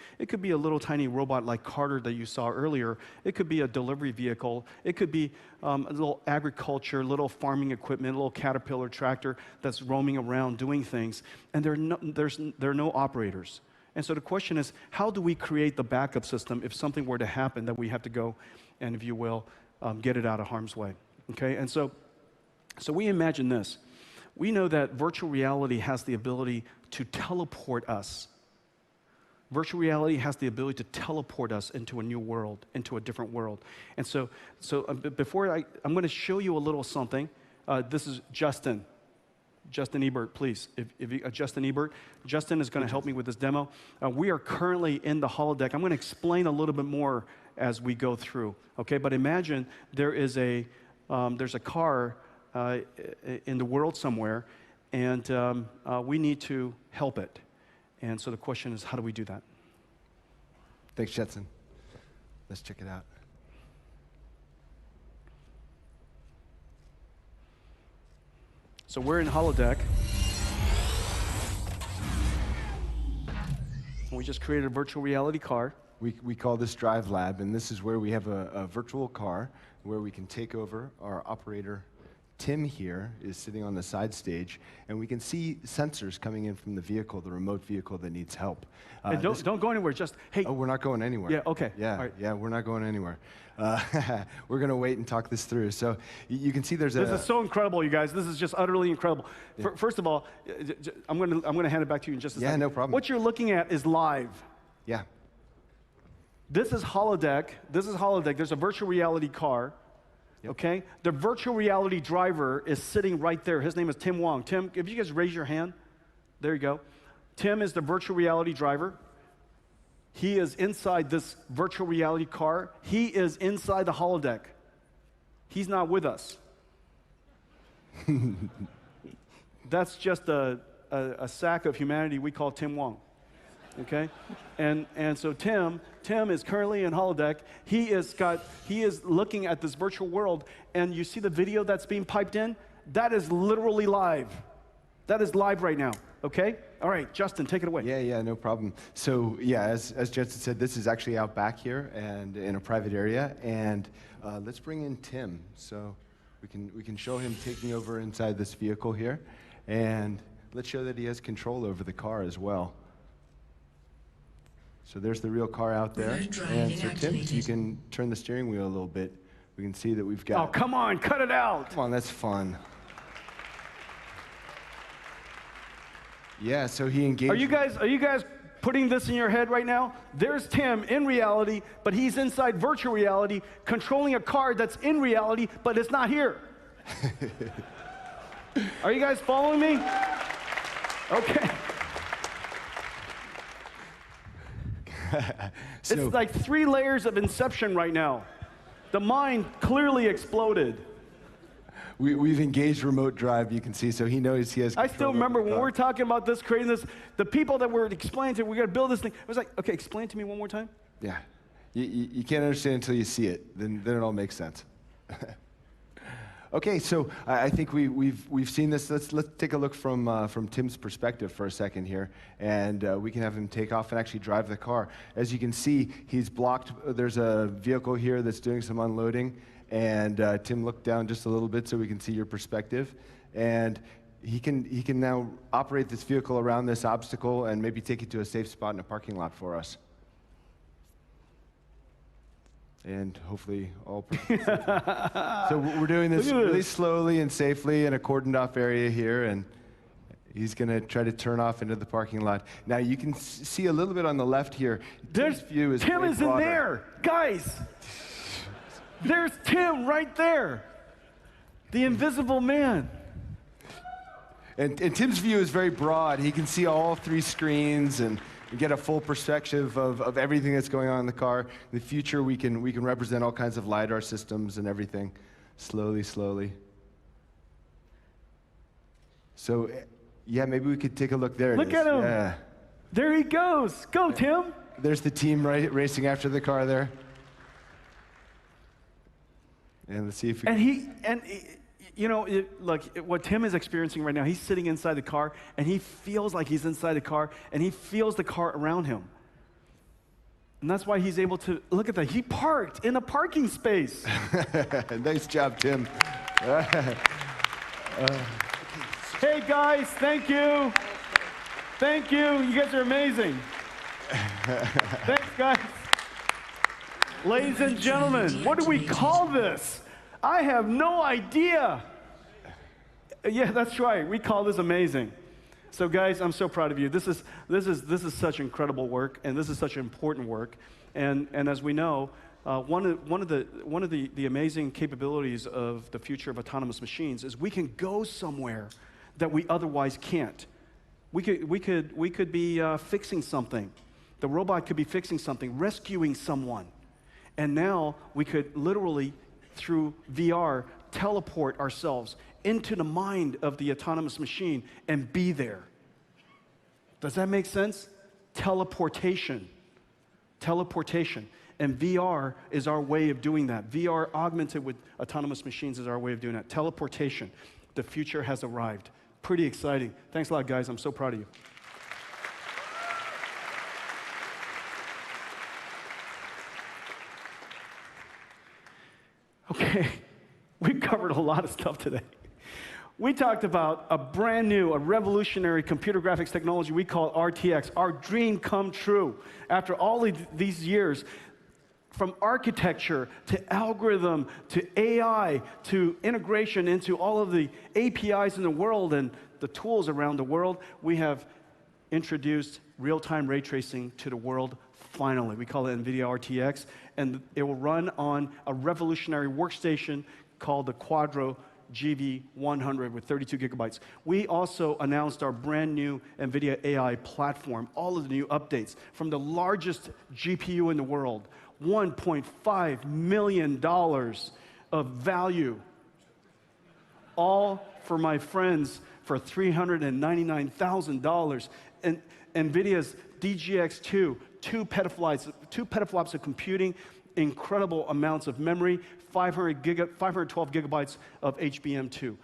a little tiny robot like Carter that you saw earlier. It could be a delivery vehicle. It could be a little agriculture, little farming equipment, a little Caterpillar tractor that's roaming around doing things. And there are no operators. And so the question is, how do we create the backup system if something were to happen that we have to go and, if you will, get it out of harm's way? Okay, and so we imagine this. We know that virtual reality has the ability to teleport us. Virtual reality has the ability to teleport us into a new world, into a different world. And so before I'm going to show you a little something. This is Justin Ebert, please. Justin Ebert. Justin is going to help me with this demo. We are currently in the holodeck. I'm going to explain a little bit more as we go through. Okay, but imagine there's a car in the world somewhere, and we need to help it. And so the question is, how do we do that? Thanks, Jetson. Let's check it out. So we're in holodeck. We just created a virtual reality car. We call this Drive Lab, and this is where we have a virtual car where we can take over. Our operator, Tim, here is sitting on the side stage, and we can see sensors coming in from the vehicle, the remote vehicle that needs help. And don't go anywhere, just, hey. Oh, we're not going anywhere. Yeah, okay. Yeah, all right. Yeah, we're not going anywhere. We're going to wait and talk this through. So you can see there's This is so incredible, you guys. This is just utterly incredible. Yeah. First of all, I'm going to hand it back to you in just a second. Yeah, no problem. What you're looking at is live. Yeah. This is holodeck. This is holodeck. There's a virtual reality car. Yep. Okay? The virtual reality driver is sitting right there. His name is Tim Wong. Tim, if you guys raise your hand. There you go. Tim is the virtual reality driver. He is inside this virtual reality car. He is inside the holodeck. He's not with us. That's just a sack of humanity we call Tim Wong. Okay? And so Tim is currently in holodeck. He is looking at this virtual world, and you see the video that's being piped in? That is literally live. That is live right now. Okay? All right, Justin, take it away. Yeah, no problem. So yeah, as Jetson said, this is actually out back here and in a private area. And let's bring in Tim, so we can show him taking over inside this vehicle here, and let's show that he has control over the car as well. So there's the real car out there. And so Tim, you can turn the steering wheel a little bit. We can see that we've got. Oh, come on, cut it out. Come on, that's fun. Yeah, so he engaged. Are you guys putting this in your head right now? There's Tim in reality, but he's inside virtual reality, controlling a car that's in reality, but it's not here. Are you guys following me? Okay. It's like 3 layers of inception right now. The mind clearly exploded. We've engaged remote drive, you can see, so he knows he has control. I still remember when we were talking about this, creating this, the people that were explaining to, we got to build this thing. I was like, okay, explain it to me one more time. Yeah, you can't understand until you see it. Then it all makes sense. Okay, so I think we've seen this. Let's take a look from Tim's perspective for a second here, and we can have him take off and actually drive the car. As you can see, he's blocked. There's a vehicle here that's doing some unloading, and Tim, look down just a little bit so we can see your perspective, and he can now operate this vehicle around this obstacle and maybe take it to a safe spot in a parking lot for us. And hopefully all. So we're doing this really slowly and safely in a cordoned off area here, and he's going to try to turn off into the parking lot. Now you can see a little bit on the left here. Tim's view is Tim way is in broader. there, guys. There's Tim right there, the invisible man. And Tim's view is very broad. He can see all 3 screens and get a full perspective of everything that's going on in the car. In the future, we can represent all kinds of LiDAR systems and everything, slowly. So, yeah, maybe we could take a look there. Look at him. Yeah. There he goes. Go, Tim. There's the team racing after the car there. And let's see if we you know, what Tim is experiencing right now, he's sitting inside the car, and he feels like he's inside the car, and he feels the car around him. And that's why he's able to, look at that, he parked in a parking space. Nice job, Tim. Hey, guys, thank you. Thank you. You guys are amazing. Thanks, guys. Ladies and gentlemen, what do we call this? I have no idea. Yeah, that's right. We call this amazing. So, guys, I'm so proud of you. This is such incredible work, and this is such important work. And as we know, one of the amazing capabilities of the future of autonomous machines is we can go somewhere that we otherwise can't. We could be fixing something. The robot could be fixing something, rescuing someone, and now we could literally, through VR, teleport ourselves into the mind of the autonomous machine and be there. Does that make sense? Teleportation. And VR is our way of doing that. VR augmented with autonomous machines is our way of doing that. Teleportation. The future has arrived. Pretty exciting. Thanks a lot, guys. I'm so proud of you. Okay, we covered a lot of stuff today. We talked about a brand new, a revolutionary computer graphics technology we call RTX, our dream come true. After all of these years, from architecture to algorithm to AI to integration into all of the APIs in the world and the tools around the world, we have introduced real-time ray tracing to the world finally. We call it NVIDIA Rtx, and it will run on a revolutionary workstation called the Quadro GV100 with 32 gigabytes. We also announced our brand new NVIDIA AI platform, all of the new updates from the largest GPU in the world, $1.5 million of value, all for my friends for $399,000. And NVIDIA's DGX2, 2 petaflops of computing, incredible amounts of memory, 512 gigabytes of HBM2.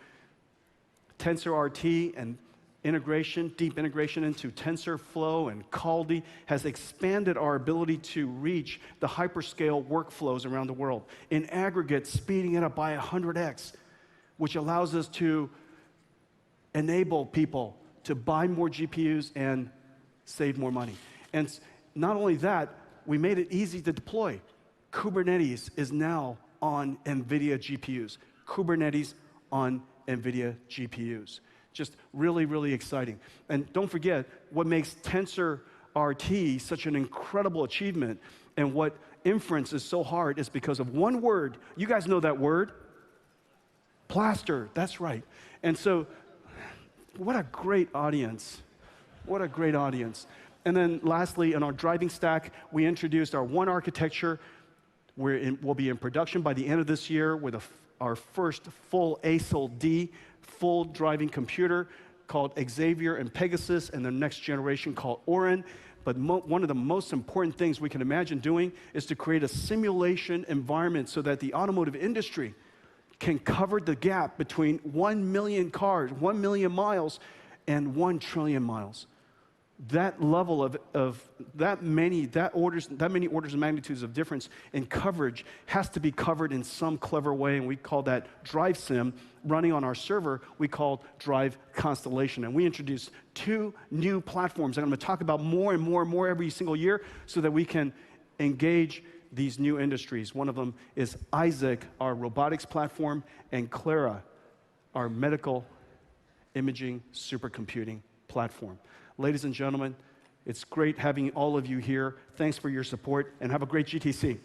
Tensor Rt and integration, deep integration into TensorFlow and Caldi has expanded our ability to reach the hyperscale workflows around the world. In aggregate, speeding it up by 100x, which allows us to enable people to buy more GPUs and save more money. And not only that, we made it easy to deploy. Kubernetes is now on NVIDIA GPUs. Kubernetes on NVIDIA GPUs. Just really, really exciting. And don't forget, what makes Tensor Rt such an incredible achievement and what inference is so hard is because of one word. You guys know that word? Plaster, that's right. And so, what a great audience. What a great audience. And then lastly, in our driving stack, we introduced our one architecture. We'll be in production by the end of this year with our first full ASIL-D, full driving computer called Xavier and Pegasus, and the next generation called Orin. But one of the most important things we can imagine doing is to create a simulation environment so that the automotive industry can cover the gap between 1 million cars, 1 million miles, and 1 trillion miles. That level of that many orders of magnitudes of difference in coverage has to be covered in some clever way, and we call that Drive Sim. Running on our server, we call Drive Constellation. And we introduced 2 new platforms. I'm going to talk about more and more and more every single year so that we can engage these new industries. One of them is Isaac, our robotics platform, and Clara, our medical imaging supercomputing platform. Ladies and gentlemen, it's great having all of you here. Thanks for your support, and have a great GTC.